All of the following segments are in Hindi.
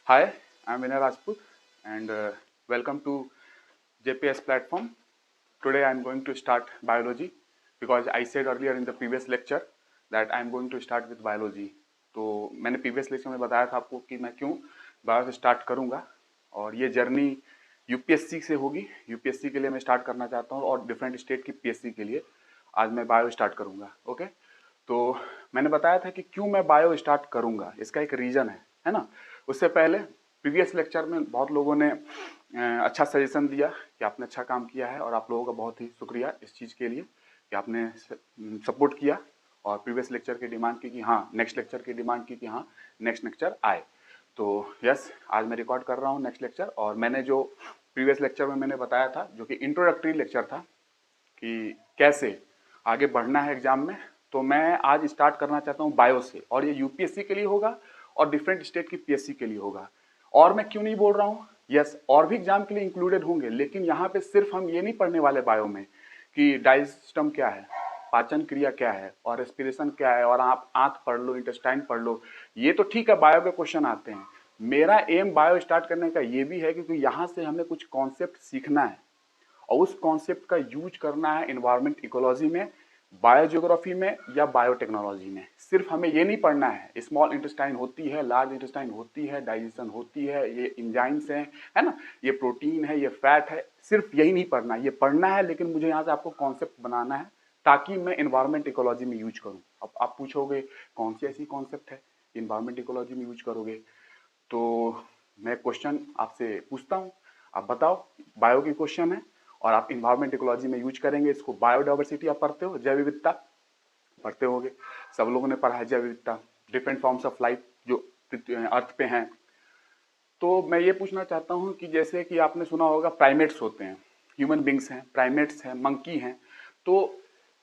Hi, I'm Vinay Rajput and welcome to JPS platform. Today I'm going to start biology because I said earlier in the previous lecture that I'm going to start with biology. तो मैंने प्रीवियस लेक्चर में बताया था आपको कि मैं क्यों बायो से स्टार्ट करूंगा और ये जर्नी यूपीएससी से होगी। यूपीएससी के लिए मैं स्टार्ट करना चाहता हूँ और डिफरेंट स्टेट की पीएससी के लिए आज मैं बायो स्टार्ट करूंगा। ओके, तो मैंने बताया था कि क्यों मैं बायो स्टार्ट करूंगा, इसका एक रीज़न है ना। उससे पहले प्रीवियस लेक्चर में बहुत लोगों ने अच्छा सजेशन दिया कि आपने अच्छा काम किया है और आप लोगों का बहुत ही शुक्रिया इस चीज़ के लिए कि आपने सपोर्ट किया और प्रीवियस लेक्चर की डिमांड की कि हाँ नेक्स्ट लेक्चर की डिमांड की कि हाँ नेक्स्ट लेक्चर आए। तो यस, आज मैं रिकॉर्ड कर रहा हूँ नेक्स्ट लेक्चर। और मैंने जो प्रीवियस लेक्चर में मैंने बताया था जो कि इंट्रोडक्टरी लेक्चर था कि कैसे आगे बढ़ना है एग्जाम में, तो मैं आज स्टार्ट करना चाहता हूँ बायो से और ये यूपीएससी के लिए होगा और डिफरेंट स्टेट की पीएससी के लिए होगा। और मैं क्यों नहीं बोल रहा हूँ, यस और भी एग्जाम के लिए इंक्लूडेड होंगे, लेकिन यहाँ पे सिर्फ हम ये नहीं पढ़ने वाले बायो में कि डाइजेस्ट सिस्टम क्या है, पाचन क्रिया क्या है और रेस्पिरेशन क्या है और आप आंत पढ़ लो, इंटेस्टाइन पढ़ लो, ये तो ठीक है, बायो के क्वेश्चन आते हैं। मेरा एम बायो स्टार्ट करने का ये भी है क्योंकि यहाँ से हमें कुछ कॉन्सेप्ट सीखना है और उस कॉन्सेप्ट का यूज करना है इन्वायरमेंट इकोलॉजी में, बायोजियोग्राफी में या बायोटेक्नोलॉजी में। सिर्फ हमें ये नहीं पढ़ना है स्मॉल इंटेस्टाइन होती है, लार्ज इंटेस्टाइन होती है, डाइजेशन होती है, ये इंजाइम्स हैं, है ना, ये प्रोटीन है, ये फैट है, सिर्फ यही नहीं पढ़ना है, ये पढ़ना है लेकिन मुझे यहाँ से आपको कॉन्सेप्ट बनाना है ताकि मैं इन्वायरमेंट इकोलॉजी में यूज करूँ। अब आप पूछोगे कौन सी ऐसी कॉन्सेप्ट है इन्वायरमेंट इकोलॉजी में यूज करोगे, तो मैं क्वेश्चन आपसे पूछता हूँ, आप बताओ। बायो की क्वेश्चन है और आप इन्वायरमेंट इकोलॉजी में यूज करेंगे इसको। बायोडाइवर्सिटी आप पढ़ते हो, जैव विविधता पढ़ते होगे, सब लोगों ने पढ़ा है जैव विविधता, डिफरेंट फॉर्म्स ऑफ लाइफ जो अर्थ पे हैं। तो मैं ये पूछना चाहता हूँ कि जैसे कि आपने सुना होगा प्राइमेट्स होते हैं, ह्यूमन बींग्स हैं, प्राइमेट्स हैं, मंकी हैं। तो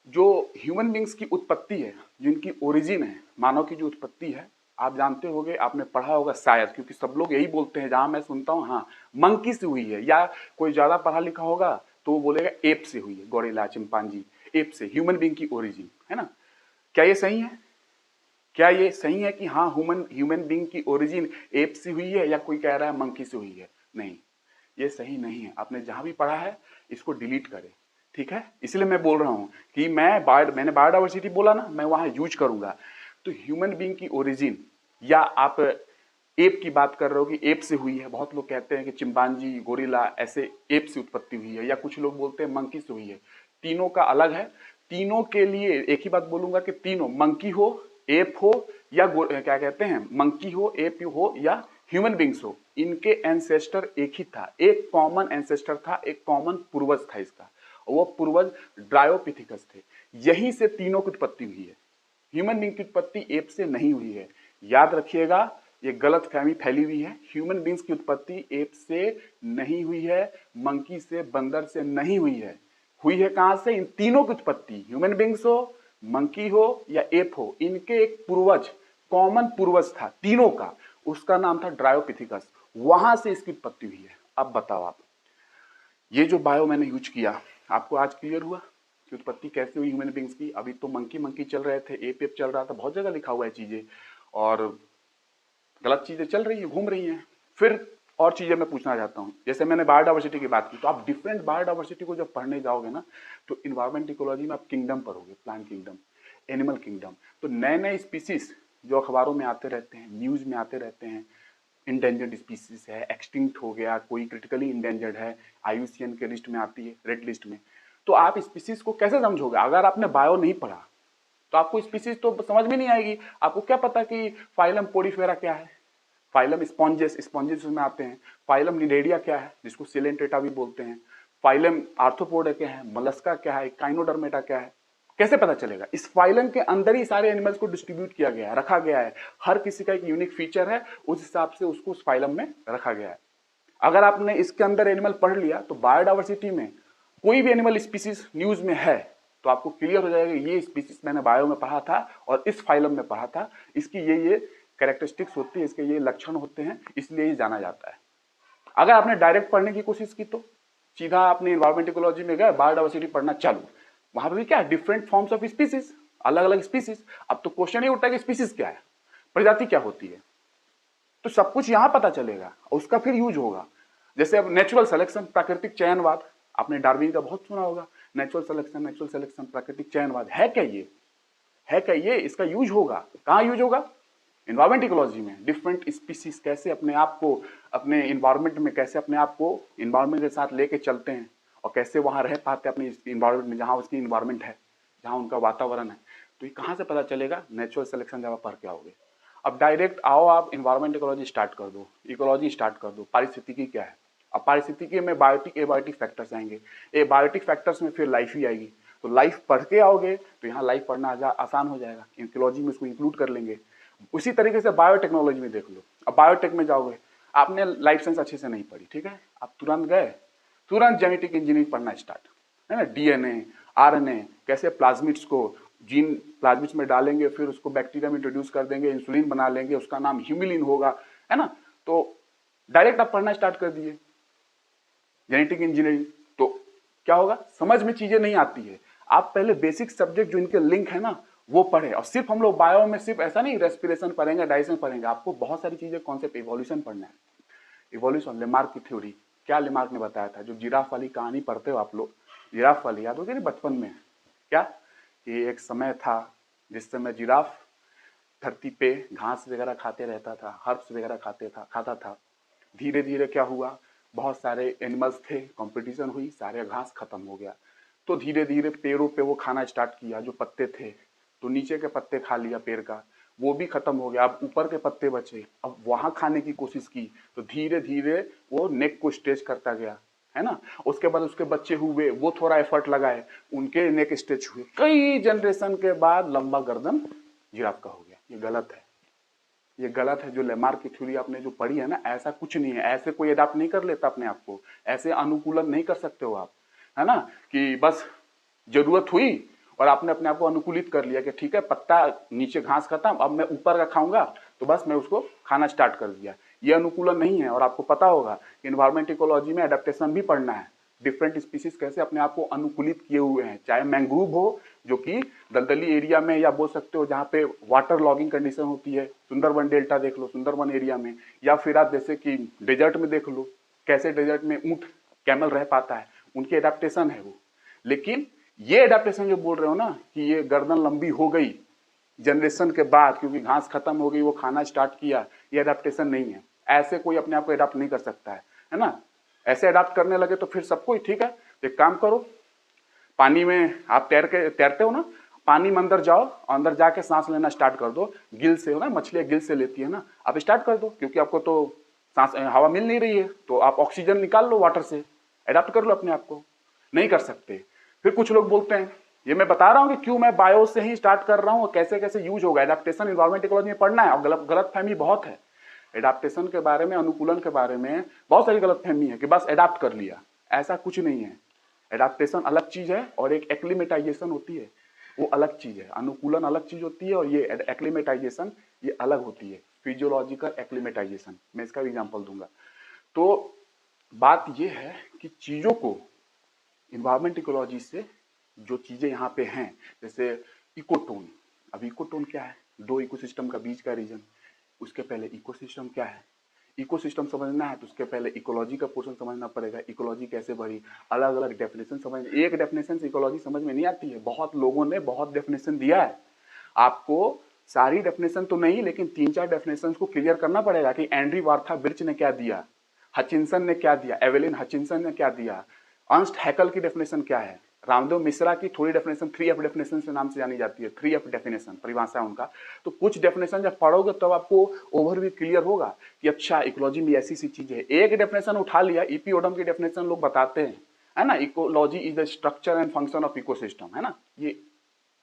जो ह्यूमन बींग्स की उत्पत्ति है, जिनकी ओरिजिन है, मानव की जो उत्पत्ति है, आप जानते होगे, आपने पढ़ा होगा शायद, क्योंकि सब लोग यही बोलते हैं जहां मैं सुनता हूँ, हाँ मंकी से हुई है, या कोई ज्यादा पढ़ा लिखा होगा तो वो बोलेगा एप से हुई है, गोरिल्ला, चिंपांजी, एप से ह्यूमन बींग की ओरिजिन, है ना। क्या ये सही है? क्या ये सही है कि हाँ ह्यूमन बींग की ओरिजिन एप से हुई है, या कोई कह रहा है मंकी से हुई है? नहीं, ये सही नहीं है। आपने जहां भी पढ़ा है इसको डिलीट करें, ठीक है। इसलिए मैं बोल रहा हूं कि मैंने बायोडाइवर्सिटी बोला ना, मैं वहां यूज करूंगा। तो ह्यूमन बींग की ओरिजिन, या आप एप की बात कर रहे हो कि एप से हुई है, बहुत लोग कहते हैं कि चिंपांजी, गोरिल्ला ऐसे एप से उत्पत्ति हुई है, या कुछ लोग बोलते हैं मंकी से हुई है। तीनों का अलग है। तीनों के लिए एक ही बात बोलूंगा कि तीनों मंकी हो, एप हो, या क्या कहते हैं, मंकी हो, एप हो, या ह्यूमन बींग्स हो, इनके एंसेस्टर एक ही था, एक कॉमन एंसेस्टर था, एक कॉमन पूर्वज था इसका। वो पूर्वज ड्रायोपिथिकस थे। यहीं से तीनों की उत्पत्ति हुई है। ह्यूमन बींग की उत्पत्ति एप से नहीं हुई है, याद रखिएगा, ये गलत फहमी फैली हुई है। ह्यूमन बींग्स की उत्पत्ति एप से नहीं हुई है, मंकी से, बंदर से नहीं हुई है। हुई है कहां से? इन तीनों की उत्पत्ति, ह्यूमन बींग्स हो, मंकी हो या एप हो, इनके एक पूर्वज, कॉमन पूर्वज था तीनों का, उसका नाम था ड्रायोपिथिकस, वहां से इसकी उत्पत्ति हुई है। अब बताओ आप, ये जो बायो मैंने यूज किया, आपको आज क्लियर हुआ कि उत्पत्ति कैसे हुई ह्यूमन बींग्स की? अभी तो मंकी मंकी चल रहे थे, एप एप चल रहा था, बहुत जगह लिखा हुआ है चीजें, और गलत चीजें चल रही है, घूम रही हैं। फिर और चीजें मैं पूछना चाहता हूँ, जैसे मैंने बायोडाइवर्सिटी की बात की, तो आप डिफरेंट बायोडाइवर्सिटी को जब पढ़ने जाओगे ना, तो इन्वायरमेंट इकोलॉजी में आप किंगडम पढ़ोगे, प्लांट किंगडम, एनिमल किंगडम। तो नए नए स्पीसीज जो अखबारों में आते रहते हैं, न्यूज में आते रहते हैं, इंडेंजर्ड स्पीसीज है, एक्सटिंक्ट हो गया, कोई क्रिटिकली इंडेंजर्ड है, आईयूसीएन के लिस्ट में आती है, रेड लिस्ट में। तो आप स्पीसीज को कैसे समझोगे अगर आपने बायो नहीं पढ़ा? तो आपको स्पीसीज तो समझ में नहीं आएगी। आपको क्या पता कि फाइलम पोडिफेरा क्या है, फाइलम स्पॉन्जेस, स्पॉन्जेस में आते हैं, फाइलम निडेरिया क्या है जिसको सिलेंट्रेटा भी बोलते हैं, फाइलम आर्थ्रोपोडा क्या है, मलस्का क्या है, काइनोडर्मेटा क्या है, कैसे पता चलेगा? इस फाइलम के अंदर ही सारे एनिमल्स को डिस्ट्रीब्यूट किया गया है, रखा गया है, हर किसी का एक यूनिक फीचर है, उस हिसाब से उसको उस फाइलम में रखा गया है। अगर आपने इसके अंदर एनिमल पढ़ लिया तो बायोडाइवर्सिटी में कोई भी एनिमल स्पीसीज न्यूज में है तो आपको क्लियर हो जाएगा ये स्पीसीज मैंने बायो में पढ़ा था और इस फाइलम में पढ़ा था, इसकी ये कैरेक्टरिस्टिक्स होती है, इसके ये लक्षण होते हैं, इसलिए ये जाना जाता है। अगर आपने डायरेक्ट पढ़ने की कोशिश की तो सीधा आपने इन्वायरमेंट इकोलॉजी में गए, बायोडाइवर्सिटी पढ़ना चालू, वहां पर भी क्या, डिफरेंट फॉर्म्स ऑफ स्पीसीज, अलग अलग स्पीसीज। अब तो क्वेश्चन ही उठता है कि स्पीसीज क्या है, प्रजाति क्या होती है। तो सब कुछ यहाँ पता चलेगा, उसका फिर यूज होगा। जैसे अब नेचुरल सिलेक्शन, प्राकृतिक चयनवाद, आपने डार्विन का बहुत सुना होगा। नेचुरल सिलेक्शन, प्राकृतिक चयनवाद है क्या ये? है क्या ये? इसका यूज होगा, कहाँ यूज होगा? इन्वायरमेंट इकोलॉजी में। डिफरेंट स्पीसीज कैसे अपने आप को, अपने इन्वायरमेंट में कैसे अपने आप को इन्वायरमेंट के साथ लेके चलते हैं और कैसे वहां रह पाते हैं अपने इन्वायरमेंट में, जहां उसकी इन्वायरमेंट है, जहां उनका वातावरण है। तो ये कहाँ से पता चलेगा? नेचुरल सिलेक्शन जब आप पढ़ के आओगे। अब डायरेक्ट आओ, आप इन्वायरमेंट इकोलॉजी स्टार्ट कर दो, इकोलॉजी स्टार्ट कर दो। पारिस्थितिकी क्या है? अब पारिस्थितिकी में बायोटिक एबायोटिक फैक्टर्स आएंगे, एबायोटिक फैक्टर्स में फिर लाइफ ही आएगी। तो लाइफ पढ़ के आओगे तो यहाँ लाइफ पढ़ना आसान हो जाएगा, इकोलॉजी में उसको इंक्लूड कर लेंगे। उसी तरीके से बायोटेक्नोलॉजी में देख लो। अब बायोटेक में जाओगे, आपने लाइफ साइंस अच्छे से नहीं पढ़ी, ठीक है, आप तुरंत गए, तुरंत जेनेटिक इंजीनियरिंग पढ़ना स्टार्ट, है ना। डीएनए, आरएनए, कैसे प्लाज्मिड्स को जीन प्लाज्मिड्स में डालेंगे, फिर उसको बैक्टीरिया में इंट्रोड्यूस कर देंगे, इंसुलिन बना लेंगे, उसका नाम ह्यूमिलिन होगा, है ना। तो डायरेक्ट आप पढ़ना स्टार्ट कर दिए जेनेटिक इंजीनियरिंग, तो क्या होगा? समझ में चीजें नहीं आती है। आप पहले बेसिक सब्जेक्ट जो इनके लिंक है ना वो पढ़े। और सिर्फ हम लोग बायो में सिर्फ ऐसा नहीं रेस्पिरेशन पढ़ेंगे, डाइजेशन पढ़ेंगे, आपको बहुत सारी चीजें, कॉन्सेप्ट, इवोल्यूशन पढ़ना है। इवोल्यूशन, लेमार्क की थ्योरी, क्या लेमार्क ने बताया था? जो जिराफ वाली कहानी पढ़ते हो आप लोग, जिराफ वाली, याद होगी ना बचपन में? क्या कि एक समय था जिस समय जिराफ धरती पे घास वगैरह खाते रहता था, हर्ब्स वगैरह खाता था। धीरे धीरे क्या हुआ, बहुत सारे एनिमल्स थे, कंपटीशन हुई, सारे घास खत्म हो गया। तो धीरे धीरे पेड़ों पे वो खाना स्टार्ट किया, जो पत्ते थे, तो नीचे के पत्ते खा लिया पेड़ का, वो भी खत्म हो गया। अब ऊपर के पत्ते बचे, अब वहां खाने की कोशिश की, तो धीरे धीरे वो नेक को स्ट्रेच करता गया, है ना। उसके बाद उसके बच्चे हुए, वो थोड़ा एफर्ट लगाए, उनके नेक स्ट्रेच हुए, कई जनरेशन के बाद लंबा गर्दन जिराफ का हो गया। ये गलत है, ये गलत है। जो लेमार्क की थ्योरी आपने जो पढ़ी है ना, ऐसा कुछ नहीं है। ऐसे कोई अडॉप्ट नहीं कर लेता अपने आप को, ऐसे अनुकूलन नहीं कर सकते हो आप, है ना, कि बस जरूरत हुई और आपने अपने आप को अनुकूलित कर लिया कि ठीक है, पत्ता नीचे घास खत्म, अब मैं ऊपर का खाऊंगा, तो बस मैं उसको खाना स्टार्ट कर दिया। ये अनुकूलन नहीं है। और आपको पता होगा कि इन्वायरमेंट इकोलॉजी में एडेप्टेशन भी पढ़ना है। डिफरेंट स्पीसीज कैसे अपने आप को अनुकूलित किए हुए हैं, चाहे मैंग्रोव हो जो कि दलदली एरिया में, या बोल सकते हो जहाँ पे वाटर लॉगिंग कंडीशन होती है, सुंदरबन डेल्टा देख लो, सुंदरबन एरिया में, या फिर आप जैसे कि डेजर्ट में देख लो, कैसे डेजर्ट में ऊंट, कैमल रह पाता है, उनकी एडेप्टेशन है वो। लेकिन ये एडेप्टेशन जो बोल रहे हो ना कि ये गर्दन लंबी हो गई जनरेशन के बाद क्योंकि घास खत्म हो गई, वो खाना स्टार्ट किया, ये एडेप्टेशन नहीं है। ऐसे कोई अपने आप को एडाप्ट नहीं कर सकता है ना। ऐसे अडाप्ट करने लगे तो फिर सब कोई ठीक है। एक काम करो, पानी में आप तैरते हो ना, पानी में अंदर जाओ, अंदर जाके सांस लेना स्टार्ट कर दो, गिल से हो ना, मछलियां गिल से लेती है ना, आप स्टार्ट कर दो, क्योंकि आपको तो सांस हवा मिल नहीं रही है, तो आप ऑक्सीजन निकाल लो वाटर से, अडाप्ट कर लो अपने आप को। नहीं कर सकते। फिर कुछ लोग बोलते हैं, ये मैं बता रहा हूं कि क्यों मैं बायो से ही स्टार्ट कर रहा हूं और कैसे कैसे यूज होगा। एडेप्टेशन इन्वायरमेंट इकोलॉजी में पढ़ना है, और गलत फहमी बहुत है एडाप्टेशन के बारे में, अनुकूलन के बारे में बहुत सारी गलतफहमी है कि बस एडाप्ट कर लिया, ऐसा कुछ नहीं है। एडाप्टेशन अलग चीज है और एक एक्लिमेटाइजेशन होती है, वो अलग चीज है। अनुकूलन अलग चीज होती है और ये एक्लिमेटाइजेशन ये अलग होती है, फिजियोलॉजिकल एक्लिमेटाइजेशन। मैं इसका भी एग्जांपल दूंगा। तो बात ये है कि चीजों को इन्वायरमेंट इकोलॉजी से जो चीजें यहाँ पे हैं, जैसे इकोटोन। अब इकोटोन क्या है? दो इकोसिस्टम का बीच का रीजन। उसके पहले इकोसिस्टम क्या है, इकोसिस्टम समझना है तो उसके पहले इकोलॉजी का पोर्शन समझना पड़ेगा। इकोलॉजी कैसे बढ़ी, अलग अलग डेफिनेशन समझ, एक डेफिनेशन से इकोलॉजी समझ में नहीं आती है। बहुत लोगों ने बहुत डेफिनेशन दिया है, आपको सारी डेफिनेशन तो नहीं, लेकिन 3-4 डेफिनेशन को क्लियर करना पड़ेगा कि एंड्री वार्था बिर्च ने क्या दिया, हचिंसन ने क्या दिया, एवेलिन हचिंसन ने क्या दिया, अर्नस्ट हैकल की डेफिनेशन क्या है, रामदेव मिश्रा की थोड़ी डेफिनेशन 3F डेफिनेशन से नाम से जानी जाती है, 3F डेफिनेशन परिभाषा उनका। तो कुछ डेफिनेशन जब पढ़ोगे तब आपको ओवरव्यू क्लियर होगा कि अच्छा इकोलॉजी में ऐसी सी चीज है। एक डेफिनेशन उठा लिया, ईपी ओडम की डेफिनेशन लोग बताते हैं, है ना, ecology is the structure and function of ecosystem, है ना। ये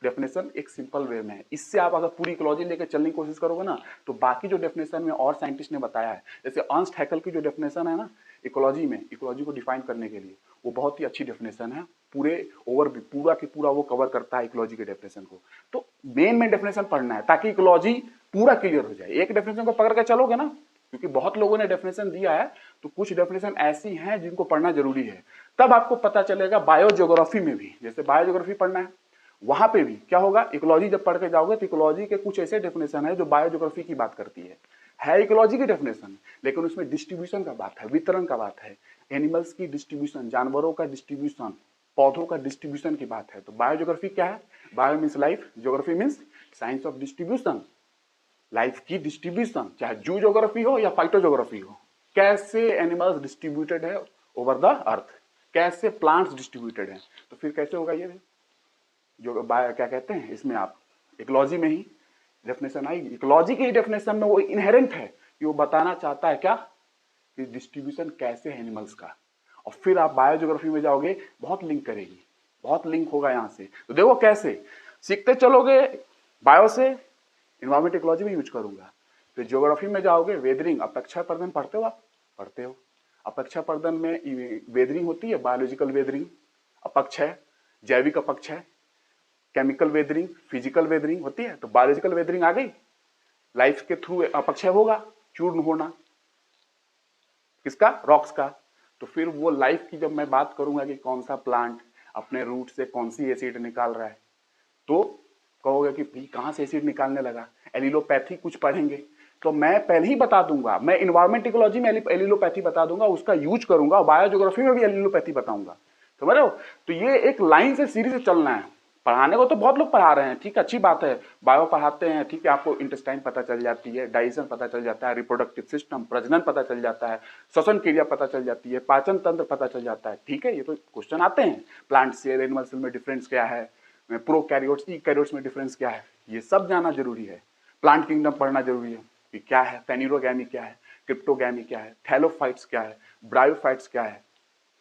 डेफिनेशन एक सिंपल वे में है। इससे आप अगर पूरी इकोलॉजी लेकर चलने की कोशिश करोगे ना, तो बाकी जो डेफिनेशन में और साइंटिस्ट ने बताया है, जैसे अर्नस्ट हैकल की जो डेफिनेशन है ना इकोलॉजी में, इकोलॉजी को डिफाइन करने के लिए, वो बहुत ही अच्छी डेफिनेशन है। पूरे ओवरव्यू पूरा की पूरा वो कवर करता है इकोलॉजी के डेफिनेशन को। तो मेन डेफिनेशन पढ़ना है ताकि इकोलॉजी पूरा क्लियर हो जाए। एक डेफिनेशन को पकड़ के चलोगे ना, क्योंकि बहुत लोगों ने डेफिनेशन दिया है, तो कुछ डेफिनेशन ऐसी हैं जिनको पढ़ना जरूरी है। तब आपको पता चलेगा बायोजियोग्राफी में भी, जैसे बायोजियोग्राफी पढ़ना है, वहां पे भी क्या होगा, इकोलॉजी जब पढ़ के जाओगे तो इकोलॉजी के कुछ ऐसे डेफिनेशन है जो बायोजियोग्राफी की बात करती है। है इकोलॉजी की डेफिनेशन, लेकिन उसमें डिस्ट्रीब्यूशन का बात है, वितरण का बात है, एनिमल्स की डिस्ट्रीब्यूशन, जानवरों का डिस्ट्रीब्यूशन, पौधों का डिस्ट्रीब्यूशन की बात है। तो बायोज्योग्राफी क्या है? Bio means life, geography means science of distribution, life की डिस्ट्रीब्यूशन, चाहे जू ज्योग्राफी हो या फाइटो ज्योग्राफी हो। कैसे एनिमल्स डिस्ट्रीब्यूटेड है ओवर द अर्थ, कैसे प्लांट्स डिस्ट्रीब्यूटेड है, तो फिर कैसे होगा ये जो क्या कहते हैं इसमें, आप इकोलॉजी में ही डेफिनेशन आएगी। इकोलॉजी की डेफिनेशन में वो इनहेरेंट है कि वो बताना चाहता है क्या, कि डिस्ट्रीब्यूशन कैसे है एनिमल्स का। और फिर आप बायोज्योग्राफी में जाओगे, बहुत लिंक करेगी, बहुत लिंक होगा यहाँ से। तो देखो कैसे सीखते चलोगे, बायो से इन्वायरमेंट इकोलॉजी में यूज करूंगा। फिर ज्योग्राफी में जाओगे, वेदरिंग, अपेक्षा पर्दन पढ़ते हो आप? पढ़ते हो। अपेक्षा पर्दन में वेदरिंग होती है, बायोलॉजिकल वेदरिंग, अपक्षय, जैविक अपक्षय, केमिकल वेदरिंग, फिजिकल वेदरिंग होती है। तो बायोलॉजिकल वेदरिंग आ गई, लाइफ के थ्रू अपक्षय होगा, चूर्ण होना किसका, रॉक्स का। तो फिर वो लाइफ की जब मैं बात करूंगा कि कौन सा प्लांट अपने रूट से कौन सी एसिड निकाल रहा है, तो कहोगे कि भाई कहां से एसिड निकालने लगा, एलिलोपैथी कुछ पढ़ेंगे। तो मैं पहले ही बता दूंगा, मैं इन्वायरमेंट इकोलॉजी में एलिलोपैथी बता दूंगा, उसका यूज करूंगा, और बायोज्योग्राफी में भी एलिलोपैथी बताऊंगा, समझ रहे हो। तो ये एक लाइन से सीरीज से चलना है। पढ़ाने को तो बहुत लोग पढ़ा रहे हैं, ठीक है, अच्छी बात है, बायो पढ़ाते हैं, ठीक है, आपको इंटेस्टाइन पता चल जाती है, डाइजेशन पता चल जाता है, रिप्रोडक्टिव सिस्टम, प्रजनन पता चल जाता है, श्वसन क्रिया पता चल जाती है, पाचन तंत्र पता चल जाता है, ठीक है, ये तो क्वेश्चन आते हैं, प्लांट सेल, एनिमल सेल में डिफरेंस क्या है, प्रोकैरियोट्स यूकैरियोट्स में डिफरेंस क्या है, ये सब जानना जरूरी है। प्लांट किंगडम पढ़ना जरूरी है कि क्या है, फेनिरोगैमी क्या है, क्रिप्टोगैमी क्या है, थैलोफाइट्स क्या है, ब्रायोफाइट्स क्या है,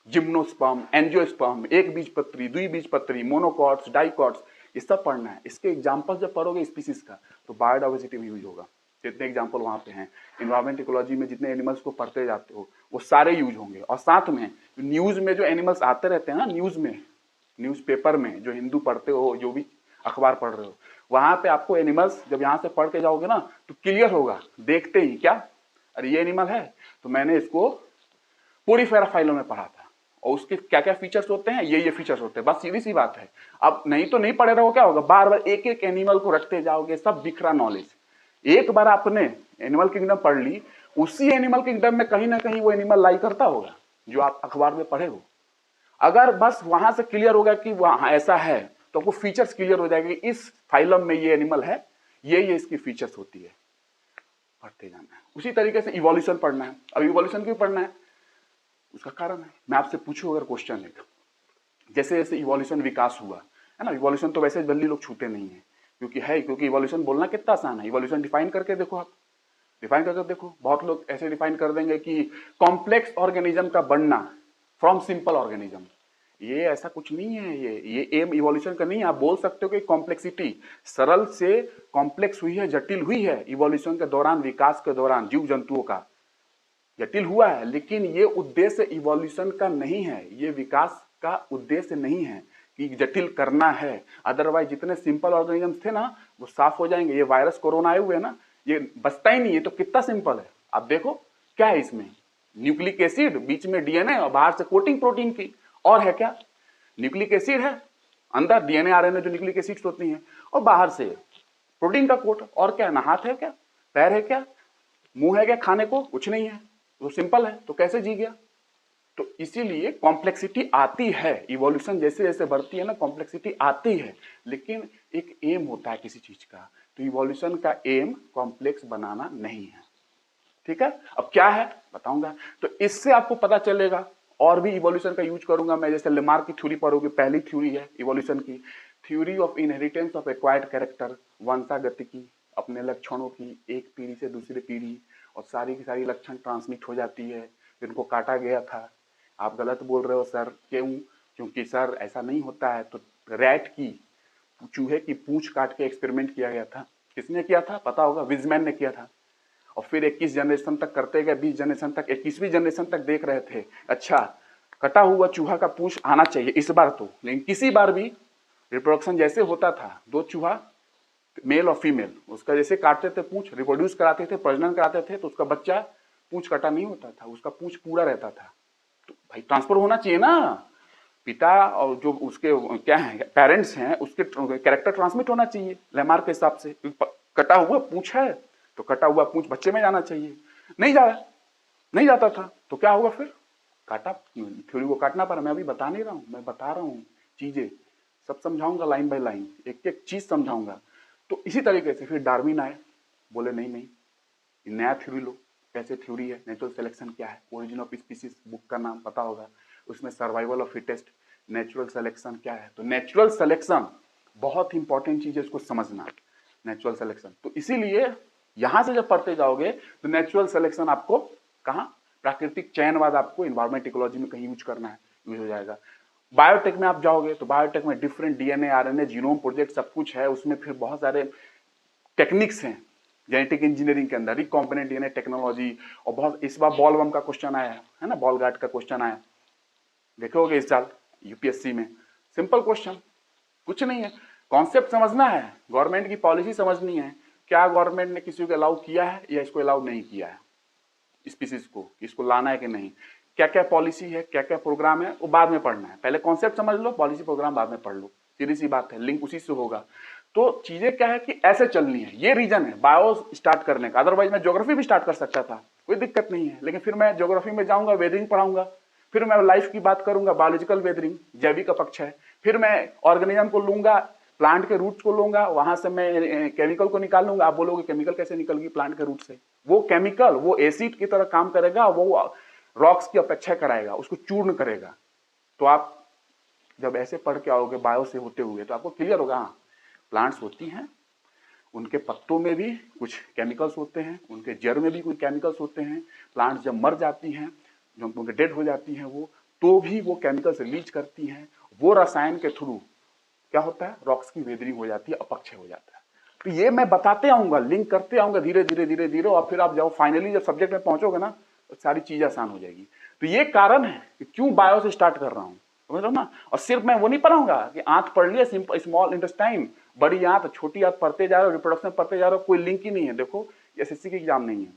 जिम्नोस्पर्म, एंजियोस्पर्म, एक बीजपत्री, द्विबीजपत्री, मोनोकॉट्स, डाइकॉट्स, ये सब पढ़ना है। इसके एग्जाम्पल जब पढ़ोगे स्पीसीज का, तो बायोडाइवर्सिटी में यूज होगा। जितने एग्जाम्पल वहां पे हैं इन्वायरमेंट इकोलॉजी में, जितने एनिमल्स को पढ़ते जाते हो वो सारे यूज होंगे। और साथ में न्यूज में जो एनिमल्स आते रहते हैं ना, न्यूज में, न्यूज़पेपर में, जो हिंदू पढ़ते हो, जो भी अखबार पढ़ रहे हो, वहां पे आपको एनिमल्स जब यहाँ से पढ़ के जाओगे ना, तो क्लियर होगा देखते ही, क्या अरे ये एनिमल है, तो मैंने इसको पोरीफेरा फाइलम में पढ़ा था, और उसके क्या क्या फीचर्स होते हैं, ये फीचर्स होते हैं, बस सीधी सी बात है। अब नहीं तो नहीं पढ़े रहो, क्या होगा, बार बार एक एक एनिमल को रटते जाओगे, सब बिखरा नॉलेज। एक बार आपने एनिमल किंगडम पढ़ ली, उसी एनिमल किंगडम में कहीं ना कहीं वो एनिमल लाई करता होगा जो आप अखबार में पढ़े हो। अगर बस वहां से क्लियर होगा कि वहां ऐसा है, तो आपको फीचर्स क्लियर हो जाएंगे, इस फाइलम में ये एनिमल है, ये इसकी फीचर्स होती है, पढ़ते जाना है। उसी तरीके से इवोल्यूशन पढ़ना है। अब इवोल्यूशन क्यों पढ़ना है, उसका कारण है। मैं आपसे पूछूं अगर क्वेश्चन है, जैसे जैसे इवोल्यूशन विकास हुआ है ना, इवोल्यूशन तो वैसे जल्दी लोग छूते नहीं है, क्योंकि इवोल्यूशन बोलना कितना आसान है। इवोल्यूशन डिफाइन करके देखो, आप डिफाइन करके देखो, बहुत लोग ऐसे डिफाइन कर देंगे कि कॉम्प्लेक्स ऑर्गेनिज्म का बनना फ्रॉम सिंपल ऑर्गेनिज्म। ये ऐसा कुछ नहीं है, ये एम इवोल्यूशन का नहीं है। आप बोल सकते हो कि कॉम्प्लेक्सिटी सरल से कॉम्प्लेक्स हुई है, जटिल हुई है इवोल्यूशन के दौरान, विकास के दौरान जीव जंतुओं का जटिल हुआ है, लेकिन ये उद्देश्य इवोल्यूशन का नहीं है, ये विकास का उद्देश्य नहीं है कि जटिल करना है। अदरवाइज जितने सिंपल ऑर्गेनिजम्स थे ना, वो साफ हो जाएंगे। ये वायरस कोरोना आए हुए ना, ये बचता ही नहीं है, तो कितना सिंपल है। आप देखो क्या है इसमें, न्यूक्लिक एसिड, बीच में डीएनए, और बाहर से कोटिंग प्रोटीन की, और है क्या, न्यूक्लिक एसिड है अंदर, डीएनए आरएनए जो न्यूक्लिक एसिड्स होती हैं, और बाहर से प्रोटीन का कोट, और क्या ना, हाथ है क्या, पैर है क्या, मुंह है क्या, खाने को कुछ नहीं है, तो सिंपल है, तो कैसे जी गया। तो इसीलिए कॉम्प्लेक्सिटी आती है, इवोल्यूशन जैसे जैसे बढ़ती है ना, कॉम्प्लेक्सिटी आती है, लेकिन एक एम होता है किसी चीज का। तो इवोल्यूशन का एम कॉम्प्लेक्स बनाना नहीं है, ठीक है। अब क्या है बताऊंगा, तो इससे आपको पता चलेगा। और भी इवोल्यूशन का यूज करूंगा मैं, जैसे लेमार्क की थ्योरी पढ़ोगे, पहली थ्योरी है इवोल्यूशन की, theory of inheritance of acquired character, वंशागतिकी, अपने लक्षणों की एक पीढ़ी से दूसरी पीढ़ी, और सारी की सारी लक्षण ट्रांसमिट हो जाती है। जिनको काटा गया था, आप गलत बोल रहे हो सर, क्यों, क्योंकि सर ऐसा नहीं होता है। तो रैट की, चूहे की पूंछ काट के एक्सपेरिमेंट किया गया था, किसने किया था पता होगा, विजमैन ने किया था। और फिर 21 जनरेशन तक करते गए, 20 जनरेशन तक, 21वीं जनरेशन तक देख रहे थे, अच्छा कटा हुआ चूहा का पूंछ आना चाहिए इस बार तो, लेकिन किसी बार भी रिप्रोडक्शन जैसे होता था, दो चूहा मेल और फीमेल, उसका जैसे काटते थे पूंछ, रिप्रोड्यूस कराते थे, प्रजनन कराते थे, तो उसका बच्चा पूंछ कटा नहीं होता था, उसका पूंछ पूरा रहता था। तो भाई ट्रांसफर होना चाहिए ना, पिता और जो उसके क्या है पेरेंट्स हैं, उसके कैरेक्टर ट्रांसमिट होना चाहिए लेमार्क के हिसाब से। कटा हुआ पूंछ है, तो कटा हुआ पूंछ बच्चे में जाना चाहिए, नहीं जा रहा, नहीं जाता था, तो क्या होगा फिर, काटा, थ्योरी को काटना पड़ा। मैं अभी बता नहीं रहा हूँ, मैं बता रहा हूँ चीजें, सब समझाऊंगा लाइन बाय लाइन, एक एक चीज समझाऊंगा। तो इसी तरीके से फिर डार्विन आए, बोले नहीं नहीं, नया थ्योरी लो। कैसे थ्योरी है, नेचुरल सिलेक्शन क्या है, ओरिजिन ऑफ स्पीसीज बुक का नाम पता होगा, उसमें survival of fittest, natural selection क्या है। तो नेचुरल सिलेक्शन बहुत इंपॉर्टेंट चीज है, इसको समझना, नेचुरल सिलेक्शन। तो इसीलिए यहां से जब पढ़ते जाओगे तो नेचुरल सिलेक्शन आपको कहाँ, प्राकृतिक चयनवाद आपको इन्वायरमेंट इकोलॉजी में कहीं यूज करना है, यूज हो जाएगा। बायोटेक में आप जाओगे तो बायोटेक में different DNA, RNA, genome project सब कुछ है, उसमें फिर बहुत सारे टेक्निक्स हैं जेनेटिक इंजीनियरिंग के अंदर, रिकॉम्बिनेंट डीएनए टेक्नोलॉजी। और बहुत, इस बार बॉल बम का क्वेश्चन आया है ना, बॉल गार्ड का क्वेश्चन आया, देखोगे इस साल यूपीएससी में, सिंपल क्वेश्चन, कुछ नहीं है, कॉन्सेप्ट समझना है, गवर्नमेंट की पॉलिसी समझनी है, क्या गवर्नमेंट ने किसी को अलाउ किया है या इसको अलाउ नहीं किया है, स्पीसीज को, इसको लाना है कि नहीं, क्या क्या पॉलिसी है, क्या क्या प्रोग्राम है, वो बाद में पढ़ना है, पहले कॉन्सेप्ट समझ लो, पॉलिसी प्रोग्राम बाद में पढ़ लो, सीधी सी बात है, लिंक उसी से होगा। तो चीजें क्या है कि ऐसे चलनी है, ये रीजन है बायो स्टार्ट करने का। अदरवाइज मैं ज्योग्राफी भी स्टार्ट कर सकता था, कोई दिक्कत नहीं है, लेकिन फिर मैं ज्योग्राफी में जाऊंगा, वेदरिंग पढ़ाऊंगा, फिर मैं लाइफ की बात करूंगा, बायोलॉजिकल वेदरिंग, जैविक का पक्ष है, फिर मैं ऑर्गेनिज्म को लूंगा, प्लांट के रूट्स को लूंगा, वहां से मैं केमिकल को निकाल लूंगा। आप बोलोगे केमिकल कैसे निकल गई प्लांट के रूट से, वो केमिकल वो एसिड की तरह काम करेगा, वो रॉक्स की अपेक्षा कराएगा, उसको चूर्ण करेगा। तो आप जब ऐसे पढ़ के आओगे बायो से होते हुए तो आपको क्लियर होगा, हाँ प्लांट्स होती हैं, उनके पत्तों में भी कुछ केमिकल्स होते हैं, उनके जड़ में भी कुछ केमिकल्स होते हैं, प्लांट्स जब मर जाती हैं, जब उनके डेड हो जाती हैं वो, तो भी वो केमिकल्स रिलीज करती हैं, वो रसायन के थ्रू क्या होता है, रॉक्स की वेदरिंग हो जाती है, अपक्षय हो जाता है। तो ये मैं बताते आऊंगा, लिंक करते आऊंगा धीरे धीरे धीरे धीरे, और फिर आप जाओ फाइनली जब सब्जेक्ट में पहुंचोगे ना तो सारी चीजें आसान हो जाएगी। तो ये कारण है कि क्यों बायो से स्टार्ट कर रहा हूं, समझ रहे हो ना। और सिर्फ मैं वो नहीं पढ़ाऊंगा कि आंत पढ़ लिया, सिंपल स्मॉल इंटेस्टाइन, बड़ी आंत, छोटी आंत पढ़ते जा रहे हो, रिप्रोडक्शन पढ़ते जा रहे हो, कोई लिंक ही नहीं है। देखो एसएससी की एग्जाम नहीं है,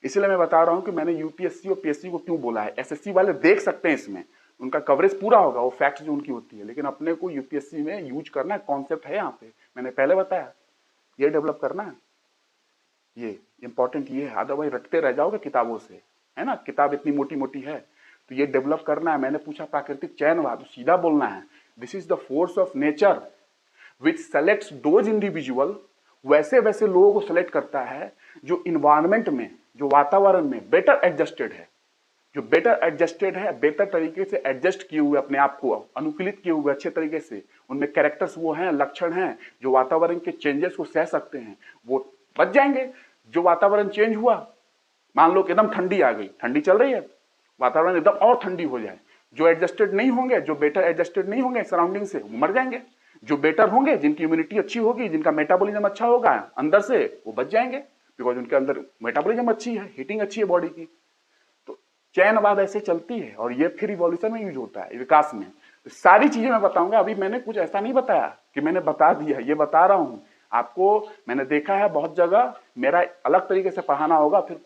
इसलिए मैं बता रहा हूं कि मैंने यूपीएससी और पीएससी को क्यों बोला है। एसएससी वाले देख सकते हैं इसमें, उनका कवरेज पूरा होगा, वो फैक्ट जो उनकी होती है, लेकिन अपने को यूपीएससी में यूज करना है, कॉन्सेप्ट है यहाँ पे, मैंने पहले बताया, ये डेवलप करना है, ये इंपॉर्टेंट ये है। अदरवाइज रटते रह जाओगे किताबों से, है ना, किताब इतनी मोटी मोटी है, तो ये डेवलप करना है। मैंने पूछा प्राकृतिक चयनवाद, तो सीधा बोलना है, this is the force of nature which selects those individual, वैसे वैसे लोगों को सेलेक्ट करता है जो इन्वायरमेंट में, जो वातावरण में बेटर एडजस्टेड है, जो बेटर एडजस्टेड है, बेटर तरीके से एडजस्ट किए हुए, अपने आप को अनुकूलित किए हुए अच्छे तरीके से, उनमें कैरेक्टर्स वो हैं, लक्षण हैं जो वातावरण के चेंजेस को सह सकते हैं, वो बच जाएंगे। जो वातावरण चेंज हुआ, मान लो कि एकदम ठंडी आ गई, ठंडी चल रही है, वातावरण एकदम और ठंडी हो जाए, जो एडजस्टेड नहीं होंगे, जो बेटर एडजस्टेड नहीं होंगे सराउंडिंग से, वो मर जाएंगे। जो बेटर होंगे, जिनकी इम्यूनिटी अच्छी होगी, जिनका मेटाबॉलिज्म अच्छा होगा अंदर से, वो बच जाएंगे, बिकॉज उनके अंदर मेटाबॉलिज्म अच्छी है, हीटिंग अच्छी है बॉडी की। तो चयनवाद ऐसे चलती है, और ये फिर इवोल्यूशन में यूज होता है, विकास में। तो सारी चीजें मैं बताऊंगा, अभी मैंने कुछ ऐसा नहीं बताया कि मैंने बता दिया, ये बता रहा हूं आपको। मैंने देखा है बहुत जगह, मेरा अलग तरीके से पढ़ाना होगा। फिर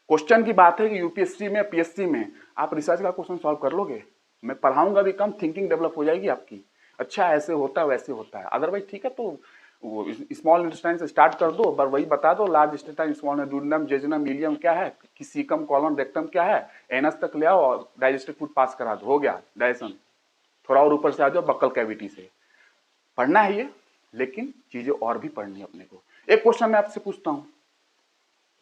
क्वेश्चन की बात है कि यूपीएससी में, पीएससी में आप रिसर्च का क्वेश्चन सॉल्व कर लोगे, मैं पढ़ाऊंगा भी कम, थिंकिंग डेवलप हो जाएगी आपकी, अच्छा ऐसे होता है वैसे होता है। अदरवाइज ठीक है, तो स्मॉल इंटेस्टाइन से स्टार्ट कर दो, पर वही बता दो, large intestine, small duodenum, jejunum, ileum क्या है, सीकम, कॉलम, रेक्टम क्या है, एनस तक ले आओ और डाइजेस्टिव फूड पास करा दो, हो गया डाइजेशन। थोड़ा और ऊपर से आ जाओ बक्कल कैविटी से, पढ़ना है ये, लेकिन चीजें और भी पढ़नी है अपने को। एक क्वेश्चन मैं आपसे पूछता हूँ,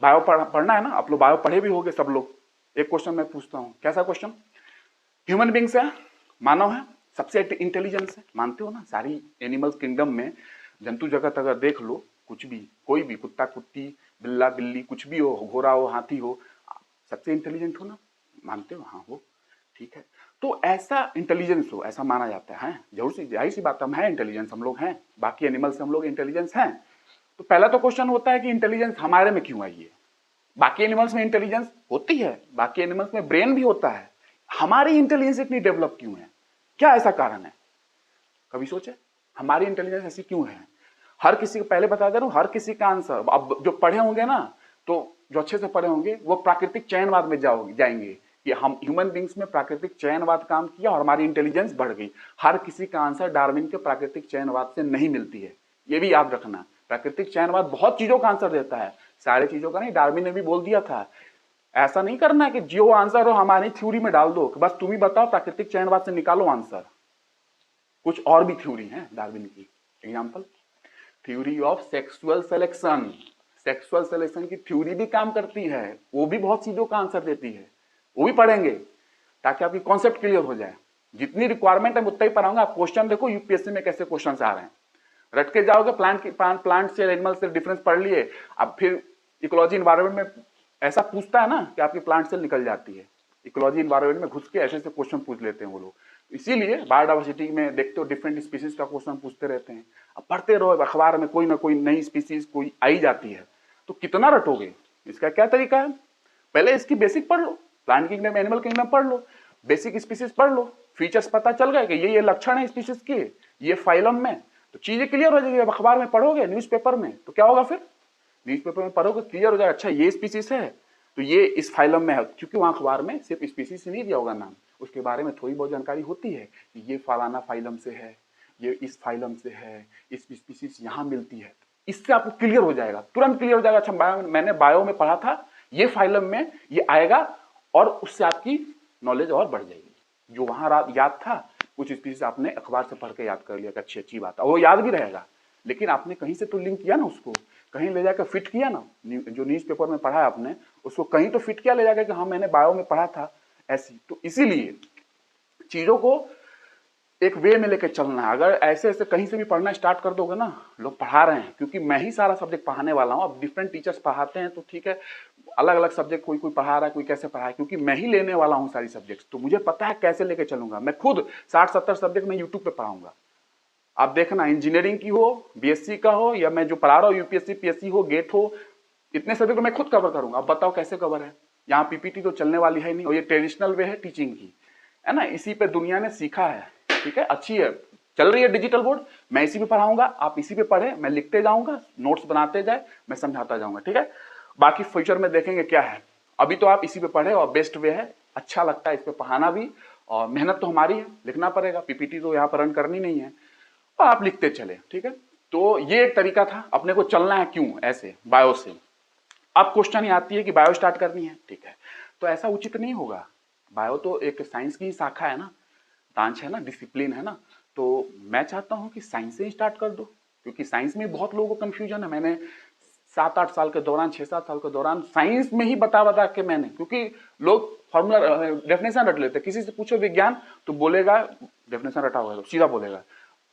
बायो पढ़ना है ना, आप लोग बायो पढ़े भी होंगे सब लोग। एक क्वेश्चन मैं पूछता हूँ, कैसा क्वेश्चन, ह्यूमन बींग्स है, मानव है, सबसे इंटेलिजेंस है, मानते हो ना। सारी एनिमल्स किंगडम में, जंतु जगत अगर देख लो, कुछ भी, कोई भी, कुत्ता कुत्ती, बिल्ला बिल्ली, कुछ भी हो, घोड़ा हो, हाथी हो, सबसे इंटेलिजेंट हो ना, मानते हो, हाँ हो, ठीक है। तो ऐसा इंटेलिजेंस हो, ऐसा माना जाता है, जरूर सी जाहिर सी बात, हम हैं इंटेलिजेंस, हम लोग हैं, बाकी एनिमल्स से हम लोग इंटेलिजेंस हैं। तो पहला तो क्वेश्चन होता है कि इंटेलिजेंस हमारे में क्यों आई है। बाकी एनिमल्स में इंटेलिजेंस होती है, बाकी एनिमल्स में ब्रेन भी होता है, हमारी इंटेलिजेंस इतनी डेवलप क्यों है, क्या ऐसा कारण है, कभी सोचे हमारी इंटेलिजेंस ऐसी क्यों है। हर किसी को पहले बता दे रहा हूं, हर किसी का आंसर, अब जो पढ़े होंगे ना, तो जो अच्छे से पढ़े होंगे वो प्राकृतिक चयनवाद में जाएंगे कि हम ह्यूमन बींग्स में प्राकृतिक चयनवाद काम किया और हमारी इंटेलिजेंस बढ़ गई। हर किसी का आंसर डार्विन के प्राकृतिक चयनवाद से नहीं मिलती है, ये भी याद रखना। प्राकृतिक चयनवाद बहुत चीजों का आंसर देता है, सारी चीजों का नहीं। डार्विन ने भी बोल दिया था, ऐसा नहीं करना है कि जो आंसर हो हमारी थ्योरी में डाल दो, बस तुम ही बताओ प्राकृतिक चयनवाद से निकालो आंसर। कुछ और भी थ्योरी है डार्विन की। Example, theory of sexual selection, sexual selection की थ्योरी भी काम करती है, वो भी बहुत चीजों का आंसर देती है, वो भी पढ़ेंगे ताकि आपकी कॉन्सेप्ट क्लियर हो जाए। जितनी रिक्वायरमेंट है उतना ही पढ़ाऊंगा। आप क्वेश्चन देखो यूपीएससी में कैसे क्वेश्चन आ रहे हैं, रट के जाओगे, प्लांट से एनिमल से डिफरेंस पढ़ लिए, अब फिर इकोलॉजी इन्वायरमेंट में ऐसा पूछता है ना कि आपकी प्लांट सेल निकल जाती है। इकोलॉजी इन्वायरमेंट में घुस के ऐसे ऐसे क्वेश्चन पूछ लेते हैं वो लोग। इसीलिए बायोडाइवर्सिटी में देखते हो डिफरेंट स्पीसीज का क्वेश्चन पूछते रहते हैं। अब पढ़ते रहो, अखबार में कोई ना कोई नई स्पीसीज कोई आई जाती है, तो कितना रटोगे? इसका क्या तरीका है, पहले इसकी बेसिक पढ़ लो, प्लांट किंगडम एनिमल किंगडम पढ़ लो, बेसिक स्पीसीज पढ़ लो, फीचर्स पता चल गए कि ये लक्षण है स्पीसीज के, ये फाइलम में, तो चीजें क्लियर हो जाएगी। अब अखबार में पढ़ोगे, न्यूज़पेपर में, तो क्या होगा फिर, न्यूज़पेपर में पढ़ोगे क्लियर हो जाएगा, अच्छा ये स्पीसीज है तो ये इस फाइलम में है, क्योंकि वहां अखबार में सिर्फ स्पीसीज से नहीं दिया होगा नाम, उसके बारे में थोड़ी बहुत जानकारी होती है कि ये फलाना फाइलम से है, ये इस फाइलम से है, इस स्पीसीज यहाँ मिलती है। इससे आपको क्लियर हो जाएगा, तुरंत क्लियर हो जाएगा, अच्छा मैंने बायो में पढ़ा था ये फाइलम में ये आएगा, और उससे आपकी नॉलेज और बढ़ जाएगी। जो वहां याद था, कुछ स्पीसीज आपने अखबार से पढ़ के याद कर लिया, अच्छी अच्छी बात है, वो याद भी रहेगा, लेकिन आपने कहीं से तो लिंक किया ना, उसको कहीं ले जाकर फिट किया ना, जो न्यूज़पेपर में पढ़ा है आपने उसको कहीं तो फिट किया ले जाकर कि हाँ मैंने बायो में पढ़ा था ऐसी। तो इसीलिए चीजों को एक वे में लेकर चलना है। अगर ऐसे ऐसे कहीं से भी पढ़ना स्टार्ट कर दोगे ना, लोग पढ़ा रहे हैं, क्योंकि मैं ही सारा सब्जेक्ट पढ़ाने वाला हूँ। अब डिफरेंट टीचर्स पढ़ाते हैं तो ठीक है, अलग अलग सब्जेक्ट कोई कोई पढ़ा रहा है, कोई कैसे पढ़ा है, क्योंकि मैं ही लेने वाला हूँ सारी सब्जेक्ट, तो मुझे पता है कैसे लेकर चलूंगा। मैं खुद 60-70 सब्जेक्ट मैं यूट्यूब पे पढ़ाऊंगा। आप देखना, इंजीनियरिंग की हो, बीएससी का हो, या मैं जो पढ़ा रहा हूँ यूपीएससी पीएससी हो, गेट हो, इतने सब्जेक्ट मैं खुद कवर करूंगा। अब बताओ कैसे कवर है, यहाँ पीपीटी तो चलने वाली है नहीं, और ये ट्रेडिशनल वे है टीचिंग की, है ना, इसी पे दुनिया ने सीखा है, ठीक है, अच्छी है, चल रही है डिजिटल बोर्ड, मैं इसी पे पढ़ाऊंगा, आप इसी पे पढ़े, मैं लिखते जाऊंगा, नोट्स बनाते जाए, मैं समझाता जाऊंगा, ठीक है। बाकी फ्यूचर में देखेंगे क्या है, अभी तो आप इसी पे पढ़े और बेस्ट वे है, अच्छा लगता है इस पे पढ़ाना भी, और मेहनत तो हमारी है, लिखना पड़ेगा, पीपीटी तो यहाँ पर रन करनी नहीं है, और आप लिखते चले, ठीक है। तो ये एक तरीका था, अपने को चलना है क्यों ऐसे बायो से। अब क्वेश्चन ही आती है कि बायो स्टार्ट करनी है, ठीक है, तो ऐसा उचित नहीं होगा। बायो तो एक साइंस की शाखा है ना, ब्रांच है ना, डिसिप्लिन है ना, तो मैं चाहता हूं कि साइंस से ही स्टार्ट कर दो, क्योंकि साइंस में बहुत लोगों को कंफ्यूजन है। मैंने 7-8 साल के दौरान, 6-7 साल के दौरान साइंस में ही बता के मैंने, क्योंकि लोग फॉर्मूला डेफिनेशन रट लेते, किसी से पूछो विज्ञान तो बोलेगा डेफिनेशन रटा हुआ है, तो सीधा बोलेगा।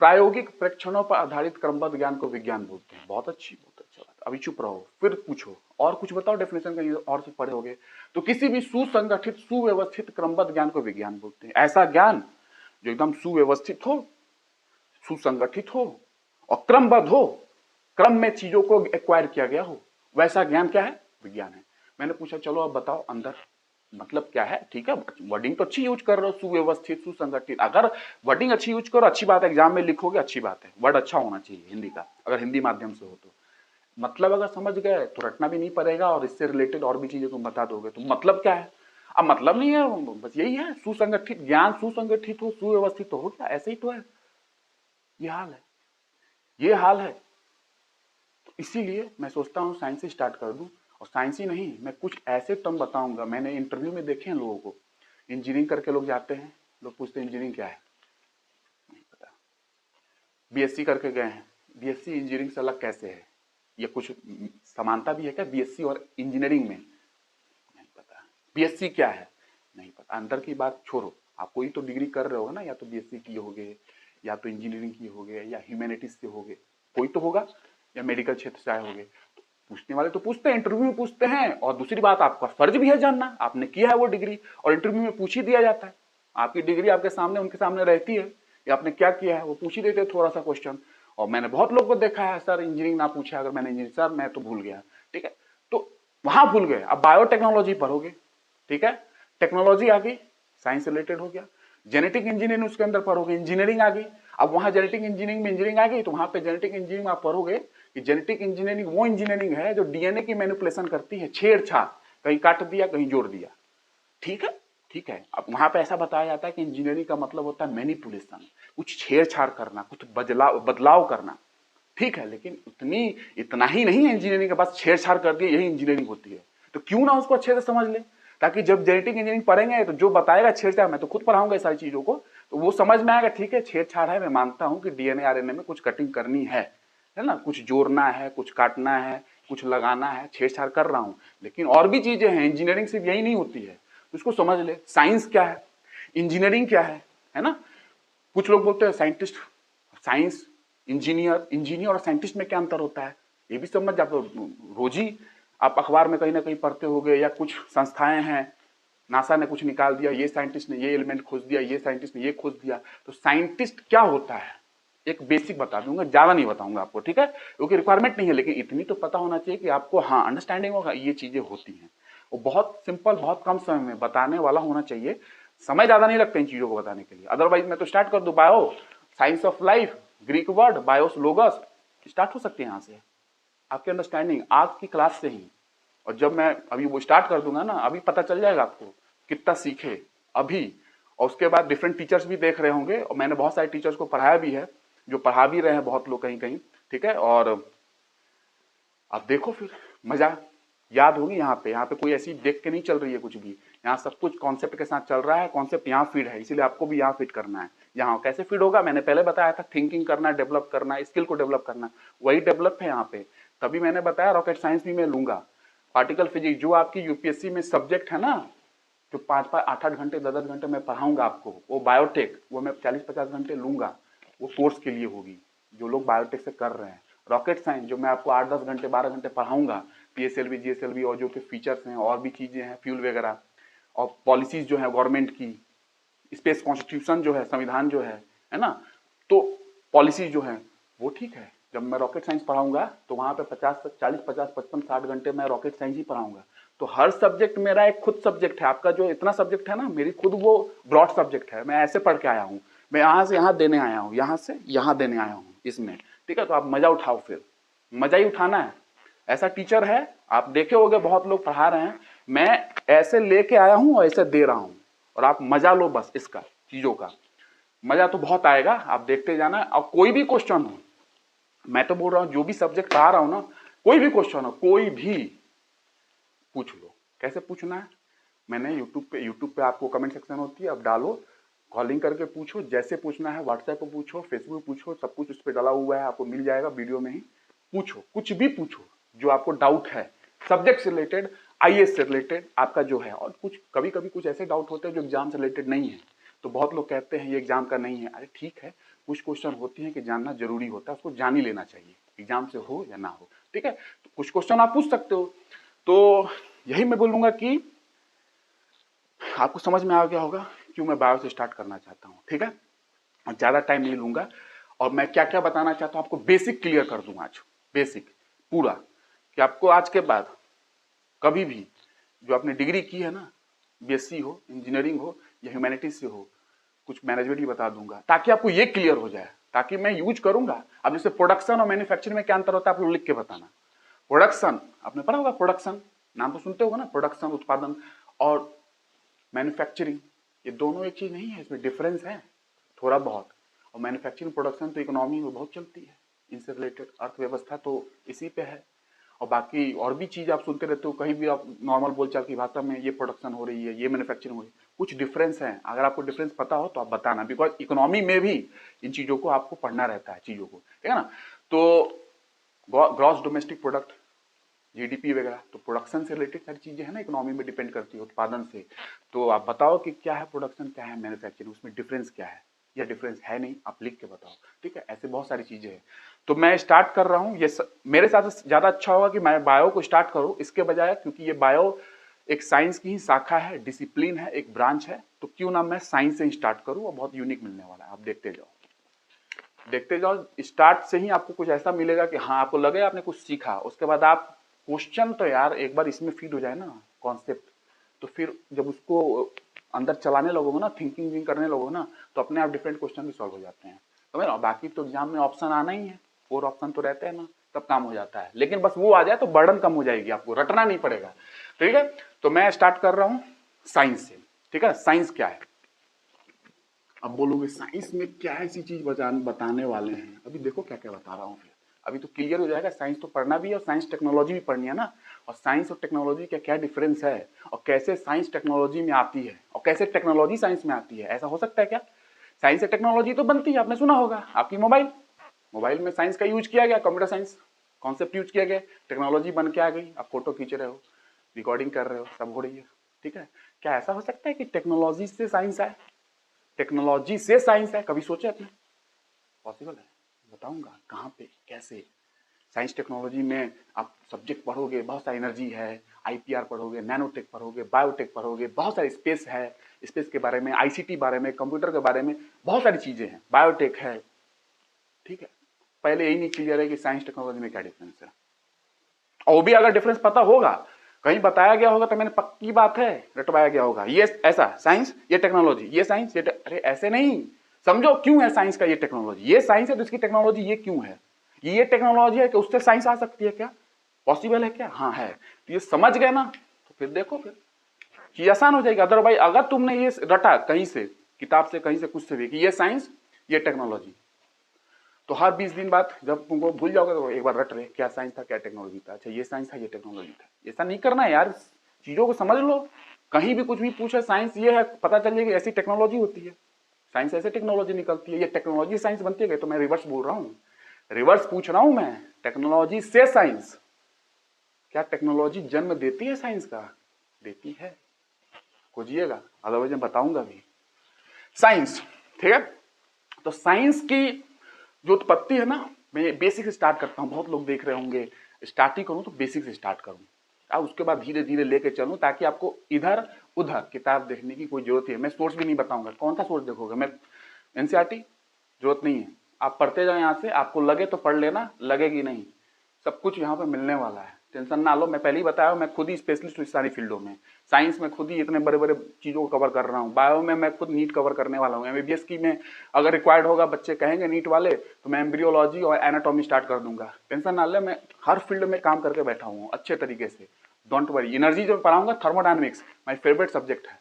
प्रायोगिक परीक्षणों पर आधारित क्रमबद्ध ज्ञान को विज्ञान बोलते हैं, बहुत अच्छा बात। अभी चुप रहो, फिर पूछो और कुछ बताओ, डेफिनेशन कहीं और से पढ़े होगे, तो किसी भी सुसंगठित सुव्यवस्थित क्रमबद्ध ज्ञान को विज्ञान बोलते हैं। ऐसा ज्ञान जो एकदम सुव्यवस्थित हो, सुसंगठित हो और क्रमबद्ध हो, क्रम में चीजों को एक्वायर किया गया हो, वैसा ज्ञान क्या है, विज्ञान है। मैंने पूछा चलो अब बताओ अंदर मतलब क्या है, ठीक है, वर्डिंग तो अच्छी यूज कर रहे हो, सुव्यवस्थित सुसंगठित, अगर वर्डिंग अच्छी यूज करो अच्छी बात है, एग्जाम में लिखोगे अच्छी बात है, वर्ड अच्छा होना चाहिए हिंदी का, अगर हिंदी माध्यम से हो तो। मतलब अगर समझ गए तो रटना भी नहीं पड़ेगा, और इससे रिलेटेड और भी चीजें तुम बता दोगे, तो मतलब क्या है, अब मतलब नहीं है, बस यही है, सुसंगठित ज्ञान, सुसंगठित हो, सुव्यवस्थित हो गया, ऐसे ही तो है, ये हाल है, ये हाल है। तो इसीलिए मैं सोचता हूँ साइंस से स्टार्ट कर दूं, और साइंस ही नहीं, मैं कुछ ऐसे टर्म बताऊंगा, मैंने इंटरव्यू में देखे हैं लोगों को, इंजीनियरिंग करके लोग जाते हैं, लोग पूछते हैं इंजीनियरिंग क्या है, नहीं पता, बीएससी करके गए हैं, बीएससी इंजीनियरिंग से अलग कैसे है, या कुछ समानता भी है क्या बीएससी और इंजीनियरिंग में, नहीं पता, बीएससी क्या है नहीं पता, अंदर की बात छोड़ो, आप कोई तो डिग्री कर रहे हो ना, या तो बीएससी की होगे, या तो इंजीनियरिंग की होगे, या ह्यूमैनिटीज से होगे, कोई तो होगा, या मेडिकल क्षेत्र से आए होगे, तो पूछने वाले तो पूछते हैं, इंटरव्यू में पूछते हैं, और दूसरी बात आपका फर्ज भी है जानना, आपने किया है वो डिग्री, और इंटरव्यू में पूछ ही दिया जाता है, आपकी डिग्री आपके सामने उनके सामने रहती है, या आपने क्या किया है वो पूछ ही देते हैं थोड़ा सा क्वेश्चन। और मैंने बहुत लोग को देखा है, सर इंजीनियरिंग ना पूछा, अगर मैंने इंजीनियरिंग, सर मैं तो भूल गया, ठीक है, तो वहां भूल गए, अब बायोटेक्नोलॉजी पढ़ोगे, ठीक है, टेक्नोलॉजी आ गई, साइंस रिलेटेड हो गया, जेनेटिक इंजीनियरिंग उसके अंदर पढ़ोगे, इंजीनियरिंग आ गई, अब वहां जेनेटिक इंजीनियरिंग में इंजीनियरिंग आ गई, तो वहां पे जेनेटिक इंजीनियरिंग आप पढ़ोगे कि जेनेटिक इंजीनियरिंग वो इंजीनियरिंग है जो डीएनए की मैनिपुलेशन करती है, छेड़छाड़, कहीं काट दिया कहीं जोड़ दिया, ठीक है, ठीक है। अब वहां पे ऐसा बताया जाता है कि इंजीनियरिंग का मतलब होता है मैनिपुलेशन, कुछ छेड़छाड़ करना, कुछ बदलाव करना, ठीक है, लेकिन इतना ही नहीं है इंजीनियरिंग के पास, छेड़छाड़ कर दिए यही इंजीनियरिंग होती है। तो क्यों ना उसको अच्छे से समझ ले, ताकि जब जेनेटिक इंजीनियरिंग पढ़ेंगे तो जो बताएगा छेड़छाड़, मैं तो खुद पढ़ाऊंगा इस सारी चीजों को, तो वो समझ में आएगा। ठीक है, छेड़छाड़ है, मैं मानता हूं कि डीएनए आरएनए में कुछ कटिंग करनी है ना, कुछ जोड़ना है, कुछ काटना है, कुछ लगाना है, छेड़छाड़ कर रहा हूं, लेकिन और भी चीजें हैं। इंजीनियरिंग सिर्फ यही नहीं होती है, उसको समझ ले। साइंस क्या है, इंजीनियरिंग क्या है ना। कुछ लोग बोलते हैं साइंटिस्ट, साइंस, इंजीनियर और साइंटिस्ट में क्या अंतर होता है, ये भी समझ जाते हो। रोज ही आप अखबार में कहीं ना कहीं पढ़ते होगे, या कुछ संस्थाएं हैं, नासा ने कुछ निकाल दिया, ये साइंटिस्ट ने ये एलिमेंट खोज दिया, ये साइंटिस्ट ने ये खोज दिया। तो साइंटिस्ट क्या होता है, एक बेसिक बता दूंगा, ज्यादा नहीं बताऊंगा आपको, ठीक है, क्योंकि रिक्वायरमेंट नहीं है, लेकिन इतनी तो पता होना चाहिए कि आपको हाँ अंडरस्टैंडिंग होगा ये चीजें होती हैं। वो बहुत सिंपल, बहुत कम समय में बताने वाला होना चाहिए। समय ज्यादा नहीं लगता इन चीजों को बताने के लिए। अदरवाइज मैं तो स्टार्ट कर दूं, bio, science of life, Greek word BIOS लोगस, start हो सकते हैं यहाँ से आपकी अंडरस्टैंडिंग आज की क्लास से ही। और जब मैं अभी वो स्टार्ट कर दूंगा ना, अभी पता चल जाएगा आपको कितना सीखे अभी। और उसके बाद डिफरेंट टीचर्स भी देख रहे होंगे, और मैंने बहुत सारे टीचर्स को पढ़ाया भी है, जो पढ़ा भी रहे हैं बहुत लोग कहीं कहीं, ठीक है। और आप देखो फिर मजा याद होगी। यहाँ पे कोई ऐसी देख के नहीं चल रही है कुछ भी, यहाँ सब कुछ कॉन्सेप्ट के साथ चल रहा है। कॉन्सेप्ट यहाँ फीड है, इसीलिए आपको भी यहाँ फिट करना है। यहाँ कैसे फीड होगा, मैंने पहले बताया था, थिंकिंग करना, डेवलप करना, स्किल को डेवलप करना, वही डेवलप है यहाँ पे। तभी मैंने बताया रॉकेट साइंस भी मैं लूंगा, पार्टिकल फिजिक्स जो आपकी यूपीएससी में सब्जेक्ट है ना, जो 5-5, 8-8 घंटे, 10-10 घंटे मैं पढ़ाऊंगा आपको, वो बायोटेक, वो मैं 40-50 घंटे लूंगा, वो कोर्स के लिए होगी जो लोग बायोटेक से कर रहे हैं। रॉकेट साइंस जो मैं आपको 8-10 घंटे, 12 घंटे पढ़ाऊंगा, पीएसएलवी, जीएसएलवी, और जो कि फीचर्स हैं और भी चीजें हैं, फ्यूल वगैरह, और पॉलिसीज जो है गवर्नमेंट की, स्पेस कॉन्स्टिट्यूशन जो है, संविधान जो है ना, तो पॉलिसी जो है वो ठीक है। जब मैं रॉकेट साइंस पढ़ाऊंगा तो वहां पे 40, 50, 55, 60 घंटे मैं रॉकेट साइंस ही पढ़ाऊंगा। तो हर सब्जेक्ट मेरा एक खुद सब्जेक्ट है। आपका जो इतना सब्जेक्ट है ना, मेरी खुद वो ब्रॉड सब्जेक्ट है। मैं ऐसे पढ़ के आया हूँ, मैं यहाँ से यहाँ देने आया हूँ, यहाँ से यहाँ देने आया हूँ इसमें, ठीक है। तो आप मजा उठाओ, फिर मजा ही उठाना है। ऐसा टीचर है, आप देखे होंगे बहुत लोग पढ़ा रहे हैं, मैं ऐसे लेके आया हूँ और ऐसे दे रहा हूँ, और आप मजा लो बस इसका, चीजों का मजा तो बहुत आएगा, आप देखते जाना। और कोई भी क्वेश्चन हो, मैं तो बोल रहा हूँ जो भी सब्जेक्ट पढ़ा रहा हूँ ना, कोई भी क्वेश्चन हो, कोई भी पूछ लो। कैसे पूछना है, मैंने यूट्यूब पे आपको कमेंट सेक्शन होती है, आप डालो, कॉलिंग करके पूछो, जैसे पूछना है, व्हाट्सएप पे पूछो, फेसबुक पे पूछो, सब कुछ उस पर डाला हुआ है, आपको मिल जाएगा वीडियो में ही। पूछो, कुछ भी पूछो जो आपको डाउट है, सब्जेक्ट से रिलेटेड, आईएएस से रिलेटेड आपका जो है। और कुछ कभी कभी कुछ ऐसे डाउट होते हैं जो एग्जाम से रिलेटेड नहीं है, तो बहुत लोग कहते हैं ये एग्जाम का नहीं है। अरे ठीक है, कुछ क्वेश्चन होती है कि जानना जरूरी होता है, उसको जान ही लेना चाहिए, एग्जाम से हो या ना हो, ठीक है। तो कुछ क्वेश्चन आप पूछ सकते हो। तो यही मैं बोलूंगा कि आपको समझ में आ गया होगा क्यों मैं बायो से स्टार्ट करना चाहता हूँ, ठीक है। और ज्यादा टाइम नहीं लूंगा, और मैं क्या क्या बताना चाहता हूँ आपको बेसिक क्लियर कर दूंगा आज, बेसिक पूरा, कि आपको आज के बाद कभी भी जो आपने डिग्री की है ना, बीएससी हो, इंजीनियरिंग हो या ह्यूमैनिटीज से हो, कुछ मैनेजमेंट भी बता दूंगा, ताकि आपको ये क्लियर हो जाए, ताकि मैं यूज करूंगा। अब जैसे प्रोडक्शन और मैन्युफैक्चरिंग में क्या अंतर होता है, आप लोग लिख के बताना। प्रोडक्शन आपने पढ़ा होगा, प्रोडक्शन नाम तो सुनते होगा ना, प्रोडक्शन उत्पादन, और मैन्युफैक्चरिंग, ये दोनों एक चीज नहीं है, इसमें डिफरेंस है थोड़ा बहुत। और मैन्युफैक्चरिंग प्रोडक्शन तो इकोनॉमी में बहुत चलती है, इनसे रिलेटेड अर्थव्यवस्था तो इसी पे है। और बाकी और भी चीज आप सुनते रहते हो, कहीं भी आप नॉर्मल बोलचाल की भाषा में, ये प्रोडक्शन हो रही है, ये मैन्युफैक्चरिंग हो रही है, कुछ डिफरेंस है। अगर आपको डिफरेंस पता हो तो आप बताना, बिकॉज इकोनॉमी में भी इन चीजों को आपको पढ़ना रहता है, चीजों को, ठीक है ना। तो ग्रॉस डोमेस्टिक प्रोडक्ट, जीडीपी वगैरह, तो प्रोडक्शन से रिलेटेड सारी चीजें हैं ना, इकोनॉमी में डिपेंड करती है, उत्पादन से। तो आप बताओ कि क्या है प्रोडक्शन, क्या है मैन्युफैक्चरिंग, उसमें डिफरेंस क्या है, या डिफरेंस है नहीं, आप लिख के बताओ, ठीक है। ऐसे बहुत सारी चीजें हैं। तो मैं स्टार्ट कर रहा हूँ, मेरे साथ ज्यादा अच्छा होगा कि मैं बायो को स्टार्ट करूँ इसके बजाय, क्योंकि ये बायो एक साइंस की ही शाखा है, डिसिप्लिन है, एक ब्रांच है। तो क्यों ना मैं साइंस से ही स्टार्ट करूँ, और बहुत यूनिक मिलने वाला है, आप देखते जाओ, देखते जाओ। स्टार्ट से ही आपको कुछ ऐसा मिलेगा कि हाँ, आपको लगे आपने कुछ सीखा। उसके बाद आप क्वेश्चन तो यार एक बार इसमें फीड हो जाए ना कॉन्सेप्ट, तो फिर जब उसको अंदर चलाने लगोगे ना, थिंकिंग करने लगोगे ना, तो अपने आप डिफरेंट क्वेश्चन भी सॉल्व हो जाते हैं, समझ लो। बाकी तो एग्जाम में ऑप्शन आना ही है, 4 ऑप्शन तो रहते हैं ना, तब काम हो जाता है। लेकिन बस वो आ जाए तो बर्डन कम हो जाएगी, आपको रटना नहीं पड़ेगा, ठीक है। तो मैं स्टार्ट कर रहा हूँ साइंस से, ठीक है। साइंस क्या है, अब बोलोगे साइंस में क्या ऐसी चीज बताने वाले हैं, अभी देखो क्या क्या बता रहा हूँ। फिर अभी तो क्लियर हो जाएगा, साइंस तो पढ़ना भी है और साइंस टेक्नोलॉजी भी पढ़नी है ना, और साइंस और टेक्नोलॉजी का क्या डिफरेंस है, और कैसे साइंस टेक्नोलॉजी में आती है, और कैसे टेक्नोलॉजी साइंस में आती है। ऐसा हो सकता है क्या? साइंस से टेक्नोलॉजी तो बनती है, आपने सुना होगा, आपकी मोबाइल में साइंस का यूज किया गया, कंप्यूटर साइंस कॉन्सेप्ट यूज किया गया, टेक्नोलॉजी बन के आ गई, आप फोटो खींच रहे हो, रिकॉर्डिंग कर रहे हो, सब हो रही है, ठीक है। क्या ऐसा हो सकता है कि टेक्नोलॉजी से साइंस है? टेक्नोलॉजी से साइंस है, कभी सोचे आपने? पॉसिबल है? बताऊंगा कहाँ पे कैसे। साइंस टेक्नोलॉजी में आप सब्जेक्ट पढ़ोगे, बहुत सारी एनर्जी है, आईपीआर पढ़ोगे, नैनोटेक पढ़ोगे, बायोटेक पढ़ोगे, बहुत सारी स्पेस है, स्पेस के बारे में, आईसीटी बारे में, कंप्यूटर के बारे में बहुत सारी चीजें हैं, बायोटेक है, ठीक है। पहले यही नहीं क्लियर है कि साइंस टेक्नोलॉजी में क्या डिफरेंस है, और वो भी अगर डिफरेंस पता होगा, कहीं बताया गया होगा तो मैंने पक्की बात है रटवाया गया होगा, ये ऐसा साइंस, ये टेक्नोलॉजी, ये साइंस, अरे ऐसे नहीं, समझो क्यों है साइंस का ये टेक्नोलॉजी, ये साइंस है तो इसकी टेक्नोलॉजी ये क्यों है, ये टेक्नोलॉजी है कि उससे साइंस आ सकती है क्या, पॉसिबल है क्या? हाँ है। तो ये समझ गए ना, तो फिर देखो फिर ये आसान हो जाएगी। अदरवाइज अगर तुमने ये रटा कहीं से, किताब से, कहीं से, कुछ से भी कि ये साइंस, ये टेक्नोलॉजी, तो हर 20 दिन बाद जब तुमको भूल जाओगे तो एक बार रट रहे क्या साइंस था क्या टेक्नोलॉजी था, अच्छा ये साइंस था ये टेक्नोलॉजी था। ऐसा नहीं करना है यार, चीजों को समझ लो, कहीं भी कुछ भी पूछे साइंस ये है, पता चल जाएगी ऐसी टेक्नोलॉजी होती है, साइंस ऐसे टेक्नोलॉजी निकलती है, ये टेक्नोलॉजी साइंस बनती है। तो मैं रिवर्स बोल रहा हूँ, रिवर्स पूछ रहा हूं मैं, टेक्नोलॉजी से साइंस, क्या टेक्नोलॉजी जन्म देती है साइंस का? देती है, खोजिएगा, अदरवाइज मैं बताऊंगा भी। साइंस, ठीक है। तो साइंस की जो उत्पत्ति है ना, मैं बेसिक से स्टार्ट करता हूँ, बहुत लोग देख रहे होंगे, स्टार्ट ही करूँ तो बेसिक से स्टार्ट करूँ, अब उसके बाद धीरे धीरे लेके चलूँ, ताकि आपको इधर उधर किताब देखने की कोई जरूरत है। मैं सोर्स भी नहीं बताऊंगा, कौन सा सोर्स देखोगे, मैं एनसीईआरटी जरूरत नहीं है, आप पढ़ते जाओ यहाँ से, आपको लगे तो पढ़ लेना, लगेगी नहीं, सब कुछ यहाँ पे मिलने वाला है, टेंशन ना लो। मैं पहले ही बताया, मैं खुद ही स्पेशलिस्ट हूँ इस सारी फील्डों में, साइंस में खुद ही इतने बड़े बड़े चीजों को कवर कर रहा हूँ, बायो में मैं खुद नीट कवर करने वाला हूँ, एमबीबीएस की में अगर रिक्वायर्ड होगा, बच्चे कहेंगे नीट वाले, तो मैं एम्ब्रियोलॉजी और एनाटॉमी स्टार्ट कर दूंगा, टेंशन ना ले, मैं हर फील्ड में काम करके बैठा हूँ अच्छे तरीके से, डोंट वरी। एनर्जी जो पढ़ाऊंगा, थर्मोडायनेमिक्स माई फेवरेट सब्जेक्ट है।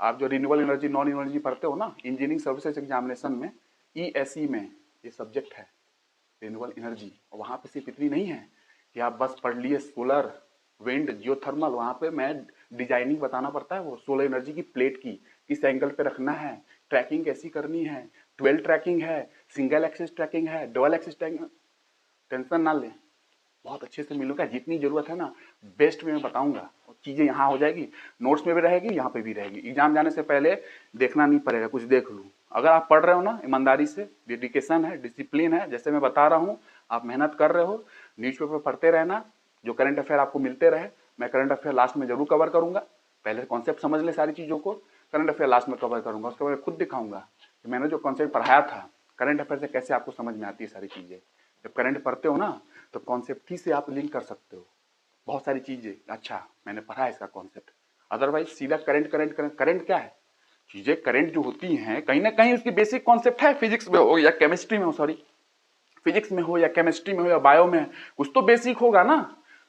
आप जो रिन्यूएबल एनर्जी, नॉन एनर्जी पढ़ते हो ना इंजीनियरिंग सर्विसेज एग्जामिनेशन में, ईएसई में ये सब्जेक्ट है, रिन्यूएबल एनर्जी। और वहाँ पे सिर्फ इतनी नहीं है कि आप बस पढ़ लिए सोलर, विंड, जियोथर्मल, वहाँ पे मैं डिजाइनिंग बताना पड़ता है, वो सोलर एनर्जी की प्लेट की किस एंगल पे रखना है, ट्रैकिंग कैसी करनी है, 12 ट्रैकिंग है, सिंगल एक्सिस ट्रैकिंग है, डबल एक्सिस ट्रैकिंग, टेंशन ना लें, बहुत अच्छे से मिलूंगा, जितनी जरूरत है ना बेस्ट में मैं बताऊंगा, और चीजें यहाँ हो जाएगी, नोट्स में भी रहेगी, यहाँ पे भी रहेगी, एग्जाम जाने से पहले देखना नहीं पड़ेगा, कुछ देख लूँ। अगर आप पढ़ रहे हो ना ईमानदारी से, डेडिकेशन है, डिसिप्लिन है, जैसे मैं बता रहा हूँ, आप मेहनत कर रहे हो, न्यूज़पेपर पढ़ते रहना, जो करंट अफेयर आपको मिलते रहे, मैं करंट अफेयर लास्ट में जरूर कवर करूंगा, पहले कॉन्सेप्ट समझ ले सारी चीजों को, करंट अफेयर लास्ट में कवर करूंगा, उसके बाद खुद दिखाऊंगा कि मैंने जो कॉन्सेप्ट पढ़ाया था करंट अफेयर से कैसे आपको समझ में आती है सारी चीजें। जब करंट पढ़ते हो ना तो कॉन्सेप्ट ही से आप लिंक कर सकते हो बहुत सारी चीजें, अच्छा मैंने पढ़ा है इसका कॉन्सेप्ट, अदरवाइज सीधा करंट करंट करंट। करंट क्या है? चीजें करंट जो होती हैं कहीं ना कहीं उसकी बेसिक कॉन्सेप्ट है, फिजिक्स में हो या केमिस्ट्री में हो, सॉरी फिजिक्स में हो या केमिस्ट्री में हो या बायो में, कुछ तो बेसिक होगा ना,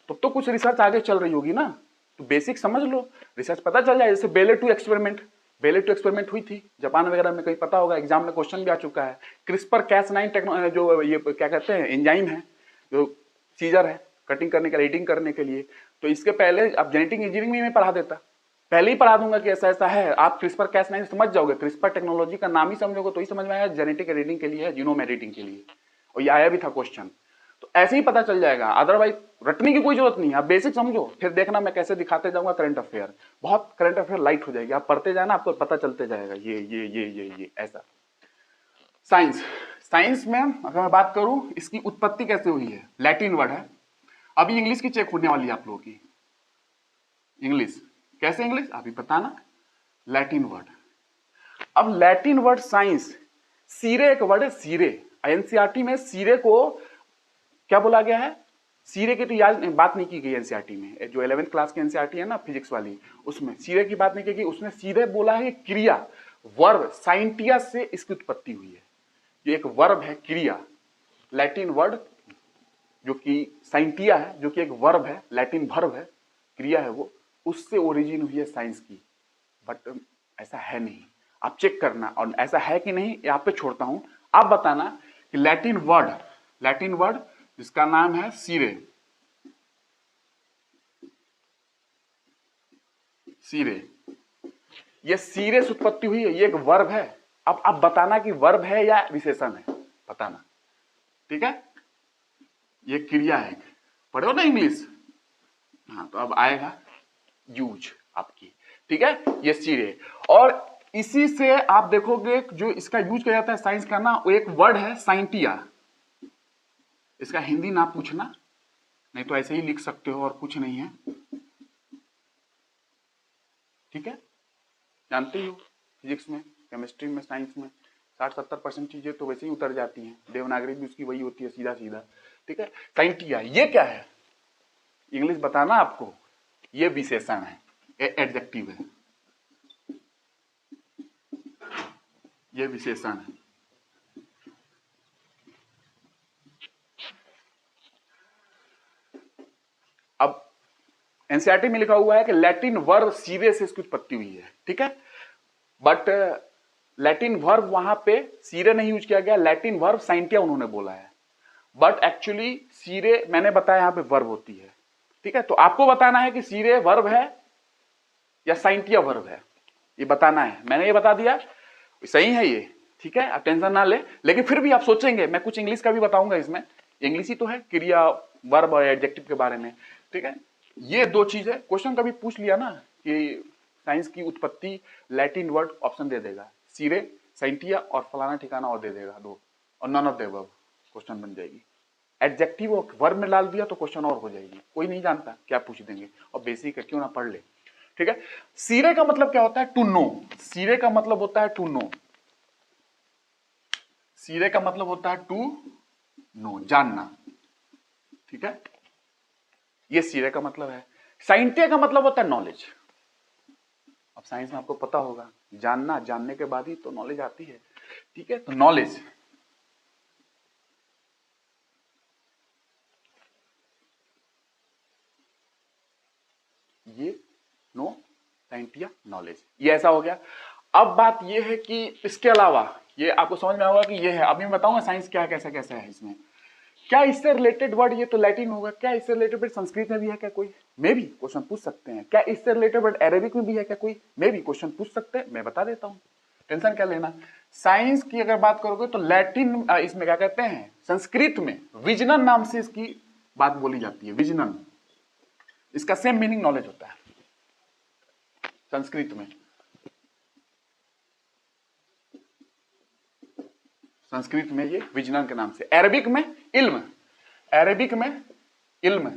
तो कुछ रिसर्च आगे चल रही होगी ना, तो बेसिक समझ लो, रिसर्च पता चल जाए। जैसे बेले टू एक्सपेरिमेंट, बेले टू एक्सपेरिमेंट हुई थी जापान वगैरह में, कहीं पता होगा, एग्जाम में क्वेश्चन भी आ चुका है। क्रिस्पर कैस9 टेक्नोलॉजी, जो ये क्या कहते हैं एंजाइम है, जो सीजर है कटिंग करने के लिए, एडिटिंग करने के लिए, तो इसके पहले अब जेनेटिक इंजीनियरिंग में मैं पढ़ा देता, पहले ही पढ़ा दूंगा कि ऐसा ऐसा है, आप क्रिस्पर कैस9 समझ जाओगे, क्रिस्पर टेक्नोलॉजी का नाम ही समझोगे तो ही समझ में आएगा जेनेटिक एडिटिंग के लिए है, जीनोम एडिटिंग के लिए, और ये आया भी था क्वेश्चन, तो ऐसे ही पता चल जाएगा, अदरवाइज रटने की कोई जरूरत नहीं है, आप बेसिक समझो, फिर देखना मैं कैसे दिखाते जाऊंगा करंट अफेयर, बहुत करंट अफेयर लाइट हो जाएगी, आप पढ़ते जाना आपको पता चलते जाएगा, ये ऐसा। साइंस, साइंस में अगर मैं बात करूं इसकी उत्पत्ति कैसे हुई है, लैटिन वर्ड है, अभी इंग्लिश की चेक होने वाली है आप लोगों की, इंग्लिश कैसे, इंग्लिश अभी बताना, लैटिन वर्ड। अब लैटिन वर्ड साइंस, सीरे एक वर्ड है, सीरे, एनसीईआरटी में सीरे को क्या बोला गया है, सीरे की तो याद बात नहीं की गई एनसीईआरटी में, जो 11th क्लास की एनसीईआरटी है ना फिजिक्स वाली, उसमें सीरे की बात नहीं की गई, उसने सीधे बोला है क्रिया, वर्ब, साइंटिया से इसकी उत्पत्ति हुई है, ये एक वर्ब है क्रिया, लैटिन वर्ड जो कि साइंटिया है, जो कि एक वर्ब है, लैटिन वर्ब है, क्रिया है वो, उससे ओरिजिन हुई है साइंस की, बट ऐसा है नहीं, आप चेक करना, और ऐसा है कि नहीं ये आप पे छोड़ता हूं, आप बताना कि लैटिन वर्ड जिसका नाम है सीरे। सीरे, ये सीरे से उत्पत्ति हुई है, ये एक वर्ब है। अब बताना कि वर्ब है या विशेषण है, बताना। ठीक है, ये क्रिया है, पढ़ो ना इंग्लिश। हाँ, तो अब आएगा यूज आपकी। ठीक है, ये सीरे। और इसी से आप देखोगे जो इसका यूज किया जाता है साइंस का ना, वो एक वर्ड है साइंटिया। इसका हिंदी ना पूछना, नहीं तो ऐसे ही लिख सकते हो और कुछ नहीं है। ठीक है, जानते ही हो फिजिक्स में, केमिस्ट्री में, साइंस में 60-70% चीजें तो वैसे ही उतर जाती हैं। देवनागरी भी उसकी वही होती है, सीधा सीधा। ठीक है, साइंटिया ये क्या है, इंग्लिश बताना आपको। ये विशेषण है, एडजेक्टिव है, ये विशेषण है। अब एनसीईआरटी में लिखा हुआ है कि लैटिन वर्ब सीरे से इसकी उत्पत्ति हुई है। ठीक है, बट लैटिन वर्ब वहां पे सीरे नहीं यूज किया गया, लैटिन वर्ब साइंटिया उन्होंने बोला है। बट एक्चुअली सीरे मैंने बताया यहां पे वर्ब होती है। ठीक है, तो आपको बताना है कि सीरे वर्ब है या साइंटिया वर्ब है, ये बताना है। मैंने ये बता दिया, सही है ये। ठीक है, आप टेंशन ना ले, लेकिन फिर भी आप सोचेंगे, मैं कुछ इंग्लिश का भी बताऊंगा इसमें। इंग्लिश ही तो है, क्रिया, वर्ब और एडजेक्टिव के बारे में। ठीक है, ये दो चीज है। क्वेश्चन कभी पूछ लिया ना कि साइंस की उत्पत्ति, लैटिन वर्ड ऑप्शन दे देगा, सीरे, साइंटिया और फलाना ठिकाना और दे देगा दो, और none of the above question बन जाएगी। एडजेक्टिव और वर्ब में डाल दिया तो क्वेश्चन और हो जाएगी। कोई नहीं जानता क्या पूछ देंगे, और बेसिक है, क्यों ना पढ़ ले। ठीक है, सीरे का मतलब क्या होता है, टू नो। सीरे का मतलब होता है टू नो। सीरे का मतलब होता है टू नो, जानना। ठीक है, ये सीरे का मतलब है। साइंटिया का मतलब होता है नॉलेज। अब साइंस में आपको पता होगा, जानना, जानने के बाद ही तो नॉलेज आती है। ठीक है, तो नॉलेज, ये नो, साइंटिया नॉलेज, ये ऐसा हो गया। अब बात ये है कि इसके अलावा ये आपको समझ में आएगा कि ये है। अभी मैं बताऊंगा साइंस क्या कैसा कैसा है इसमें। क्या इससे रिलेटेड वर्ड, ये तो लैटिन होगा, क्या इससे रिलेटेड वर्ड संस्कृत में भी है क्या कोई, मे भी क्वेश्चन पूछ सकते हैं। क्या इससे रिलेटेड वर्ड अरेबिक में भी है क्या कोई, मे भी क्वेश्चन पूछ सकते हैं, मैं बता देता हूं, टेंशन क्या लेना। साइंस की अगर बात करोगे तो लैटिन, इसमें क्या कहते हैं, संस्कृत में विजनन नाम से इसकी बात बोली जाती है, विजनन। इसका सेम मीनिंग नॉलेज होता है संस्कृत में। संस्कृत में ये विजनन के नाम से, अरबिक में इल्म, अरबिक में इल्म।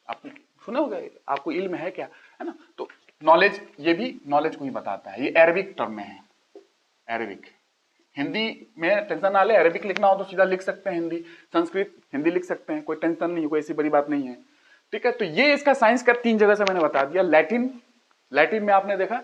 आप सुने होगा, आपको इल्म है क्या, है ना। तो नॉलेज, ये भी नॉलेज को ही बताता है। ये अरबिक टर्म में है, अरबिक। हिंदी में टेंशन ना ले, अरबिक लिखना हो तो सीधा लिख सकते हैं हिंदी, संस्कृत हिंदी लिख सकते हैं, कोई टेंशन नहीं है, कोई ऐसी बड़ी बात नहीं है। ठीक है, तो ये इसका साइंस का 3 जगह से मैंने बता दिया। लैटिन, लैटिन में आपने देखा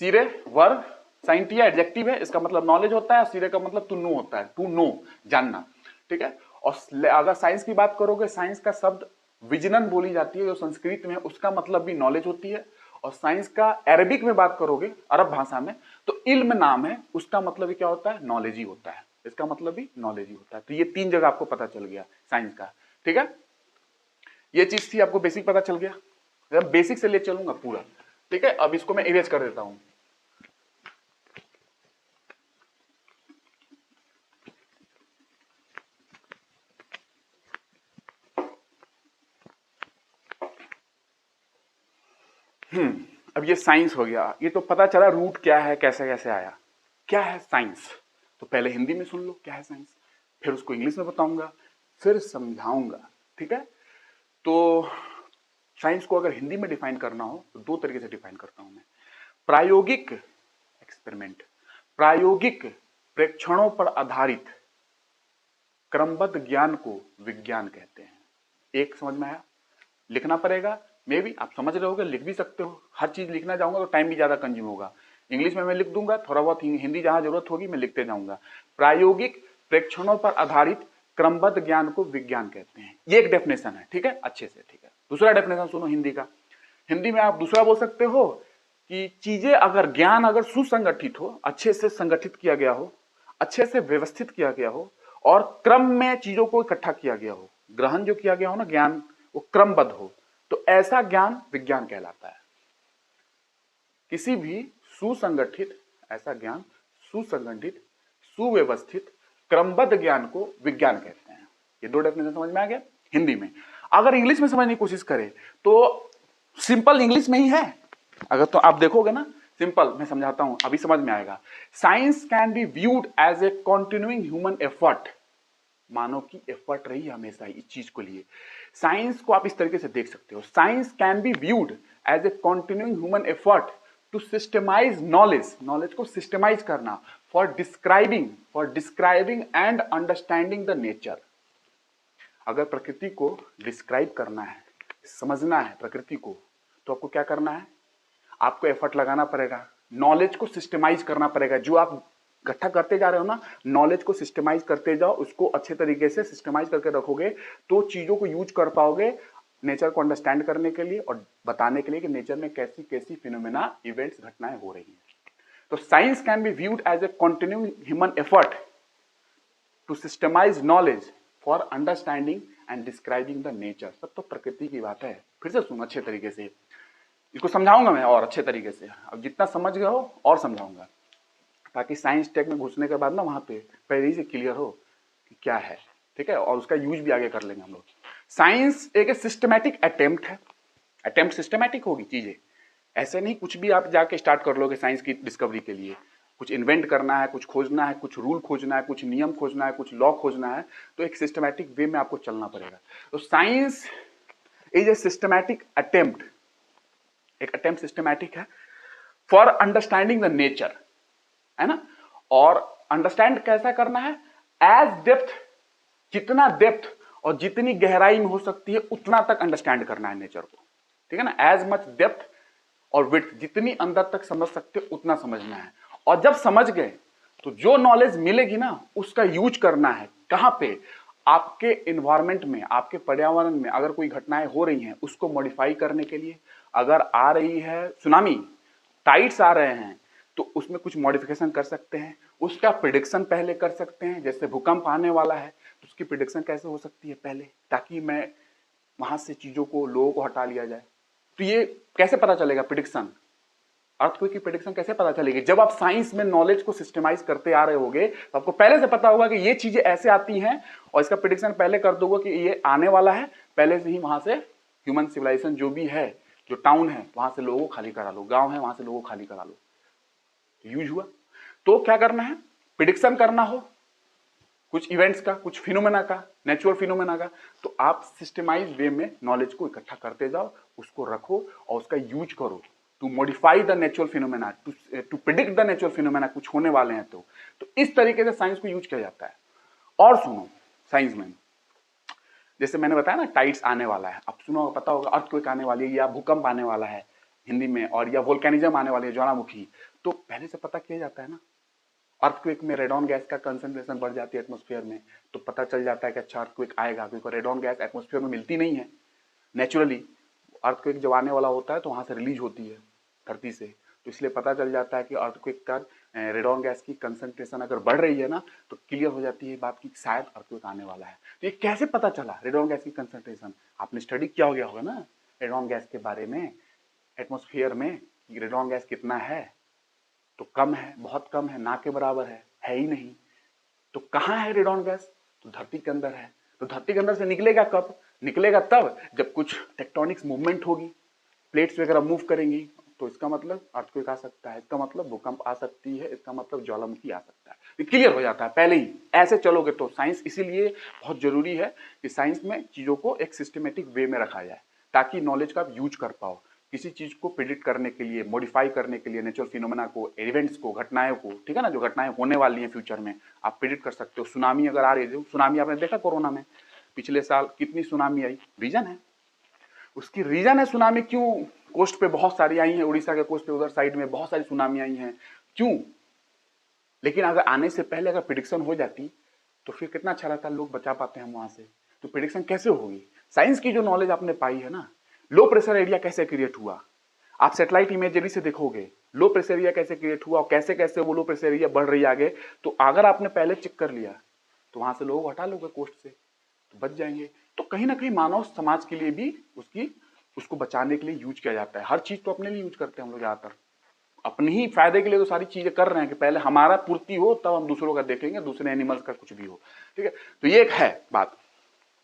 सीरे वर्ब, साइंटिया एडजेक्टिव है, इसका मतलब नॉलेज होता है। सीरे का मतलब टू नो होता है, टू नो, जानना। ठीक है, और अगर साइंस की बात करोगे, साइंस का शब्द विजनन बोली जाती है जो संस्कृत में, उसका मतलब भी नॉलेज होती है। और साइंस का अरबिक में बात करोगे, अरब भाषा में, तो इल्म नाम है, उसका मतलब भी क्या होता है, नॉलेज ही होता है। इसका मतलब भी नॉलेज ही होता है। तो ये 3 जगह आपको पता चल गया साइंस का। ठीक है, ये चीज थी, आपको बेसिक पता चल गया। बेसिक से ले चलूंगा पूरा। ठीक है, अब इसको मैं इरेज कर देता हूं। अब ये साइंस हो गया, ये तो पता चला रूट क्या है, कैसे कैसे आया। क्या है साइंस, तो पहले हिंदी में सुन लो क्या है साइंस, फिर उसको इंग्लिश में बताऊंगा, फिर समझाऊंगा। ठीक है, तो साइंस को अगर हिंदी में डिफाइन करना हो तो 2 तरीके से डिफाइन करता हूं मैं। प्रायोगिक एक्सपेरिमेंट, प्रायोगिक प्रेक्षणों पर आधारित क्रमबद्ध ज्ञान को विज्ञान कहते हैं। एक समझ में आया, लिखना पड़ेगा, मे भी आप समझ रहे होगे, लिख भी सकते हो। हर चीज लिखना जाऊंगा तो टाइम भी ज्यादा कंज्यूम होगा। इंग्लिश में मैं लिख दूंगा, थोड़ा बहुत हिंदी जहां जरूरत होगी मैं लिखते जाऊंगा। प्रायोगिक प्रेक्षणों पर आधारित क्रमबद्ध ज्ञान को विज्ञान कहते हैं, ये एक डेफिनेशन है। ठीक है, अच्छे से। ठीक है, दूसरा डेफिनेशन सुनो हिंदी का। हिंदी में आप दूसरा बोल सकते हो कि चीजें अगर, ज्ञान अगर सुसंगठित हो, अच्छे से संगठित किया गया हो, अच्छे से व्यवस्थित किया गया हो, और क्रम में चीजों को इकट्ठा किया गया हो, ग्रहण जो किया गया हो ना ज्ञान, वो क्रमबद्ध हो, तो ऐसा ज्ञान विज्ञान कहलाता है। किसी भी सुसंगठित, ऐसा ज्ञान सुसंगठित, सुव्यवस्थित, क्रमबद्ध ज्ञान को विज्ञान कहते हैं। ये दो डेफिनेशन समझ में आ गया हिंदी में। अगर इंग्लिश में समझने की कोशिश करें तो सिंपल इंग्लिश में ही है। अगर तो आप देखोगे ना, सिंपल मैं समझाता हूं, अभी समझ में आएगा। Science can be viewed as a continuing human effort. मानव की एफर्ट रही है हमेशा इस चीज को लिए। साइंस को आप इस तरीके से देख सकते हो, science can be viewed as a continuing human effort to systemize knowledge, knowledge को सिस्टमाइज करना, for describing and understanding the nature. अगर प्रकृति को डिस्क्राइब करना है, समझना है प्रकृति को, तो आपको क्या करना है, आपको एफर्ट लगाना पड़ेगा, नॉलेज को सिस्टमाइज करना पड़ेगा। जो आप इकट्ठा करते जा रहे हो ना, नॉलेज को सिस्टमाइज करते जाओ, उसको अच्छे तरीके से सिस्टमाइज करके रखोगे तो चीजों को यूज कर पाओगे नेचर को अंडरस्टैंड करने के लिए और बताने के लिए कि नेचर में कैसी कैसी फिनोमेना, इवेंट्स, घटनाएं हो रही हैं। तो science can be viewed as a continuing human effort to systemize knowledge for understanding and describing the nature. सब तो प्रकृति की बात है। फिर से सुनो अच्छे तरीके से, इसको समझाऊंगा मैं और अच्छे तरीके से। अब जितना समझ गए हो और समझाऊंगा, ताकि साइंस टेक में घुसने के बाद ना वहां पे पहले ही से क्लियर हो कि क्या है, ठीक है, और उसका यूज भी आगे कर लेंगे हम लोग। साइंस एक सिस्टमैटिक अटेम्प्ट है। अटेम्प्ट सिस्टमैटिक होगी चीजें, ऐसे नहीं कुछ भी आप जाके स्टार्ट कर लोगे साइंस की डिस्कवरी के लिए। कुछ इन्वेंट करना है, कुछ खोजना है, कुछ रूल खोजना है, कुछ नियम खोजना है, कुछ लॉ खोजना है, तो एक सिस्टमैटिक वे में आपको चलना पड़ेगा। तो science is a systematic attempt, एक अटेम्प्ट सिस्टमैटिक है फॉर अंडरस्टैंडिंग द नेचर, है ना। और अंडरस्टैंड कैसा करना है, एज डेप्थ, जितना डेप्थ और जितनी गहराई में हो सकती है उतना तक अंडरस्टैंड करना है नेचर को, ठीक है ना। एज मच डेप्थ और विड्थ, जितनी अंदर तक समझ सकते उतना समझना है। और जब समझ गए तो जो नॉलेज मिलेगी ना उसका यूज करना है। कहां पे, आपके इन्वायरमेंट में, आपके पर्यावरण में अगर कोई घटनाएं हो रही हैं उसको मॉडिफाई करने के लिए। अगर आ रही है सुनामी, टाइड्स आ रहे हैं, तो उसमें कुछ मॉडिफिकेशन कर सकते हैं, उसका प्रिडिक्शन पहले कर सकते हैं। जैसे भूकंप आने वाला है तो उसकी प्रिडिक्शन कैसे हो सकती है पहले, ताकि मैं वहां से चीजों को, लोगों को हटा लिया जाए। तो ये कैसे पता चलेगा प्रिडिक्शन, अर्थक्वेक की प्रेडिक्शन कैसे पता चलेगी, जब आप साइंस में नॉलेज को सिस्टमाइज करते आ रहे होगे तो आपको पहले से पता होगा कि ये चीजें ऐसे आती हैं और इसका प्रेडिक्शन पहले कर दोगे कि ये आने वाला है। पहले से ही वहां से ह्यूमन सिविलाइजेशन जो भी है, जो टाउन है वहां से लोगों को खाली करा लो, गांव है वहां से लोगों को खाली करा लो। तो यूज हुआ। तो क्या करना है, प्रेडिक्शन करना हो कुछ इवेंट्स का, कुछ फिनोमेना का, नेचुरल फिनोमेना का, तो आप सिस्टमाइज वे में नॉलेज को इकट्ठा करते जाओ, उसको रखो और उसका यूज करो to modify the natural phenomena, to predict the natural phenomena, कुछ होने वाले हैं तो इस तरीके से साइंस को यूज किया जाता है। और सुनो, साइंस में जैसे मैंने बताया ना टाइड्स आने वाला है, अब सुनो पता होगा अर्थक्वेक आने वाली है या भूकंप आने वाला है हिंदी में, और या वोल्केनिज्म आने वाली है, ज्वालामुखी, तो पहले से पता किया जाता है ना। अर्थक्वेक में रेडॉन गैस का कंसंट्रेशन बढ़ जाती है एटमॉस्फेयर में, तो पता चल जाता है कि अच्छा अर्थक्वेक आएगा, क्योंकि रेडॉन गैस एटमॉस्फेयर में मिलती नहीं है नेचुरली। अर्थक्वेक जब आने वाला होता है तो वहां से रिलीज होती है धरती से, तो इसलिए पता चल जाता है कि अर्थक्वेक का रेडॉन गैस की कंसंट्रेशन अगर बढ़ रही है ना, तो क्लियर हो जाती है बात की शायद अर्थक्वेक आने वाला है। तो ये कैसे पता चला रेडॉन गैस की कंसंट्रेशन, आपने स्टडी किया हो गया होगा ना रेडॉन गैस के बारे में एटमॉस्फेयर में, रेडॉन गैस कितना है, तो कम है, बहुत कम है, ना के बराबर है ही नहीं। तो कहां है रेडॉन गैस, तो धरती के अंदर है। तो धरती के अंदर से निकलेगा कब, निकलेगा तब जब कुछ टेक्टोनिक्स मूवमेंट होगी, प्लेट्स वगैरह मूव करेंगी, तो इसका मतलब अर्थक्वेक आ सकता है, इसका मतलब भूकंप आ सकती है, इसका मतलब ज्वालामुखी आ सकता है। तो क्लियर हो जाता है पहले ही। ऐसे चलोगे तो साइंस इसीलिए बहुत जरूरी है कि साइंस में चीजों को एक सिस्टमेटिक वे में रखा जाए, ताकि नॉलेज का आप यूज कर पाओ किसी चीज को प्रिडिक्ट करने के लिए, मॉडिफाई करने के लिए, नेचुरल फिनोमेना को, इवेंट्स को, घटनाओं को, ठीक है ना, जो घटनाएं होने वाली हैं फ्यूचर में आप प्रिडिक्ट कर सकते हो। सुनामी अगर आ रही है, सुनामी आपने देखा कोरोना में, पिछले साल कितनी सुनामी आई, रीजन है उसकी, रीजन है सुनामी क्यों, कोस्ट पे बहुत सारी आई हैं, उड़ीसा के कोस्ट पे उधर साइड में बहुत सारी सुनामी आई हैं, क्यों। लेकिन अगर आने से पहले अगर प्रिडिक्शन हो जाती तो फिर कितना अच्छा रहता, लोग बचा पाते हैं वहां से। तो प्रिडिक्शन कैसे होगी, साइंस की जो नॉलेज आपने पाई है ना, लो प्रेशर एरिया कैसे क्रिएट हुआ, आप सैटेलाइट इमेजरी से देखोगे लो प्रेशर एरिया कैसे क्रिएट हुआ और कैसे कैसे वो लो प्रेशर एरिया बढ़ रही है आगे। तो अगर आपने पहले चेक कर लिया तो वहां से लोगों को हटा लोगे कोस्ट से, तो बच जाएंगे। तो कहीं ना कहीं मानव समाज के लिए भी उसको बचाने के लिए यूज किया जाता है। हर चीज तो अपने लिए यूज करते हैं हम लोग ज्यादातर, अपने ही फायदे के लिए तो सारी चीजें कर रहे हैं कि पहले हमारा पूर्ति हो तब हम दूसरों का देखेंगे, दूसरे एनिमल्स का कुछ भी हो। ठीक है, तो ये एक है बात।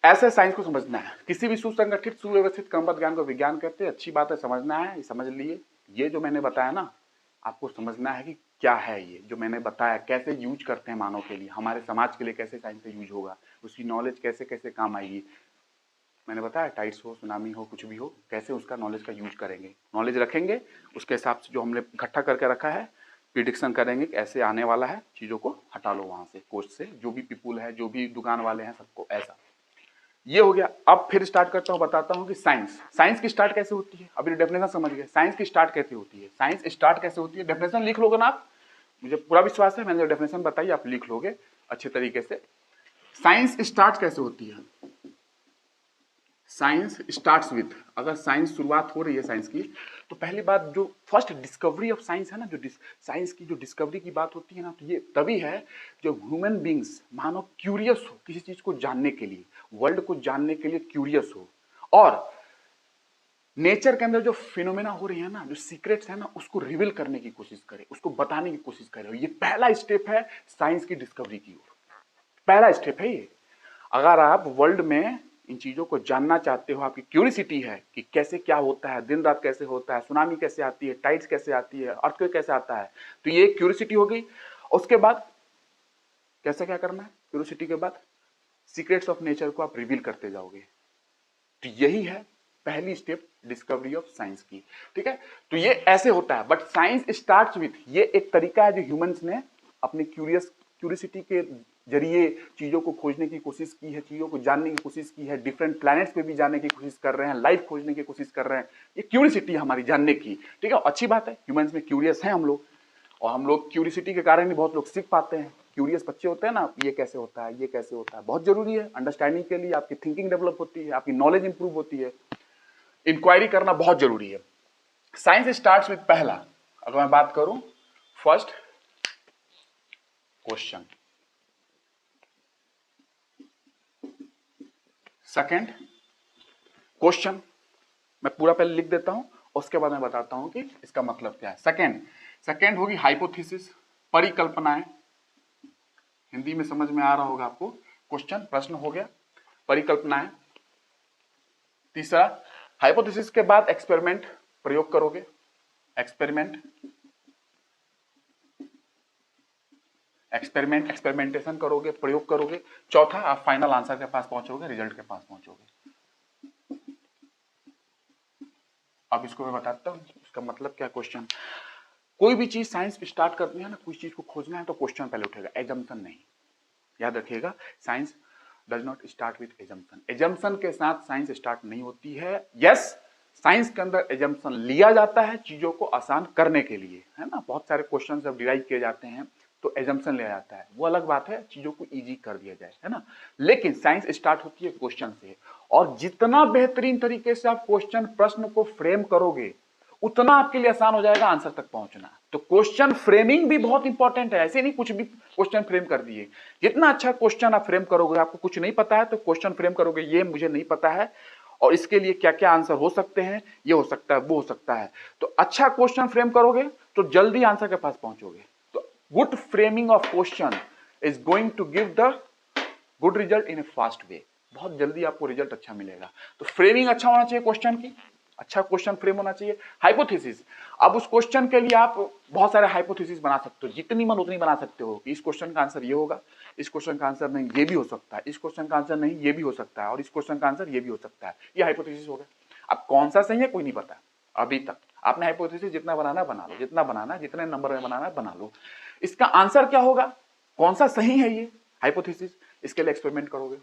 ऐसे साइंस को समझना है। किसी भी सुसंगठित सुव्यवस्थित क्रमबद्ध ज्ञान को विज्ञान कहते हैं। अच्छी बात है, समझना है, समझ लिए। ये जो मैंने बताया ना, आपको समझना है कि क्या है ये जो मैंने बताया, कैसे यूज करते हैं मानव के लिए, हमारे समाज के लिए कैसे साइंस से यूज होगा, उसकी नॉलेज कैसे कैसे काम आएगी। मैंने बताया टाइड्स हो, सुनामी हो, कुछ भी हो, कैसे उसका नॉलेज का यूज करेंगे, नॉलेज रखेंगे, उसके हिसाब से जो हमने इकट्ठा करके रखा है प्रिडिक्शन करेंगे कि ऐसे आने वाला है, चीज़ों को हटा लो वहाँ से कोस्ट से, जो भी पीपुल है, जो भी दुकान वाले हैं, सबको ऐसा। ये हो गया। अब फिर स्टार्ट करता हूँ, बताता हूँ कि साइंस की स्टार्ट कैसे होती है। अभी डेफिनेशन समझ गए, साइंस की स्टार्ट कैसे होती है। साइंस स्टार्ट कैसे होती है, डेफिनेशन लिख लोगे ना आप, मुझे पूरा विश्वास है, मैंने जो डेफिनेशन बताई आप लिख लोगे अच्छे तरीके से। साइंस स्टार्ट कैसे होती है, साइंस स्टार्ट्स विथ, अगर साइंस शुरुआत हो रही है साइंस की, तो पहली बात जो फर्स्ट डिस्कवरी ऑफ साइंस है ना, जो साइंस की जो डिस्कवरी की बात होती है ना, तो ये तभी है जब ह्यूमन बींग्स, मानव क्यूरियस हो किसी चीज को जानने के लिए, वर्ल्ड को जानने के लिए क्यूरियस हो, और नेचर के अंदर जो फिनोमेना हो रही है ना, जो सीक्रेट्स है ना, उसको रिवील करने की कोशिश करे, उसको बताने की कोशिश करे। ये पहला स्टेप है साइंस की डिस्कवरी की ओर, पहला स्टेप है ये। अगर आप वर्ल्ड में इन चीजों को जानना चाहते हो, आपकी क्यूरियोसिटी है कि कैसे क्या होता है, दिन रात कैसे होता है, सुनामी कैसे आती है, टाइड्स कैसे आती है, अर्थक्वेक कैसे आता है, तो ये क्यूरियोसिटी हो गई। उसके बाद कैसे क्या करना है, क्यूरियोसिटी के बाद सीक्रेट्स ऑफ नेचर को आप रिवील करते जाओगे। तो यही है पहली स्टेप डिस्कवरी ऑफ साइंस की। ठीक है, तो ये ऐसे होता है। बट साइंस स्टार्ट्स विथ, ये एक तरीका है जो ह्यूमंस ने अपनी क्यूरियोसिटी के जरिए चीजों को खोजने की कोशिश की है, चीजों को जानने की कोशिश की है, डिफरेंट प्लैनेट्स पे भी जाने की कोशिश कर रहे हैं, लाइफ खोजने की कोशिश कर रहे हैं। ये क्यूरियोसिटी हमारी जानने की। ठीक है, अच्छी बात है, ह्यूमंस में क्यूरियस है हम लोग, और हम लोग क्यूरियोसिटी के कारण ही बहुत लोग सीख पाते हैं। क्यूरियस बच्चे होते हैं ना, ये कैसे होता है, ये कैसे होता है, बहुत जरूरी है अंडरस्टैंडिंग के लिए। आपकी थिंकिंग डेवलप होती है, आपकी नॉलेज इंप्रूव होती है, इंक्वायरी करना बहुत जरूरी है। साइंस स्टार्ट्स विथ, पहला अगर मैं बात करूं, फर्स्ट क्वेश्चन, सेकंड क्वेश्चन, मैं पूरा पहले लिख देता हूं, उसके बाद मैं बताता हूं कि इसका मतलब क्या है। सेकंड होगी हाइपोथेसिस, परिकल्पनाएं, हिंदी में समझ में आ रहा होगा आपको, क्वेश्चन प्रश्न हो गया, परिकल्पनाएं। तीसरा, हाइपोथेसिस के बाद एक्सपेरिमेंट, प्रयोग करोगे, एक्सपेरिमेंटेशन करोगे, प्रयोग करोगे। चौथा, आप फाइनल आंसर के पास पहुंचोगे, रिजल्ट के पास पहुंचोगे। अब इसको मैं बताता हूं इसका मतलब क्या। क्वेश्चन, कोई भी चीज साइंस स्टार्ट करनी है ना, कोई चीज को खोजना है, तो क्वेश्चन पहले उठेगा, एजम्पशन नहीं। याद रखिएगा, science does not start with assumption. Assumption के साथ साइंस स्टार्ट नहीं होती है। यस, साइंस के अंदर एजम्पशन लिया जाता है चीजों को आसान करने के लिए, है ना। बहुत सारे क्वेश्चन जब डिराइव किए जाते हैं तो एजम्पशन लिया जाता है, वो अलग बात है, चीजों को इजी कर दिया जाए, है ना। लेकिन साइंस स्टार्ट होती है क्वेश्चन से, और जितना बेहतरीन तरीके से आप क्वेश्चन प्रश्न को फ्रेम करोगे, उतना आपके लिए आसान हो जाएगा आंसर तक पहुंचना। तो क्वेश्चन फ्रेमिंग भी बहुत इंपॉर्टेंट है, ऐसे नहीं कुछ भी क्वेश्चन फ्रेम कर दिए। जितना अच्छा क्वेश्चन आप फ्रेम करोगे, आपको कुछ नहीं पता है तो क्वेश्चन फ्रेम करोगे, ये मुझे नहीं पता है और इसके लिए क्या क्या आंसर हो सकते हैं, ये हो सकता है, वो हो सकता है, तो अच्छा क्वेश्चन फ्रेम करोगे तो जल्दी आंसर के पास पहुंचोगे। तो good framing of question is going to give the good result in a fast way. बहुत जल्दी आपको रिजल्ट अच्छा मिलेगा। तो फ्रेमिंग अच्छा होना चाहिए क्वेश्चन की, अच्छा क्वेश्चन फ्रेम होना चाहिए। हाइपोथेसिस, अब उस क्वेश्चन के लिए आप बहुत सारे हाइपोथेसिस बना सकते हो, जितनी मन उतनी बना सकते हो कि इस क्वेश्चन का आंसर ये होगा, इस क्वेश्चन का आंसर नहीं ये भी हो सकता है, इस क्वेश्चन का आंसर नहीं ये भी हो सकता है, और इस क्वेश्चन का आंसर ये भी हो सकता है। ये हाइपोथेसिस हो गया। अब कौन सा सही है कोई नहीं पता अभी तक। आपने हाइपोथेसिस जितना बनाना बना लो, जितना बनाना, जितने नंबर में बनाना बना लो। इसका आंसर क्या होगा, कौन सा सही है ये हाइपोथेसिस, इसके लिए एक्सपेरिमेंट करोगे।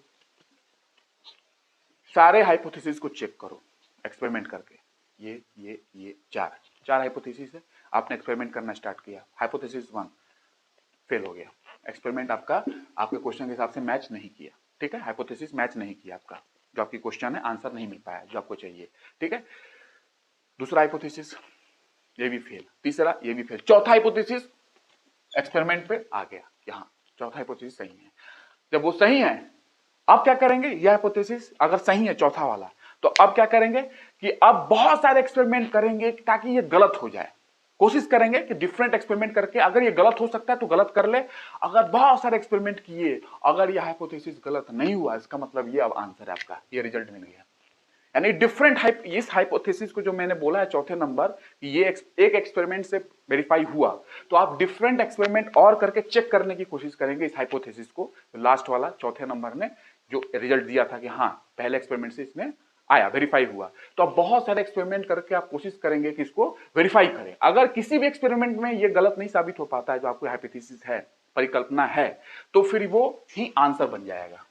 सारे हाइपोथेसिस को चेक करो एक्सपेरिमेंट करके। ये चार हाइपोथेसिस है, आपने एक्सपेरिमेंट करना स्टार्ट किया, हाइपोथेसिस 1 फेल हो गया, एक्सपेरिमेंट आपका आपके क्वेश्चन के हिसाब से मैच नहीं किया। ठीक है, हाइपोथेसिस मैच नहीं किया आपका, जो आपकी क्वेश्चन है आंसर नहीं मिल पाया जो आपको चाहिए। ठीक है, दूसरा हाइपोथेसिस ये भी फेल, तीसरा ये भी फेल, चौथा हाइपोथेसिस एक्सपेरिमेंट पे आ गया, यहाँ चौथा हाइपोथेसिस सही है। जब वो सही है, अब क्या करेंगे, यह हाइपोथेसिस अगर सही है चौथा वाला, तो अब क्या करेंगे कि अब बहुत सारे एक्सपेरिमेंट करेंगे ताकि ये गलत हो जाए। कोशिश करेंगे कि डिफरेंट एक्सपेरिमेंट करके, अगर ये गलत हो सकता है तो गलत कर ले, अगर बहुत सारे एक्सपेरिमेंट किए, अगर ये हाइपोथेसिस गलत नहीं हुआ, इसका मतलब ये अब आंसर है आपका, ये रिजल्ट मिल गया। यानी डिफरेंट इस हाइपोथेसिस को जो मैंने बोला है चौथे नंबर कि ये एक एक्सपेरिमेंट से वेरीफाई हुआ, तो आप डिफरेंट एक्सपेरिमेंट और करके चेक करने की कोशिश करेंगे इस हाइपोथेसिस को। तो लास्ट वाला चौथे नंबर ने जो रिजल्ट दिया था कि हाँ पहले एक्सपेरिमेंट से इसमें आया, वेरीफाई हुआ, तो आप बहुत सारे एक्सपेरिमेंट करके आप कोशिश करेंगे कि इसको वेरीफाई करें। अगर किसी भी एक्सपेरिमेंट में ये गलत नहीं साबित हो पाता है, जो आपको हाइपोथेसिस है, परिकल्पना है, तो फिर वो ही आंसर बन जाएगा।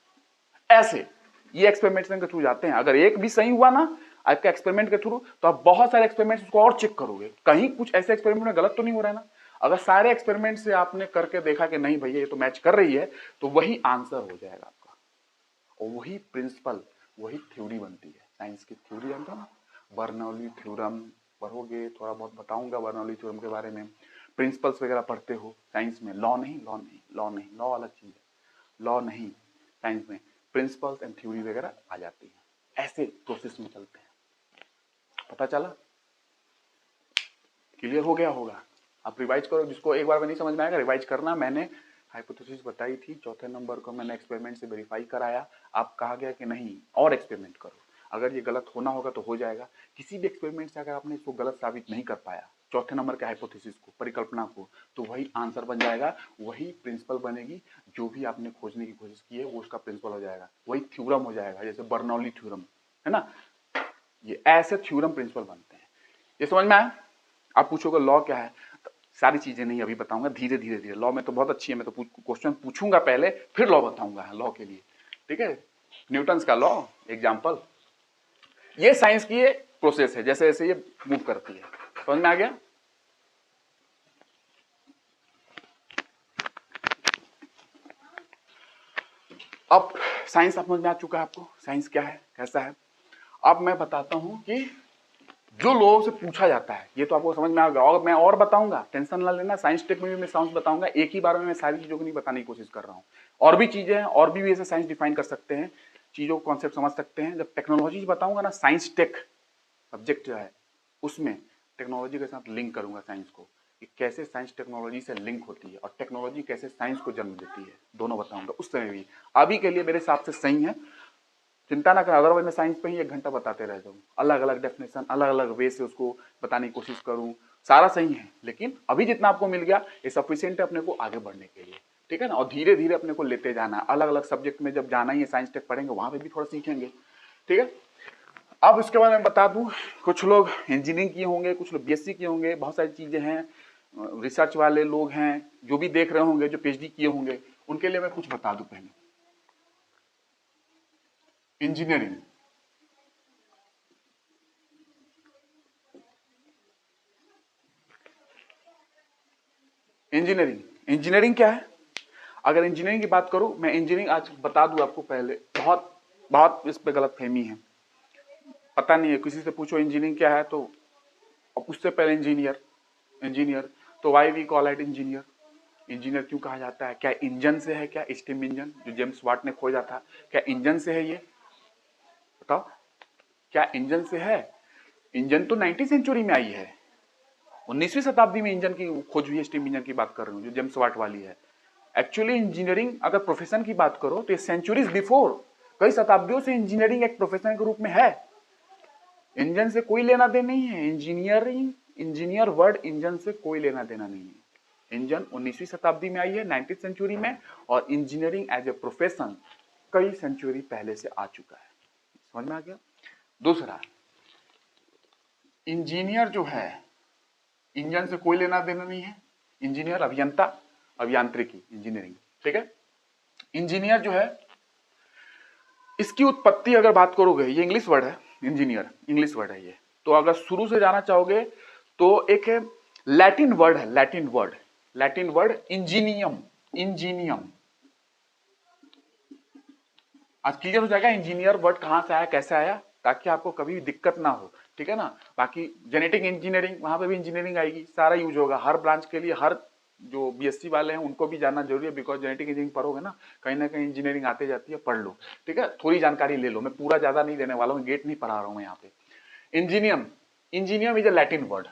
ऐसे ये एक्सपेरिमेंट के थ्रू जाते हैं। अगर एक भी सही हुआ ना आपका एक्सपेरिमेंट के थ्रू, तो आप बहुत सारे एक्सपेरिमेंट्स को और चेक करोगे, कहीं कुछ ऐसे एक्सपेरिमेंट में गलत तो नहीं हो रहा है ना। अगर सारे एक्सपेरिमेंट से आपने करके देखा कि नहीं भैया ये तो मैच कर रही है, तो वही आंसर हो जाएगा आपका, और वही प्रिंसिपल, वही थ्योरी बनती है। साइंस की थ्योरी जानते हो ना, बर्नौली थ्योरम पढ़ोगे, थोड़ा बहुत बताऊंगा बर्नौली थ्योरम के बारे में। प्रिंसिपल्स वगैरह पढ़ते हो साइंस में, लॉ नहीं, लॉ नहीं, लॉ नहीं, लॉ अलग चीज है, लॉ नहीं, साइंस में प्रिंसिपल्स एंड थ्योरी वगैरह आ जाती है। ऐसे प्रोसेस में चलते हैं। पता चला, क्लियर हो गया होगा। आप रिवाइज करो, जिसको एक बार में नहीं समझ में आएगा रिवाइज करना। मैंने हाइपोथेसिस बताई थी, चौथे नंबर को मैंने एक्सपेरिमेंट से वेरीफाई कराया, आप कहा गया कि नहीं और एक्सपेरिमेंट करो, अगर ये गलत होना होगा तो हो जाएगा। किसी भी एक्सपेरिमेंट से अगर आपने इसको गलत साबित नहीं कर पाया, चौथे नंबर के हाइपोथेसिस को, परिकल्पना को, तो वही आंसर बन जाएगा, वही प्रिंसिपल बनेगी। जो भी आपने खोजने की कोशिश की है वो उसका प्रिंसिपल हो जाएगा, वही थ्योरम हो जाएगा। जैसे बर्नौली थ्योरम है ना, ये ऐसे थ्योरम प्रिंसिपल बनते हैं। ये समझ में आया। आप पूछोगे लॉ क्या है, तो सारी चीजें नहीं अभी बताऊंगा, धीरे धीरे धीरे। लॉ में तो बहुत अच्छी है, मैं तो क्वेश्चन पूछूंगा पहले, फिर लॉ बताऊंगा लॉ के लिए, ठीक है। न्यूटन का लॉ एग्जाम्पल, ये साइंस की एक प्रोसेस है, जैसे जैसे ये मूव करती है। समझ में आ गया। अब साइंस समझ में आ चुका है आपको, साइंस क्या है, कैसा है। अब मैं बताता हूं कि जो लोगों से पूछा जाता है, ये तो आपको समझ में आ गया, और मैं और बताऊंगा, टेंशन ना लेना। साइंस टेक में भी मैं साइंस बताऊंगा, एक ही बार में मैं सारी चीजों को नहीं बताने की कोशिश कर रहा हूँ। और भी चीजें हैं, और भी ऐसे साइंस डिफाइन कर सकते हैं, चीजों को कॉन्सेप्ट समझ सकते हैं। जब टेक्नोलॉजी बताऊंगा ना, साइंस टेक सब्जेक्ट जो है उसमें टेक्नोलॉजी के साथ लिंक करूंगा साइंस को, कि कैसे साइंस टेक्नोलॉजी से लिंक होती है, और टेक्नोलॉजी कैसे साइंस को जन्म देती है, दोनों बताऊंगा उस समय भी। अभी के लिए मेरे हिसाब से सही है, चिंता ना करें, अदरवाइज मैं साइंस पे ही 1 घंटा बताते रह जाऊँ, अलग अलग डेफिनेशन, अलग अलग वे से उसको बताने की कोशिश करूँ। सारा सही है, लेकिन अभी जितना आपको मिल गया ये सफिशिएंट है अपने को आगे बढ़ने के लिए, ठीक है ना। और धीरे धीरे अपने को लेते जाना है, अलग अलग सब्जेक्ट में जब जाना ही है, साइंस टेक पढ़ेंगे वहां पे भी थोड़ा सीखेंगे, ठीक है। अब इसके बाद मैं बता दूं, कुछ लोग इंजीनियरिंग किए होंगे, कुछ लोग बीएससी किए होंगे, बहुत सारी चीजें हैं, रिसर्च वाले लोग हैं जो भी देख रहे होंगे, जो पीएचडी किए होंगे, उनके लिए मैं कुछ बता दूं। पहले इंजीनियरिंग, इंजीनियरिंग क्या है। अगर इंजीनियरिंग की बात करूं, मैं इंजीनियरिंग आज बता दूं आपको। पहले बहुत बहुत इस पे गलत फहमी है, पता नहीं है, किसी से पूछो इंजीनियरिंग क्या है तो, अब उससे पहले इंजीनियर, इंजीनियर तो why we call it engineer. Engineer क्यों कहा जाता है, क्या इंजन से है, क्या स्टीम इंजन जो जेम्स वाट ने खोजा था, क्या इंजन से है ये बताओ, क्या इंजन से है। इंजन तो 19वीं सेंचुरी में आई है, 19वीं शताब्दी में इंजन की खोज हुई है, स्टीम इंजन की बात कर रहा हूँ जो जेम्स वाट वाली है। एक्चुअली इंजीनियरिंग अगर प्रोफेशन की बात करो तो ये सेंचुरीज बिफोर, कई शताब्दियों से इंजीनियरिंग एक प्रोफेशन के रूप में है। इंजन से कोई लेना देना नहीं है, इंजीनियरिंग, इंजीनियर वर्ड इंजन से कोई लेना देना नहीं है। इंजन 19वीं शताब्दी में आई है, 19वीं सेंचुरी में, और इंजीनियरिंग एज ए प्रोफेशन कई सेंचुरी पहले से आ चुका है। समझ में आ गया। दूसरा, इंजीनियर जो है, इंजन से कोई लेना देना नहीं है। इंजीनियर अभियंता, अभियांत्रिकी, इंजीनियरिंग, ठीक है। इंजीनियर जो है, इसकी उत्पत्ति अगर बात करोगे, ये इंग्लिश वर्ड है, इंजीनियर इंग्लिश वर्ड है ये, तो अगर शुरू से जाना चाहोगे तो एक लैटिन वर्ड है, लैटिन वर्ड इंजीनियम, इंजीनियम। आज क्लियर हो जाएगा इंजीनियर वर्ड कहां से आया, कैसे आया, ताकि आपको कभी भी दिक्कत ना हो, ठीक है ना। बाकी जेनेटिक इंजीनियरिंग, वहां पे भी इंजीनियरिंग आएगी, सारा यूज होगा हर ब्रांच के लिए, हर जो बीएससी वाले हैं उनको भी जानना जरूरी है, बिकॉज जेनेटिक इंजीनियरिंग पढ़ोगे ना कहीं इंजीनियरिंग आते जाती है, पढ़ लो, ठीक है, थोड़ी जानकारी ले लो, मैं पूरा ज्यादा नहीं देने वाला हूँ, गेट नहीं पढ़ा रहा हूँ मैं यहाँ पे। Ingenium, Ingenium is a Latin word.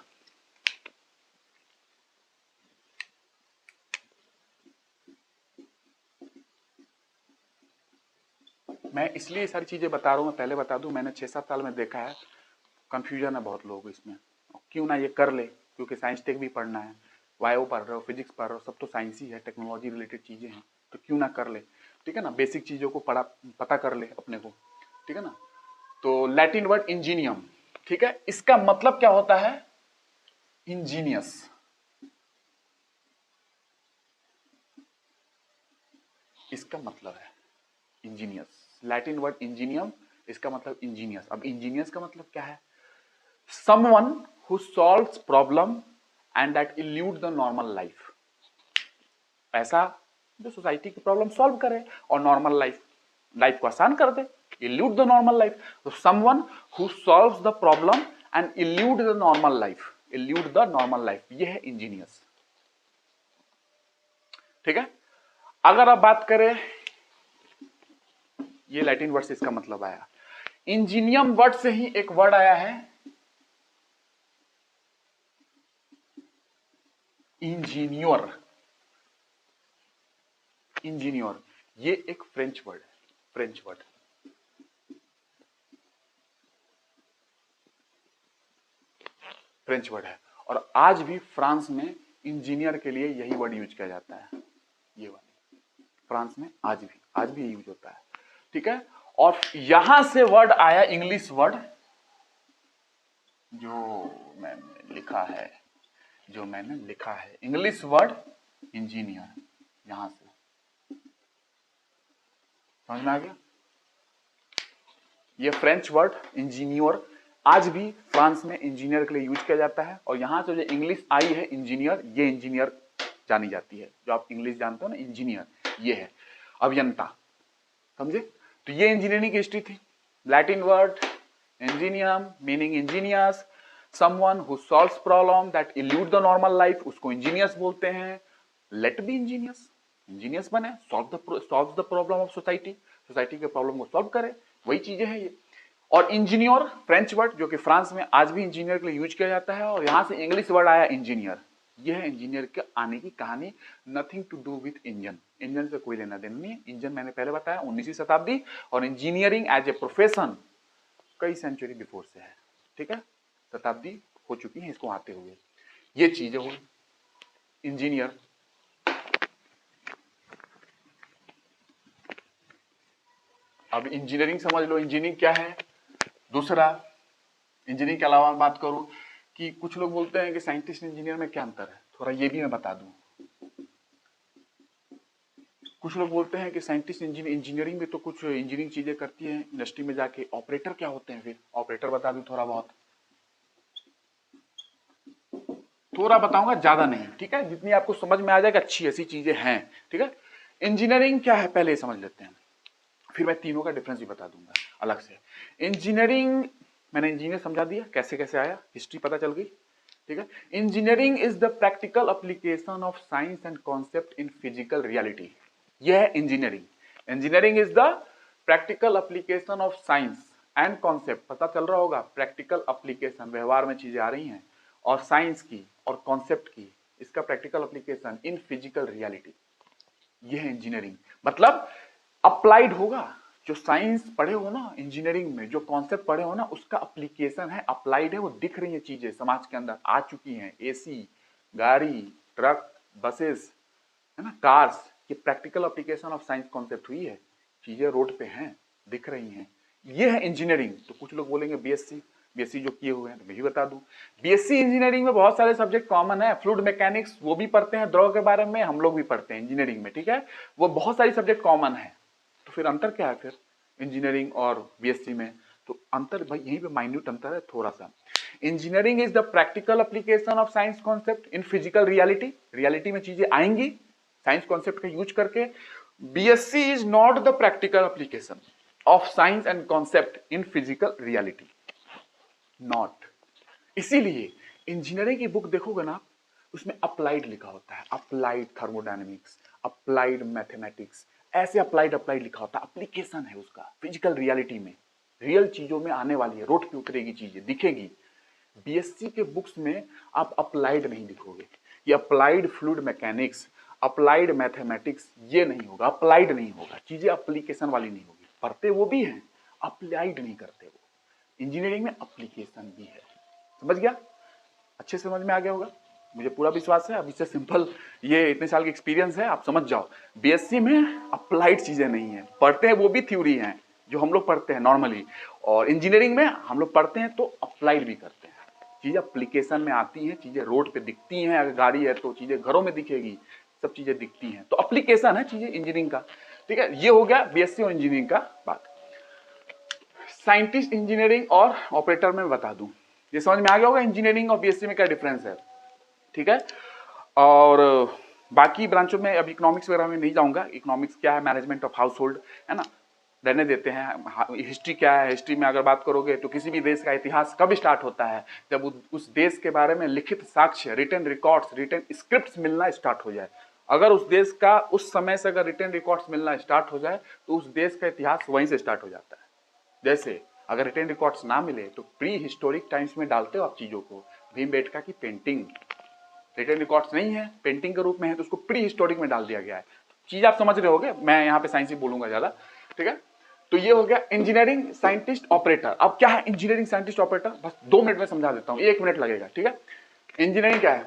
मैं इसलिए सारी चीजें बता रहा हूँ, मैं पहले बता दूं, मैंने 6-7 साल में देखा है, कंफ्यूजन है बहुत लोगों को इसमें। क्यों ना ये कर ले, क्योंकि साइंस टेक भी पढ़ना है, बायो पढ़ रहे हो, फिजिक्स पढ़ रहे हो, सब तो साइंस ही है, टेक्नोलॉजी रिलेटेड चीजें हैं, तो क्यों ना कर ले, ठीक है ना, बेसिक चीजों को पता कर ले अपने को, ठीक है ना। तो लैटिन वर्ड इंजीनियम, ठीक है, इसका मतलब क्या होता है, इंजीनियस। इसका मतलब है इंजीनियस, लैटिन वर्ड इंजीनियम, इसका मतलब इंजीनियस। अब इंजीनियस का मतलब क्या है, someone who solves problem and that elude the normal life, ऐसा जो सोसाइटी की प्रॉब्लम सॉल्व करे और नॉर्मल लाइफ को आसान कर दे, इल्यूड द नॉर्मल लाइफ। तो someone who solves the problem and elude the normal life, elude the normal life, ये है इंजीनियस, ठीक है। अगर आप बात करें, ये लैटिन वर्ड से इसका मतलब आया, इंजीनियम वर्ड से ही एक वर्ड आया है इंजीनियर। इंजीनियर ये एक फ्रेंच वर्ड है, फ्रेंच वर्ड, फ्रेंच वर्ड है, और आज भी फ्रांस में इंजीनियर के लिए यही वर्ड यूज किया जाता है, ये वाली, फ्रांस में आज भी यूज होता है, ठीक है। और यहां से वर्ड आया इंग्लिश वर्ड, जो मैंने लिखा है इंग्लिश वर्ड इंजीनियर, यहां से समझ में आ गया। ये फ्रेंच वर्ड इंजीनियर आज भी फ्रांस में इंजीनियर के लिए यूज किया जाता है, और यहां से जो इंग्लिश आई है इंजीनियर, ये इंजीनियर जानी जाती है, जो आप इंग्लिश जानते हो ना इंजीनियर, ये है अभियंता, समझे। तो ये इंजीनियरिंग की हिस्ट्री थी। Latin word Ingenium meaning engineers, someone who solves problem that elude the normal life, उसको इंजीनियर्स बोलते हैं। लेट बी इंजीनियर्स, इंजीनियर्स बने, solve the problem of society, society के प्रॉब्लम को सॉल्व करे, वही चीजें हैं ये। और इंजीनियर फ्रेंच वर्ड जो कि फ्रांस में आज भी इंजीनियर के लिए यूज किया जाता है, और यहां से इंग्लिश वर्ड आया इंजीनियर। यह है इंजीनियर के आने की कहानी, nothing to do with engine, engine से कोई लेना देना नहीं है। इंजन मैंने पहले बताया 19वीं शताब्दी, और इंजीनियरिंग एज ए प्रोफेशन कई सेंचुरी बिफोर से है, ठीक है, शताब्दी हो चुकी है इसको आते हुए। ये चीजें हुई इंजीनियर। अब इंजीनियरिंग समझ लो, इंजीनियरिंग क्या है। दूसरा, इंजीनियरिंग के अलावा बात करूं कि कुछ लोग बोलते हैं कि साइंटिस्ट इंजीनियर में क्या अंतर है, थोड़ा ये भी मैं बता दूं। कुछ लोग बोलते हैं कि साइंटिस्ट इंजीनियरिंग में तो कुछ इंजीनियरिंग चीजें करती है इंडस्ट्री में जाके, ऑपरेटर क्या होते हैं, फिर ऑपरेटर बता दूं थोड़ा बहुत, थोड़ा बताऊंगा ज्यादा नहीं, ठीक है, जितनी आपको समझ में आ जाएगा अच्छी ऐसी चीजें हैं, ठीक है। इंजीनियरिंग क्या है पहले समझ लेते हैं, फिर मैं तीनों का डिफरेंस भी बता दूंगा अलग से। इंजीनियरिंग, मैंने इंजीनियर समझा दिया कैसे कैसे आया, हिस्ट्री पता चल गई, ठीक है। Engineering is the practical application of science and concept in physical reality, यह है engineering. Engineering is the practical application of science and concept, पता चल रहा होगा, प्रैक्टिकल एप्लीकेशन, व्यवहार में चीजें आ रही हैं, और साइंस की और कॉन्सेप्ट की, इसका practical application in physical reality, यह है इंजीनियरिंग। मतलब अप्लाइड होगा, जो साइंस पढ़े हो ना इंजीनियरिंग में, जो कॉन्सेप्ट पढ़े हो ना, उसका एप्लीकेशन है, अप्लाइड है, वो दिख रही है चीजें समाज के अंदर आ चुकी हैं, एसी, गाड़ी, ट्रक, बसेस, है ना, कार्स, ये practical application of science concept हुई है, चीजें रोड पे हैं, दिख रही हैं, ये है इंजीनियरिंग। तो कुछ लोग बोलेंगे बीएससी जो किए हुए हैं, तो मैं भी बता दूं, बीएससी इंजीनियरिंग में बहुत सारे सब्जेक्ट कॉमन है, फ्लूइड मैकेनिक्स वो भी पढ़ते हैं, द्रव के बारे में हम लोग भी पढ़ते हैं इंजीनियरिंग में, ठीक है, वो बहुत सारी सब्जेक्ट कॉमन है। तो फिर अंतर क्या है फिर इंजीनियरिंग और बीएससी में, तो अंतर भाई यहीं पे माइन्यूट अंतर है थोड़ा सा। Engineering is the practical application of science concept in physical reality, reality में चीजें आएंगी साइंस कॉन्सेप्ट का यूज करके। BSc is not the practical application of science and concept in physical reality, not. इसीलिए इंजीनियरिंग की बुक देखोगे ना, उसमें अप्लाइड लिखा होता है, अप्लाइड थर्मोडायनेमिक्स, अप्लाइड मैथमेटिक्स, ऐसे अप्लाइड अप्लाइड लिखा होता है। एप्लीकेशन है उसका फिजिकल रियलिटी में, रियल चीजों में आने वाली है, रोड पे उतरेगी, चीजें दिखेगी। बीएससी के बुक्स में आप अप्लाइड नहीं लिखोगे, ये applied fluid mechanics, applied mathematics, ये नहीं होगा, अप्लाइड नहीं होगा, चीजें एप्लीकेशन वाली नहीं होगी। पढ़ते वो भी हैं, अप्लाइड नहीं करते वो। इंजीनियरिंग में एप्लीकेशन भी है, समझ गया? अच्छे समझ में आ गया होगा, मुझे पूरा विश्वास है। अब इससे सिंपल, ये इतने साल की एक्सपीरियंस है, आप समझ जाओ। बीएससी में अप्लाइड चीजें नहीं है, पढ़ते हैं वो भी थ्योरी हैं जो हम लोग पढ़ते हैं नॉर्मली, और इंजीनियरिंग में हम लोग पढ़ते हैं तो अप्लाइड भी करते हैं। चीजें एप्लीकेशन में आती हैं, चीजें रोड पे दिखती हैं, अगर गाड़ी है तो चीजें घरों में दिखेगी, सब चीजें दिखती हैं, तो एप्लीकेशन है चीजें इंजीनियरिंग का। ठीक है, ये हो गया बीएससी और इंजीनियरिंग का बात। साइंटिस्ट इंजीनियरिंग और ऑपरेटर में बता दूं, ये समझ में आ गया होगा इंजीनियरिंग और बीएससी में क्या डिफरेंस है। ठीक है, और बाकी ब्रांचों में अब इकोनॉमिक्स वगैरह में नहीं जाऊंगा। इकोनॉमिक्स क्या है, मैनेजमेंट ऑफ हाउस होल्ड, है ना, रहने देते हैं। हिस्ट्री क्या है, हिस्ट्री में अगर बात करोगे तो किसी भी देश का इतिहास कब स्टार्ट होता है, जब उस देश के बारे में लिखित साक्ष्य, रिटन रिकॉर्ड्स, रिटन स्क्रिप्ट्स मिलना स्टार्ट हो जाए। अगर उस देश का उस समय से अगर रिटन रिकॉर्ड्स मिलना स्टार्ट हो जाए तो उस देश का इतिहास वहीं से स्टार्ट हो जाता है। जैसे अगर रिटन रिकॉर्ड्स ना मिले तो प्री हिस्टोरिक टाइम्स में डालते हो आप चीजों को। भीमबेटका की पेंटिंग रिटन रिकॉर्ड्स नहीं है, पेंटिंग के रूप में है, तो उसको प्री हिस्टोरिक में डाल दिया गया है। चीज आप समझ रहे होगे, मैं यहाँ पे साइंस ही बोलूंगा ज्यादा। ठीक है, तो ये हो गया इंजीनियरिंग साइंटिस्ट ऑपरेटर। अब क्या है इंजीनियरिंग साइंटिस्ट ऑपरेटर, बस 2 मिनट में समझा देता हूँ, 1 मिनट लगेगा। ठीक है, इंजीनियरिंग क्या है,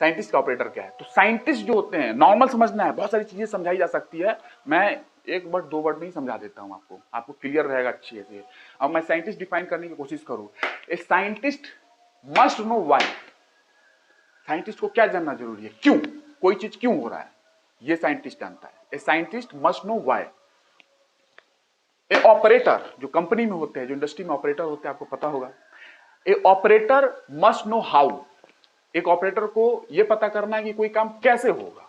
साइंटिस्ट का ऑपरेटर क्या है। तो साइंटिस्ट जो होते हैं, नॉर्मल समझना है, बहुत सारी चीजें समझाई जा सकती है, मैं 1 वर्ड 2 वर्ड में ही समझा देता हूँ आपको, आपको क्लियर रहेगा अच्छे से। अब मैं साइंटिस्ट डिफाइन करने की कोशिश करूँ, a scientist must know why. Scientist को क्या जानना जरूरी है, क्यों कोई चीज क्यों हो रहा है, ये साइंटिस्ट जानता है। A scientist must know why. A operator जो कंपनी में होते हैं, जो इंडस्ट्री में ऑपरेटर होते हैं, आपको पता होगा, ए ऑपरेटर मस्ट नो हाउ। एक ऑपरेटर को यह पता करना है कि कोई काम कैसे होगा।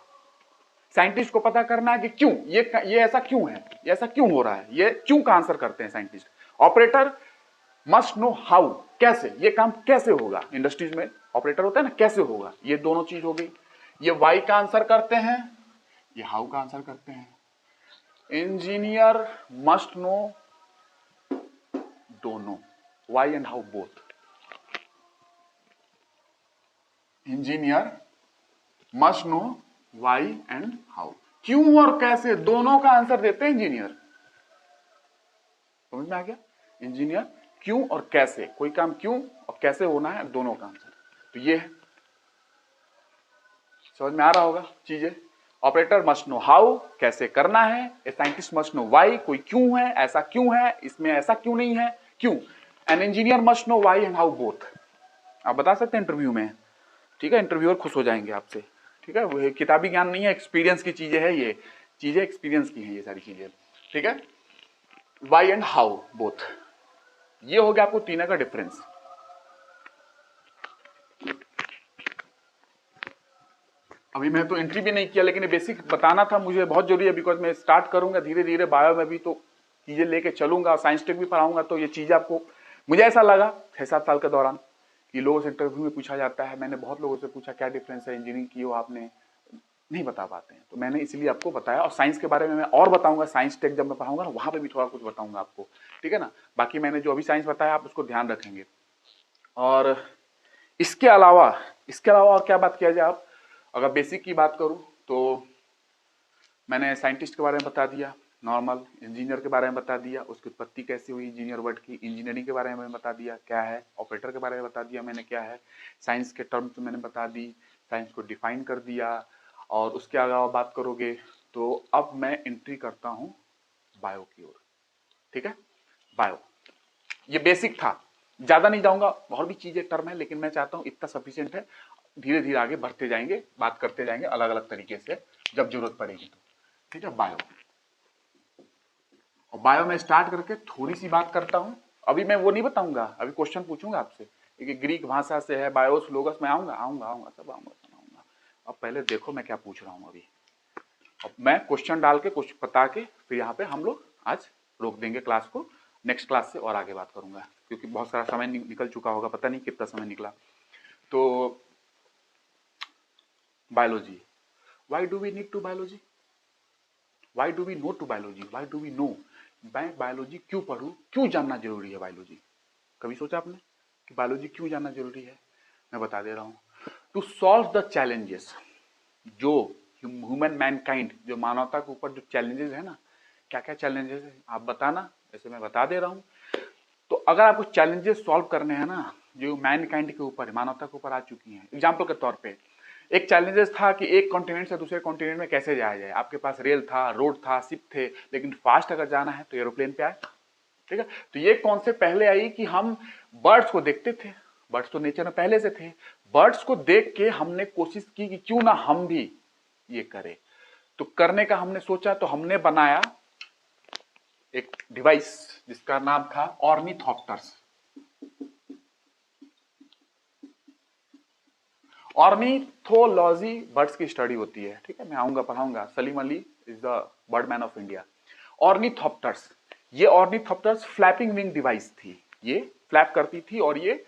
साइंटिस्ट को पता करना है कि क्यों, ये ऐसा क्यों है, ये ऐसा क्यों हो रहा है, ये क्यों का आंसर करते हैं scientist. Operator must know how, कैसे, ये काम कैसे होगा। इंडस्ट्रीज में ऑपरेटर होता है ना, कैसे होगा, ये दोनों चीज हो गई। ये वाई का आंसर करते हैं, ये हाउ का आंसर करते हैं। इंजीनियर मस्ट नो दोनों, why and how both. Engineer must know why and how, क्यों और कैसे दोनों का आंसर देते हैं इंजीनियर। समझ में आ गया, इंजीनियर क्यों और कैसे, कोई काम क्यों और कैसे होना है, दोनों का आंसर। तो ये है, समझ में आ रहा होगा चीजें। ऑपरेटर मस्ट नो हाउ, कैसे करना है। A scientist must know Y, कोई क्यों है, ऐसा क्यों है, इसमें ऐसा क्यों नहीं है, क्यों। An engineer must know why and how both. आप बता सकते हैं इंटरव्यू में, ठीक है, इंटरव्यूअर खुश हो जाएंगे आपसे। ठीक है, वो किताबी ज्ञान नहीं है, एक्सपीरियंस की चीजें है, ये चीजें एक्सपीरियंस की हैं ये सारी चीजें। ठीक है, वाई एंड हाउ बोथ, ये हो गया आपको तीनों का डिफरेंस। अभी मैं तो एंट्री भी नहीं किया, लेकिन बेसिक बताना था मुझे, बहुत जरूरी है, बिकॉज मैं स्टार्ट करूंगा धीरे धीरे बायो में भी, तो चीजें लेके चलूंगा, साइंस टेक भी पढ़ाऊंगा, तो ये चीजें आपको, मुझे ऐसा लगा 6-7 साल के दौरान कि लोगों से इंटरव्यू में पूछा जाता है, मैंने बहुत लोगों से पूछा क्या डिफरेंस है, इंजीनियरिंग की हो आपने, नहीं बता पाते हैं, तो मैंने इसलिए आपको बताया। और साइंस के बारे में मैं और बताऊंगा, साइंस टेक जब मैं पढ़ाऊंगा ना, वहां पे भी थोड़ा कुछ बताऊंगा आपको। ठीक है ना, बाकी मैंने जो अभी साइंस बताया आप उसको ध्यान रखेंगे। और इसके अलावा और क्या बात किया जाए, आप अगर बेसिक की बात करूं तो मैंने साइंटिस्ट के बारे में बता दिया, नॉर्मल इंजीनियर के बारे में बता दिया, उसकी उत्पत्ति कैसे हुई इंजीनियर वर्ड की, इंजीनियरिंग के बारे में बता दिया क्या है, ऑपरेटर के बारे में बता दिया मैंने क्या है, साइंस के टर्म्स मैंने बता दी, साइंस को डिफाइन कर दिया। और उसके अलावा बात करोगे तो अब मैं एंट्री करता हूँ बायो की ओर। ठीक है, बायो ये बेसिक था, ज्यादा नहीं जाऊंगा, और भी चीजें टर्म है, लेकिन मैं चाहता हूं इतना सफिशिएंट है, धीरे धीरे आगे बढ़ते जाएंगे, बात करते जाएंगे अलग अलग तरीके से जब जरूरत पड़ेगी तो। ठीक है, बायो, और बायो में स्टार्ट करके थोड़ी सी बात करता हूं। अभी मैं वो नहीं बताऊंगा, अभी क्वेश्चन पूछूंगा आपसे कि ग्रीक भाषा से है, बायोस लोगस में आऊंगा आऊंगा आऊंगा सब आऊंगा। अब पहले देखो मैं क्या पूछ रहा हूं अभी, अब मैं क्वेश्चन डाल के कुछ बता के फिर यहाँ पे हम लोग आज रोक देंगे क्लास को, नेक्स्ट क्लास से और आगे बात करूंगा, क्योंकि बहुत सारा समय निकल चुका होगा, पता नहीं कितना समय निकला। तो biology. Why do we need to biology? Why do we know to biology? Why do we know? मैं बायोलॉजी क्यों पढ़ूं? क्यों जानना जरूरी है बायोलॉजी? कभी सोचा आपने कि बायोलॉजी क्यों जानना जरूरी है? मैं बता दे रहा हूं. टू सॉल्व द चैलेंजेस, जो ह्यूमन मैनकाइंड, जो मानवता के ऊपर जो चैलेंजेस है ना, क्या क्या चैलेंजेस है आप बताना, ऐसे मैं बता दे रहा हूं. तो अगर आपको चैलेंजेस सॉल्व करने हैं ना, जो मैनकाइंड के ऊपर, मानवता के ऊपर आ चुकी हैं. एग्जाम्पल के तौर पे एक चैलेंजेस था कि एक कॉन्टिनेंट से दूसरे कॉन्टिनेंट में कैसे जाया जाए. आपके पास रेल था, रोड था, शिप थे, लेकिन फास्ट अगर जाना है तो एरोप्लेन पे आए. ठीक है. तो ये कॉन्सेप्ट पहले आई कि हम बर्ड्स को देखते थे, बर्ड्स तो नेचर में पहले से थे, बर्ड्स को देख के हमने कोशिश की कि क्यों ना हम भी ये करें. तो करने का हमने सोचा, तो हमने बनाया एक डिवाइस जिसका नाम था ऑर्निथॉप्टर्स. ऑर्निथोलॉजी बर्ड्स की स्टडी होती है. ठीक है, मैं आऊंगा, पढ़ाऊंगा. Salim Ali is the birdman of India. Ornithopters, ये ऑर्निथॉप्टर्स फ्लैपिंग विंग डिवाइस थी. ये फ्लैप करती थी और ये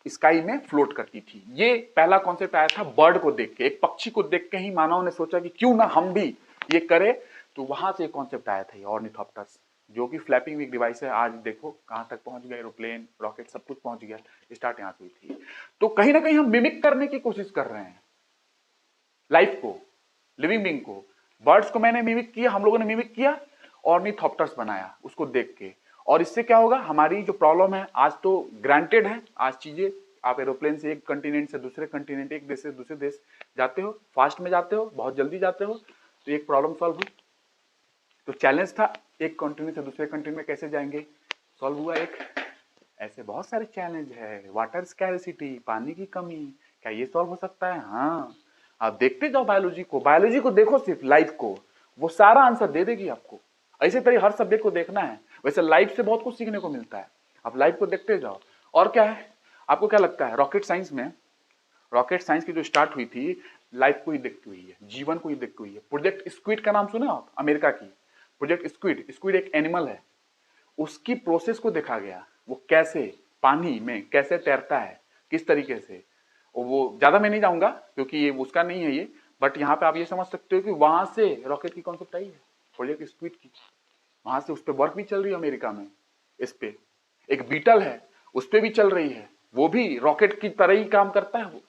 स्काई में फ्लोट करती थी. ये पहला कॉन्सेप्ट आया था बर्ड को देख के, एक पक्षी को देख के ही मानव ने सोचा कि क्यों ना हम भी ये करें. तो वहां से कॉन्सेप्ट आया था ये ऑर्निथॉप्टर्स, जो कि फ्लैपिंग विंग डिवाइस है. आज देखो कहां तक पहुंच गया, एरोप्लेन, रॉकेट, सब कुछ पहुंच गया. स्टार्ट यहां से हुई थी. तो कहीं ना कहीं हम मिमिक करने की कोशिश कर रहे हैं लाइफ को, लिविंग बीइंग को. बर्ड्स को मैंने मिमिक किया, हम लोगों ने मिमिक किया, ऑर्निथॉप्टर्स बनाया उसको देख के. और इससे क्या होगा, हमारी जो प्रॉब्लम है, आज तो ग्रांटेड है, आज चीजें आप एरोप्लेन से एक कंटिनेंट से दूसरे कंटिनेंट, एक देश से दूसरे देश जाते हो, फास्ट में जाते हो, बहुत जल्दी जाते हो. तो एक प्रॉब्लम सॉल्व हुई. तो चैलेंज था एक कंटिनेंट से दूसरे कंटिनेंट में कैसे जाएंगे, सॉल्व हुआ एक. ऐसे बहुत सारे चैलेंज है. वाटर स्कैरसिटी, पानी की कमी, क्या ये सॉल्व हो सकता है? हाँ, आप देखते जाओ बायोलॉजी को, बायोलॉजी को देखो, सिर्फ लाइफ को, वो सारा आंसर दे देगी आपको. ऐसे तरह हर सब्जेक्ट को देखना है. वैसे लाइफ से बहुत कुछ सीखने को मिलता है, आप लाइफ को देखते जाओ. और क्या है, आपको क्या लगता है, रॉकेट साइंस में, रॉकेट साइंस की जो स्टार्ट हुई थी, लाइफ को ही देखती हुई है, जीवन को ही देखती हुई है. प्रोजेक्ट स्क्विड का नाम सुना आप, अमेरिका की प्रोजेक्ट स्क्विड. स्क्विड एक एनिमल है, उसकी प्रोसेस को देखा गया, वो कैसे पानी में कैसे तैरता है, किस तरीके से. और वो ज्यादा मैं नहीं जाऊंगा क्योंकि ये उसका नहीं है ये, बट यहाँ पे आप ये समझ सकते हो कि वहां से रॉकेट की कॉन्सेप्ट आई है, प्रोजेक्ट स्क्विड की. वहां से उस पर वर्क भी चल रही है अमेरिका में. इस पे एक बीटल है, उस पर भी चल रही है, वो भी रॉकेट की तरह ही काम करता है. वो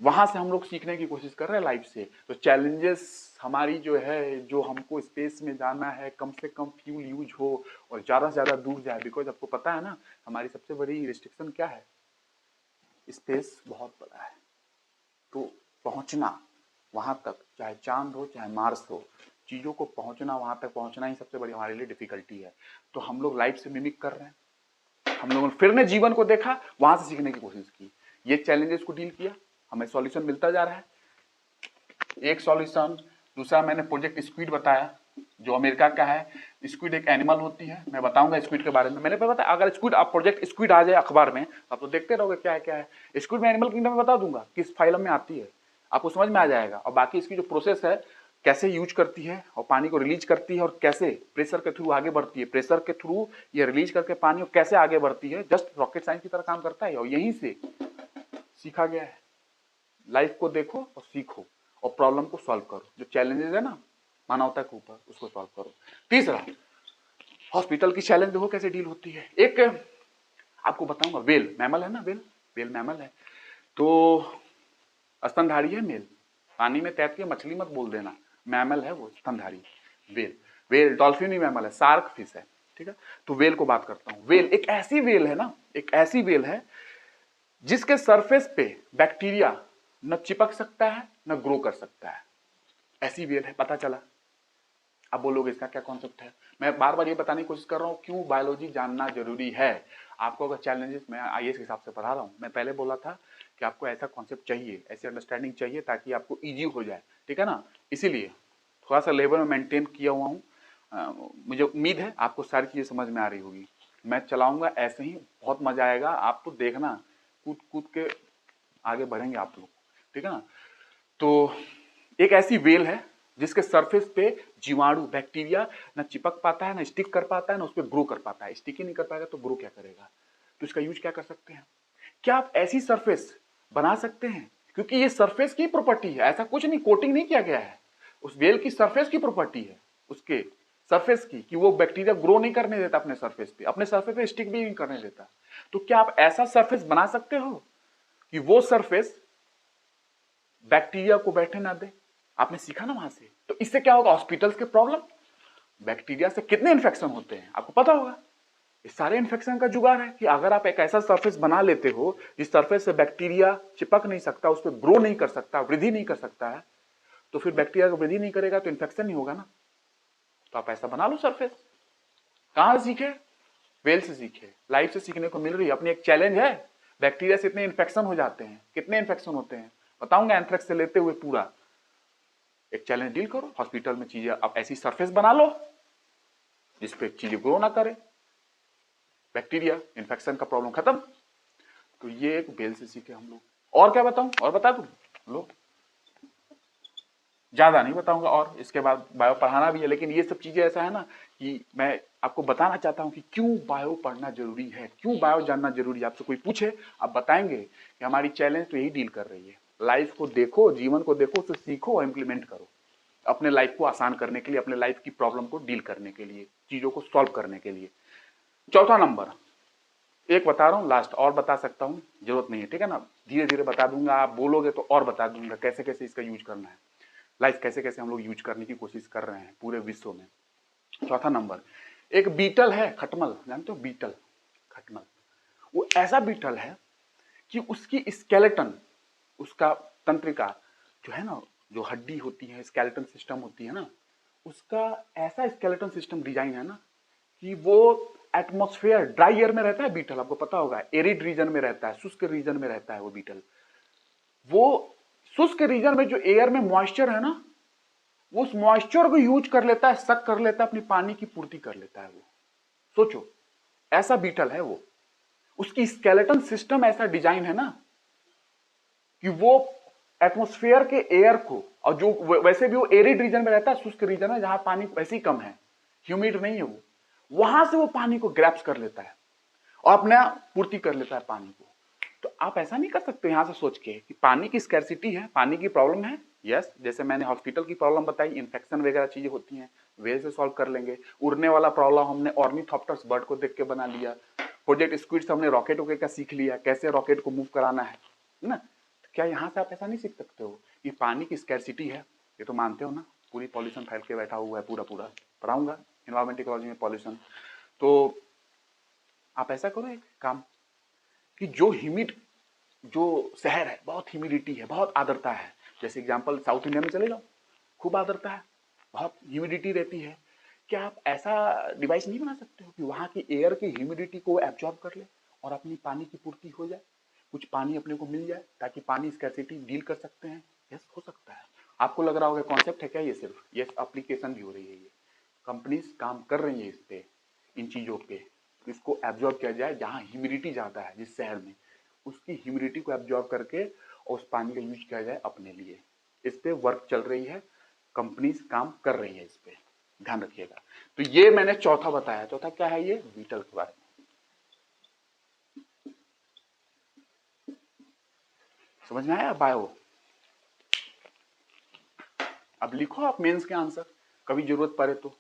वहां से हम लोग सीखने की कोशिश कर रहे हैं लाइफ से. तो चैलेंजेस हमारी जो है, जो हमको स्पेस में जाना है, कम से कम फ्यूल यूज हो और ज्यादा से ज्यादा दूर जाए. बिकॉज आपको पता है ना, हमारी सबसे बड़ी रिस्ट्रिक्शन क्या है, स्पेस बहुत बड़ा है. तो पहुंचना वहां तक, चाहे चांद हो चाहे मार्स हो, चीजों को पहुंचना, वहां तक पहुंचना ही सबसे बड़ी हमारे लिए डिफिकल्टी है. तो हम लोग लाइफ से मिमिक कर रहे हैं. हम लोगों ने फिर ने जीवन को देखा, वहां से सीखने की कोशिश की, ये चैलेंजेस को डील किया, हमें सॉल्यूशन मिलता जा रहा है. एक सॉल्यूशन. दूसरा मैंने प्रोजेक्ट स्क्विड बताया, जो अमेरिका का है. स्क्विड एक एनिमल होती है, मैं बताऊंगा स्क्विड के बारे में. मैंने बताया अगर स्क्विड, आप प्रोजेक्ट स्क्विड आ जाए अखबार में, आप तो देखते रहोगे क्या है क्या है. स्क्विड में एनिमल किंगडम में बता दूंगा किस फाइलम में आती है, आपको समझ में आ जाएगा. और बाकी इसकी जो प्रोसेस है, कैसे यूज करती है और पानी को रिलीज करती है, और कैसे प्रेशर के थ्रू आगे बढ़ती है, प्रेशर के थ्रू ये रिलीज करके पानी और कैसे आगे बढ़ती है, जस्ट रॉकेट साइंस की तरह काम करता है. और यहीं से सीखा गया है. लाइफ को देखो और सीखो और प्रॉब्लम को सॉल्व करो. जो चैलेंजेस है ना मानवता के ऊपर, उसको सॉल्व करो. तीसरा, हॉस्पिटल की चैलेंज देखो कैसे डील होती है. एक आपको बताऊंगा, वेल मैमल है ना, वेल वेल मैमल है, तो स्तनधारी है मेल. पानी में तैरती है, मछली मत बोल देना, मैमल है वो, स्तनधारी. वेल, वेल डॉल्फिन ही मैमल है, शार्क फिश है. ठीक है, तो वेल को बात करता हूं. वेल एक ऐसी वेल है ना, एक ऐसी वेल है जिसके सरफेस पे बैक्टीरिया न चिपक सकता है न ग्रो कर सकता है. ऐसी वेल है, पता चला. अब बोलोगे इसका क्या कॉन्सेप्ट है. मैं बार बार ये बताने की कोशिश कर रहा हूं क्यों बायोलॉजी जानना जरूरी है. आपको अगर चैलेंजेस, मैं आईएएस के हिसाब से पढ़ा रहा हूं, मैं पहले बोला था कि आपको ऐसा कॉन्सेप्ट चाहिए, ऐसी अंडरस्टैंडिंग चाहिए ताकि आपको इजी हो जाए. ठीक है ना, इसीलिए थोड़ा सा लेवल में मेंटेन किया हुआ हूँ. मुझे उम्मीद है आपको सारी चीजें समझ में आ रही होगी. मैं चलाऊंगा ऐसे ही, बहुत मजा आएगा. आप तो देखना, कूद कूद के आगे बढ़ेंगे आप लोग. ठीक है ना. तो एक ऐसी वेल है जिसके सरफेस पे जीवाणु, बैक्टीरिया ना चिपक पाता है, ना स्टिक कर पाता है, ना उस पर ग्रो कर पाता है. स्टिक ही नहीं कर पाएगा तो ग्रो क्या करेगा. तो इसका यूज क्या कर सकते हैं, क्या आप ऐसी सरफेस बना सकते हैं क्योंकि ये सरफेस की प्रॉपर्टी है, ऐसा कुछ नहीं, कोटिंग नहीं किया गया है, उस वेल की सरफेस की प्रॉपर्टी है, उसके सरफेस की, कि वो बैक्टीरिया ग्रो नहीं करने देता अपने सरफेस पे स्टिक भी नहीं करने देता। तो क्या आप ऐसा सरफेस बना सकते हो कि वो सरफेस बैक्टीरिया को बैठने ना दे? आपने सीखा ना वहां से। तो इससे क्या होगा? हॉस्पिटल्स के प्रॉब्लम, बैक्टीरिया से कितने इन्फेक्शन होते हैं आपको पता होगा। इस सारे इन्फेक्शन का जुगाड़ है कि अगर आप एक ऐसा सरफेस बना लेते हो जिस सरफेस से बैक्टीरिया चिपक नहीं सकता, उस पर ग्रो नहीं कर सकता, वृद्धि नहीं कर सकता है, तो फिर बैक्टीरिया को वृद्धि नहीं करेगा तो इन्फेक्शन नहीं होगा ना। तो आप ऐसा बना लो सरफेस। कहां से सीखे? वेल से सीखे, लाइफ से सीखने को मिल रही है। अपनी एक चैलेंज है, बैक्टीरिया से इतने इन्फेक्शन हो जाते हैं, कितने इन्फेक्शन होते हैं बताऊंगा, एंथ्रेक्स से लेते हुए पूरा। एक चैलेंज डील करो, हॉस्पिटल में चीजें आप ऐसी सरफेस बना लो जिसपे चीजें ग्रो ना करे, बैक्टीरिया इन्फेक्शन का प्रॉब्लम खत्म। तो ये एक बेल से सीखे हम लोग। और क्या बताऊं? और बता दूं? लो, ज्यादा नहीं बताऊंगा, और इसके बाद बायो पढ़ाना भी है, लेकिन ये सब चीजें ऐसा है ना कि मैं आपको बताना चाहता हूं कि क्यों बायो पढ़ना जरूरी है, क्यों बायो जानना जरूरी है। आपसे कोई पूछे, आप बताएंगे कि हमारी चैलेंज तो यही डील कर रही है। लाइफ को देखो, जीवन को देखो, उसे सीखो और इंप्लीमेंट करो अपने लाइफ को आसान करने के लिए, अपने लाइफ की प्रॉब्लम को डील करने के लिए, चीजों को सॉल्व करने के लिए। चौथा नंबर, एक बता रहा हूं, लास्ट, और बता सकता हूं, जरूरत नहीं है, ठीक है ना, धीरे धीरे बता दूंगा, आप बोलोगे तो और बता दूंगा कैसे कैसे इसका यूज करना है, लाइफ कैसे कैसे हम लोग यूज करने की कोशिश कर रहे हैं पूरे विश्व में। चौथा नंबर, एक बीटल है, खटमल, जानते हो बीटल? खटमल वो ऐसा बीटल है कि उसकी स्केलेटन, उसका तंत्रिका जो है ना, जो हड्डी होती है, स्केलेटन सिस्टम होती है ना, उसका ऐसा स्केलेटन सिस्टम डिजाइन है ना कि वो एटमॉस्फेयर, ड्राई एयर में रहता है बीटल, आपको पता होगा, एरिड रीजन में रहता है, शुष्क रीजन में रहता है वो बीटल। वो शुष्क रीजन में जो एयर में मॉइस्चर है ना, वो उस मॉइस्चर को यूज कर लेता है, सक कर लेता है, अपनी पानी की पूर्ति कर लेता है वो। सोचो, ऐसा बीटल है वो, उसकी स्केलेटन सिस्टम ऐसा डिजाइन है ना कि वो एटमॉस्फेयर के एयर को, और जो वैसे भी वो एरिड रीजन में रहता है, शुष्क रीजन है जहां पानी वैसे ही कम है, ह्यूमिड नहीं है वो, वहां से वो पानी को ग्रैप्स कर लेता है और अपना पूर्ति कर लेता है पानी को। तो आप ऐसा नहीं कर सकते यहां से सोच के कि पानी की स्कैर्सिटी है, पानी की प्रॉब्लम है। यस, जैसे मैंने हॉस्पिटल की प्रॉब्लम बताई, इन्फेक्शन वगैरह चीजें होती हैं, वे से सॉल्व कर लेंगे। उड़ने वाला प्रॉब्लम हमने ऑर्निथॉप्टर्स बर्ड को देख के बना लिया। प्रोजेक्ट स्क्विड से हमने रॉकेट वगैरह का सीख लिया, कैसे रॉकेट को मूव कराना है ना। तो क्या यहाँ से आप ऐसा नहीं सीख सकते हो कि पानी की स्कैर्सिटी है? ये तो मानते हो ना, पूरी पॉल्यूशन फैल के बैठा हुआ है, पूरा पूरा पढ़ाऊंगा एनवायरमेंट इकोलॉजी में पॉल्यूशन। तो आप ऐसा करो एक काम, कि जो ह्यूमिड, जो शहर है, बहुत ह्यूमिडिटी है, बहुत आर्द्रता है, जैसे एग्जांपल साउथ इंडिया में चले जाओ, खूब आर्द्रता है, बहुत ह्यूमिडिटी रहती है। क्या आप ऐसा डिवाइस नहीं बना सकते हो कि वहां की एयर की ह्यूमिडिटी को एब्जॉर्ब कर ले और अपनी पानी की पूर्ति हो जाए, कुछ पानी अपने को मिल जाए, ताकि पानी स्कैर्सिटी डील कर सकते हैं? यस, हो सकता है। आपको लग रहा होगा कॉन्सेप्ट है क्या ये सिर्फ? यस, एप्लीकेशन भी हो रही है, ये कंपनीज काम कर रही है इस पे, इन चीजों पे, इसको एब्जॉर्ब किया जाए जहां ह्यूमिडिटी ज्यादा है, जिस शहर में, उसकी ह्यूमिडिटी को एब्जॉर्ब करके और उस पानी का यूज किया जाए अपने लिए। इस पे वर्क चल रही है, कंपनीज काम कर रही है इस पे, ध्यान रखिएगा। तो ये मैंने चौथा बताया। चौथा क्या है? ये बीटल के बारे में। समझ में आया बायो? अब लिखो आप मेंस के आंसर, कभी जरूरत पड़े तो।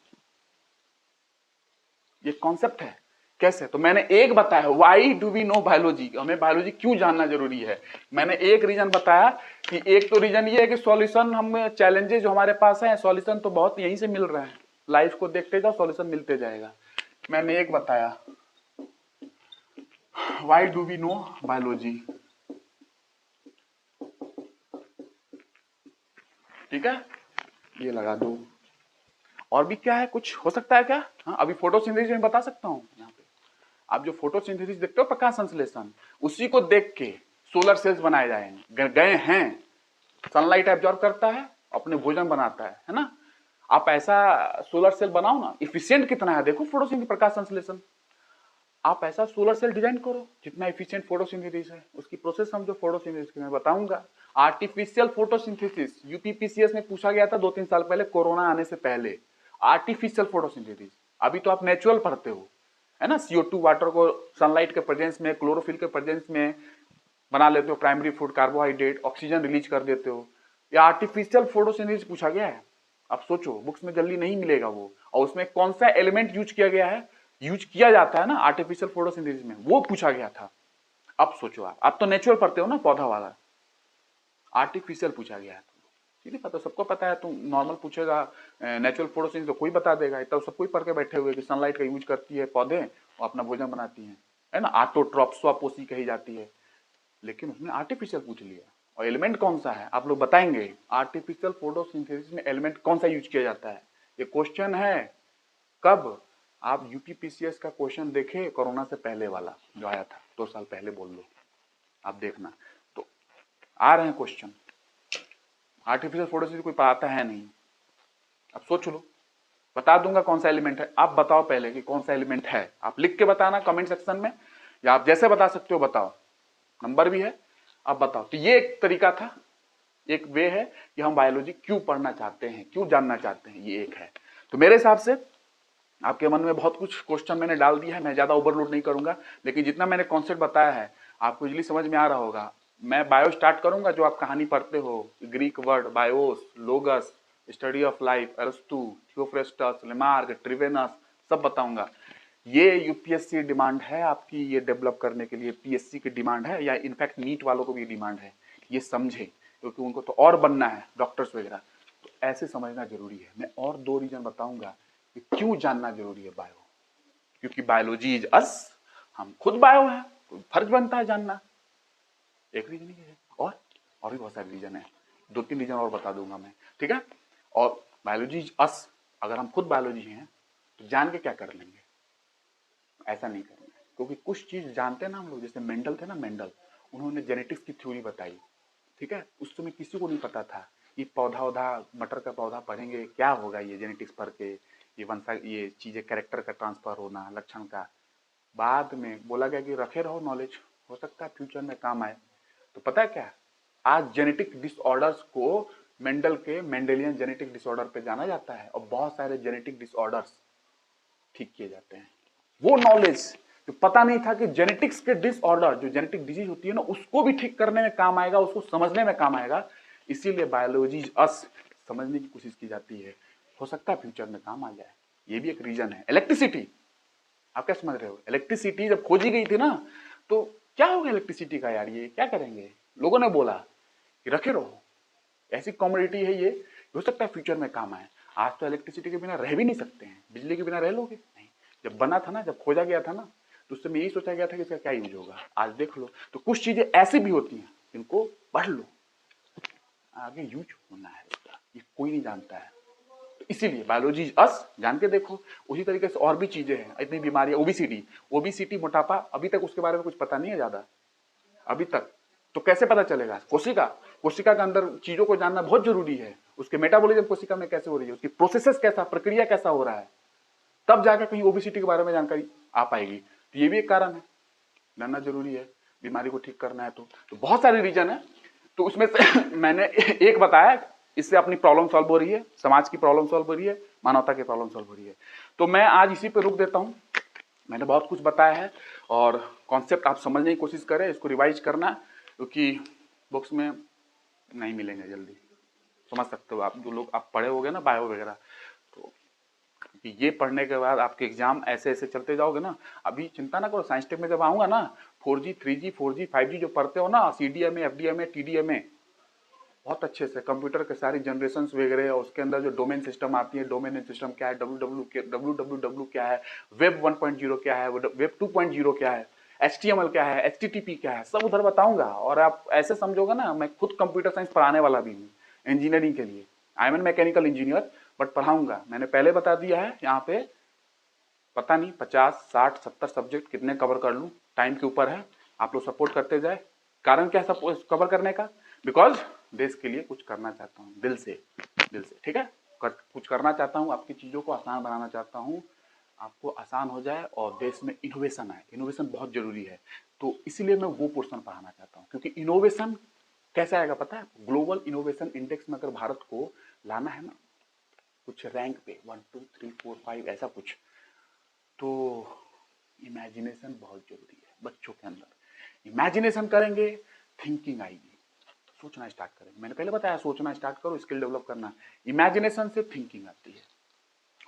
ये कॉन्सेप्ट है कैसे, तो मैंने एक बताया, why do we know biology, हमें बायोलॉजी क्यों जानना जरूरी है। मैंने एक रीजन बताया कि एक तो रीजन ये है कि सॉल्यूशन, हम चैलेंजेस जो हमारे पास है, सॉल्यूशन तो बहुत यहीं से मिल रहे हैं, लाइफ को देखते जाओ सॉल्यूशन मिलते जाएगा। मैंने एक बताया, why do we know biology, ठीक है, ये लगा दो। और भी क्या है, कुछ हो सकता है क्या? हाँ, अभी फोटोसिंथेसिस में बता सकता हूँ। यहाँ पे आप जो फोटोसिंथेसिस देखते हो, प्रकाश संश्लेषण, उसी को देख के सोलर सेल्स बनाए जाएंगे, गए हैं। सनलाइट एब्जॉर्ब करता है, अपने भोजन बनाता है ना। आप ऐसा सोलर सेल बनाओ ना, इफिशियंट कितना है देखो फोटोसिंथेसिस, प्रकाश संश्लेषण। आप ऐसा सोलर सेल डिजाइन करो जितना इफिशियंट फोटोसिंथेसिस है, उसकी प्रोसेस समझो फोटोसिंथेसिस की, मैं बताऊंगा। आर्टिफिशियल फोटोसिंथेसिस यूपीपीसीएस में पूछा गया था 2-3 साल पहले, कोरोना आने से पहले। आर्टिफिशियल फोटोसिंथेसिस, अभी तो आप नेचुरल पढ़ते हो, है ना, CO2 वाटर को सनलाइट के प्रेजेंस में, क्लोरोफिल के प्रेजेंस में बना लेते हो primary food, carbohydrate, oxygen release कर देते हो। या आर्टिफिशियल फोटोसिंथेसिस पूछा गया है, अब सोचो बुक्स में जल्दी नहीं मिलेगा वो, और उसमें कौन सा एलिमेंट यूज किया गया है, यूज किया जाता है ना आर्टिफिशियल फोटोसिंथेसिस में, वो पूछा गया था। अब सोचो आप तो नेचुरल पढ़ते हो ना, पौधा वाला, आर्टिफिशियल पूछा गया है, सीधे पता, सबको पता है। तुम नॉर्मल पूछेगा नेचुरल फोटोसिंथेसिस तो कोई बता देगा, इतना सब कोई पढ़ के बैठे हुए कि सनलाइट का यूज करती है पौधे और अपना भोजन बनाती है ना, ऑटोट्रॉप स्वापोसी कही जाती है। लेकिन उसने आर्टिफिशियल पूछ लिया, और एलिमेंट कौन सा है आप लोग बताएंगे, आर्टिफिशियल फोटोसिंथेसिस में एलिमेंट कौन सा यूज किया जाता है, ये क्वेश्चन है। कब? आप यूपीपीसीएस का क्वेश्चन देखे कोरोना से पहले वाला जो आया था 2 साल पहले, बोल लो आप देखना, तो आ रहे हैं क्वेश्चन। आर्टिफिशियल फोटोसिंथेसिस कोई पढ़ाता है नहीं, अब सोच लो, बता दूंगा कौन सा एलिमेंट है, आप बताओ पहले कि कौन सा एलिमेंट है, आप लिख के बताना कमेंट सेक्शन में, या आप जैसे बता सकते हो बताओ, नंबर भी है, आप बताओ। तो ये एक तरीका था, एक वे है कि हम बायोलॉजी क्यों पढ़ना चाहते हैं, क्यों जानना चाहते हैं, ये एक है। तो मेरे हिसाब से आपके मन में बहुत कुछ क्वेश्चन मैंने डाल दिया है, मैं ज्यादा ओवरलोड नहीं करूंगा, लेकिन जितना मैंने कॉन्सेप्ट बताया है आपको इजीली समझ में आ रहा होगा। मैं बायो स्टार्ट करूंगा, जो आप कहानी पढ़ते हो, Greek word BIOS, लोगस, study of life, अरस्तु, थियोफ्रेस्टस, लेमार्क, ट्रिवेनस, सब बताऊंगा। ये यूपीएससी डिमांड है आपकी, ये डेवलप करने के लिए पीएससी की डिमांड है, या इनफैक्ट नीट वालों को भी डिमांड है, ये समझे, क्योंकि उनको तो और बनना है डॉक्टर्स वगैरह, तो ऐसे समझना जरूरी है। मैं और 2 रीजन बताऊंगा कि क्यों जानना जरूरी है बायो, क्योंकि बायोलॉजी इज अस, हम खुद बायो है, तो फर्ज बनता है जानना, एक रीजन ही है। और भी बहुत सारे रीजन है, 2-3 रीजन और बता दूंगा मैं, ठीक है। और बायोलॉजी इज अस, अगर हम खुद बायोलॉजी हैं तो जान के क्या कर लेंगे, ऐसा नहीं करना है, क्योंकि कुछ चीज जानते हैं ना हम लोग, जैसे मेंडल थे ना, मेंडल, उन्होंने जेनेटिक्स की थ्योरी बताई, ठीक है, उस समय किसी को नहीं पता था ये पौधा वौधा, मटर का पौधा पढ़ेंगे क्या होगा, ये जेनेटिक्स पढ़ के, ये वंशा, ये चीजें, कैरेक्टर का ट्रांसफर होना, लक्षण का, बाद में बोला गया कि रखे रहो नॉलेज, हो सकता है फ्यूचर में काम आए। तो पता है क्या, आज जेनेटिक डिसऑर्डर्स को मेंडल के मेंडेलियन जेनेटिक डिसऑर्डर पे जाना जाता है, और बहुत सारे जेनेटिक डिसऑर्डर्स ठीक किए जाते हैं। वो नॉलेज जो पता नहीं था कि जेनेटिक्स के डिसऑर्डर, जो जेनेटिक डिजीज होती है ना, उसको भी ठीक करने में काम आएगा, उसको समझने में काम आएगा, इसीलिए बायोलॉजी अस समझने की कोशिश की जाती है, हो सकता है फ्यूचर में काम आ जाए, ये भी एक रीजन है। इलेक्ट्रिसिटी, आप क्या समझ रहे हो, इलेक्ट्रिसिटी जब खोजी गई थी ना, तो क्या होगा इलेक्ट्रिसिटी का यार, ये क्या करेंगे, लोगों ने बोला कि रखे रहो, ऐसी कॉमोडिटी है ये, हो सकता है फ्यूचर में काम आए। आज तो इलेक्ट्रिसिटी के बिना रह भी नहीं सकते हैं, बिजली के बिना रह लोगे नहीं, जब बना था ना, जब खोजा गया था ना, तो उस समय यही सोचा गया था कि इसका क्या यूज होगा, आज देख लो। तो कुछ चीजें ऐसी भी होती हैं जिनको पढ़ लो, आगे यूज होना है उसका, ये कोई नहीं जानता है, तो इसीलिए बायोलॉजी अस जान के देखो। उसी तरीके से और भी चीजें हैं, इतनी बीमारियां, ओबीसीडी, ओबीसीटी मोटापा, अभी तक उसके बारे में कुछ पता नहीं है ज्यादा अभी तक, तो कैसे पता चलेगा, कोशिका, कोशिका के अंदर चीजों को जानना बहुत जरूरी है, उसके मेटाबॉलिज्म कोशिका में कैसे हो रही है, उसकी प्रोसेसेस कैसा, प्रक्रिया कैसा हो रहा है, तब जाकर कहीं ओबीसीटी के बारे में जानकारी आ पाएगी। तो ये भी एक कारण है, जानना जरूरी है, बीमारी को ठीक करना है तो बहुत सारे रीजन है। तो उसमें से मैंने एक बताया, इससे अपनी प्रॉब्लम सॉल्व हो रही है, समाज की प्रॉब्लम सॉल्व हो रही है, मानवता की प्रॉब्लम सॉल्व हो रही है। तो मैं आज इसी पे रुक देता हूं, मैंने बहुत कुछ बताया है, और कॉन्सेप्ट आप समझने की कोशिश करें, इसको रिवाइज करना, क्योंकि बुक्स में नहीं मिलेंगे जल्दी, समझ सकते हो आप, जो लोग आप पढ़े होगे ना बायो वगैरह, तो ये पढ़ने के बाद आपके एग्जाम ऐसे ऐसे चलते जाओगे ना, अभी चिंता ना करो, साइंस टेक में जब आऊंगा ना, 4G 3G 4G 5G जो पढ़ते हो ना, CDMA FDMA TDMA, बहुत अच्छे से कंप्यूटर के सारी जनरेशन वगैरह, उसके अंदर जो डोमेन सिस्टम आती है, डोमेन सिस्टम क्या है, डब्ल्यू क्या है, वेब 1.0 क्या है, वेब 2.0 क्या है, HTML क्या है, HTTP क्या है, सब उधर बताऊंगा। और आप ऐसे समझोगे ना, मैं खुद कंप्यूटर साइंस पढ़ाने वाला भी हूँ इंजीनियरिंग के लिए, I am an mechanical engineer, but पढ़ाऊंगा, मैंने पहले बता दिया है यहाँ पे, पता नहीं 50 60 70 सब्जेक्ट कितने कवर कर लूँ, टाइम के ऊपर है, आप लोग सपोर्ट करते जाए। कारण क्या है कवर करने का, बिकॉज देश के लिए कुछ करना चाहता हूँ, दिल से, दिल से, ठीक है, कुछ करना चाहता हूँ, आपकी चीज़ों को आसान बनाना चाहता हूँ, आपको आसान हो जाए और देश में इनोवेशन आए, इनोवेशन बहुत जरूरी है, तो इसीलिए मैं वो पोर्शन पढ़ाना चाहता हूँ। क्योंकि इनोवेशन कैसे आएगा पता है, ग्लोबल इनोवेशन इंडेक्स में अगर भारत को लाना है ना, कुछ रैंक पे 1 2 3 4 5 ऐसा कुछ, तो इमेजिनेशन बहुत जरूरी है, बच्चों के अंदर इमेजिनेशन करेंगे थिंकिंग आएगी, सोचना स्टार्ट करेंगे। मैंने पहले बताया सोचना स्टार्ट करो, स्किल डेवलप करना। इमेजिनेशन से थिंकिंग आती है,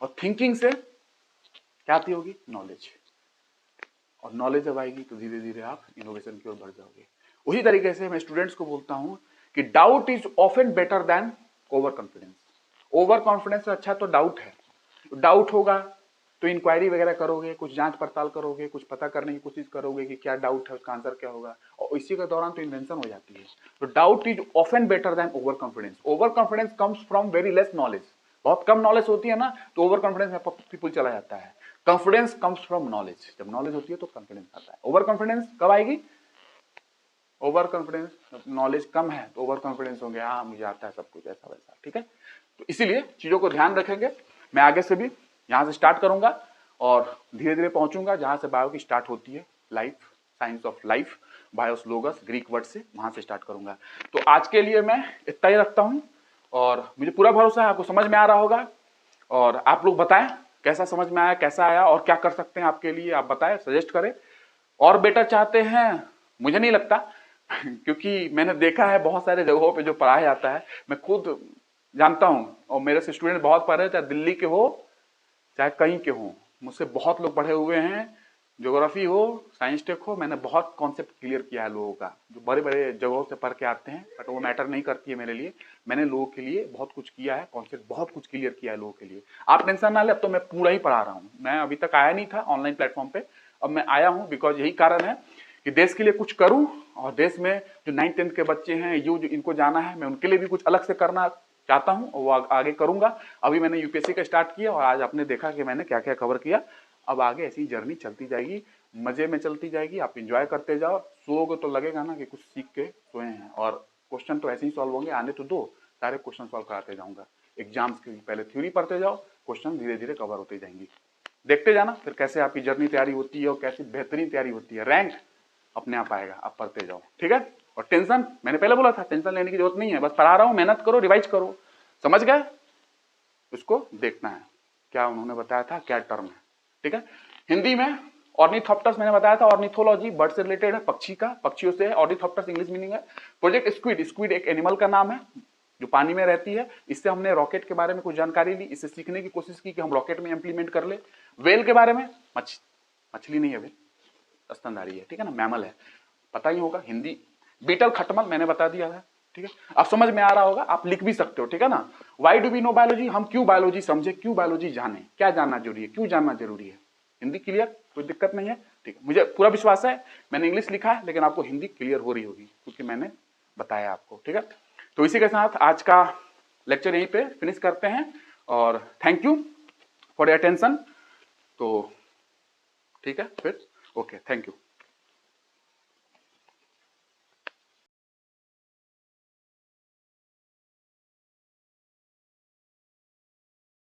और थिंकिंग से क्या आती होगी? नॉलेज। और नॉलेज जब आएगी तो धीरे धीरे आप इनोवेशन की ओर बढ़ जाओगे। उसी तरीके से मैं स्टूडेंट्स को बोलता हूं कि doubt is often better than over confidence. Over confidence से अच्छा तो डाउट है। डाउट होगा तो इंक्वायरी वगैरह करोगे, कुछ जांच पड़ताल करोगे, कुछ पता करने की कोशिश करोगे कि क्या डाउट है, उसका आंसर क्या होगा, और इसी के दौरान तो इन्वेंशन हो जाती है। तो doubt is often better than over confidence. Over confidence comes from very less knowledge. बहुत कम नॉलेज होती है ना, तो ओवर कॉन्फिडेंस में पीपल चला जाता है। Confidence comes from knowledge. जब नॉलेज होती है तो कॉन्फिडेंस आता है। ओवर कॉन्फिडेंस कब आएगी? ओवर कॉन्फिडेंस, नॉलेज कम है तो ओवर कॉन्फिडेंस हो गया, हाँ मुझे आता है सब कुछ ऐसा वैसा, ठीक है। तो इसीलिए चीजों को ध्यान रखेंगे। मैं आगे से भी यहाँ से स्टार्ट करूंगा और धीरे धीरे पहुंचूंगा जहां से बायो की स्टार्ट होती है, life, science of life, BIOS लोगस, Greek word से, वहां से स्टार्ट करूंगा। तो आज के लिए मैं इतना ही रखता हूं, और मुझे पूरा भरोसा है आपको समझ में आ रहा होगा। और आप लोग बताएं कैसा समझ में आया, कैसा आया, और क्या कर सकते हैं आपके लिए, आप बताएं, सजेस्ट करें। और बेटर चाहते हैं? मुझे नहीं लगता क्योंकि मैंने देखा है बहुत सारे जगहों पे जो पढ़ाया जाता है, मैं खुद जानता हूं, और मेरे से स्टूडेंट बहुत पढ़ रहे हैं, चाहे दिल्ली के हो चाहे कहीं के हो, मुझसे बहुत लोग पढ़े हुए हैं। ज्योग्राफी हो, साइंस टेक हो, मैंने बहुत कॉन्सेप्ट क्लियर किया है लोगों का, जो बड़े बड़े जगहों से पढ़ के आते हैं, बट वो मैटर नहीं करती है मेरे लिए। मैंने लोगों के लिए बहुत कुछ किया है, कॉन्सेप्ट बहुत कुछ क्लियर किया है लोगों के लिए। आप टेंशन ना ले, अब तो मैं पूरा ही पढ़ा रहा हूँ। मैं अभी तक आया नहीं था ऑनलाइन प्लेटफॉर्म पे, अब मैं आया हूँ, बिकॉज यही कारण है कि देश के लिए कुछ करूं, और देश में जो 9th-10th के बच्चे हैं, जो इनको जाना है, मैं उनके लिए भी कुछ अलग से करना चाहता हूं, और वो आगे करूंगा। अभी मैंने यूपीएससी का स्टार्ट किया, और आज आपने देखा कि मैंने क्या क्या कवर किया। अब आगे ऐसी जर्नी चलती जाएगी, मजे में चलती जाएगी, आप इंजॉय करते जाओ। सोओगे तो लगेगा ना कि कुछ सीख के सोए हैं, और क्वेश्चन तो ऐसे ही सॉल्व होंगे, आने तो दो, सारे क्वेश्चन सॉल्व कराते जाऊंगा। एग्जाम्स के पहले थ्योरी पढ़ते जाओ, क्वेश्चन धीरे धीरे कवर होते जाएंगी। देखते जाना फिर कैसे आपकी जर्नी तैयारी होती है, और कैसी बेहतरीन तैयारी होती है। रैंक अपने आप आएगा, आप पढ़ते जाओ, ठीक है। और टेंशन, मैंने पहले बोला था, टेंशन लेने की जरूरत नहीं है, बस पढ़ा रहा हूं, मेहनत करो, रिवाइज करो, समझ गए? उसको देखना है क्या उन्होंने बताया था, क्या टर्म है, ठीक है। हिंदी में ऑर्निथोप्टर्स मैंने बताया था, ऑर्निथोलॉजी बर्ड से रिलेटेड है, पक्षी का, पक्षियों से है। ऑर्निथोप्टर्स इंग्लिश मीनिंग है। प्रोजेक्ट स्क्विड, स्क्विड एक एनिमल का नाम है जो पानी में रहती है। इससे हमने रॉकेट के बारे में कुछ जानकारी ली, इससे सीखने की कोशिश की कि हम रॉकेट में इंप्लीमेंट कर ले। वेल के बारे में, मछली नहीं है वेल, स्तनधारी है, ठीक है ना, मैमल है, पता ही होगा। हिंदी बीटल खटमल मैंने बता दिया था, ठीक है। आप समझ में आ रहा होगा, आप लिख भी सकते हो, ठीक है ना। Why do we know biology, हम क्यों बायोलॉजी समझे, क्यों बायोलॉजी जाने, क्या जानना जरूरी है, क्यों जानना जरूरी है। हिंदी क्लियर, कोई दिक्कत नहीं है, ठीक है। मुझे पूरा विश्वास है, मैंने इंग्लिश लिखा है लेकिन आपको हिंदी क्लियर हो रही होगी, क्योंकि मैंने बताया आपको, ठीक है। तो इसी के साथ आज का लेक्चर यहीं पे फिनिश करते हैं, और thank you for your attention. तो ठीक है फिर, ओके, थैंक यू।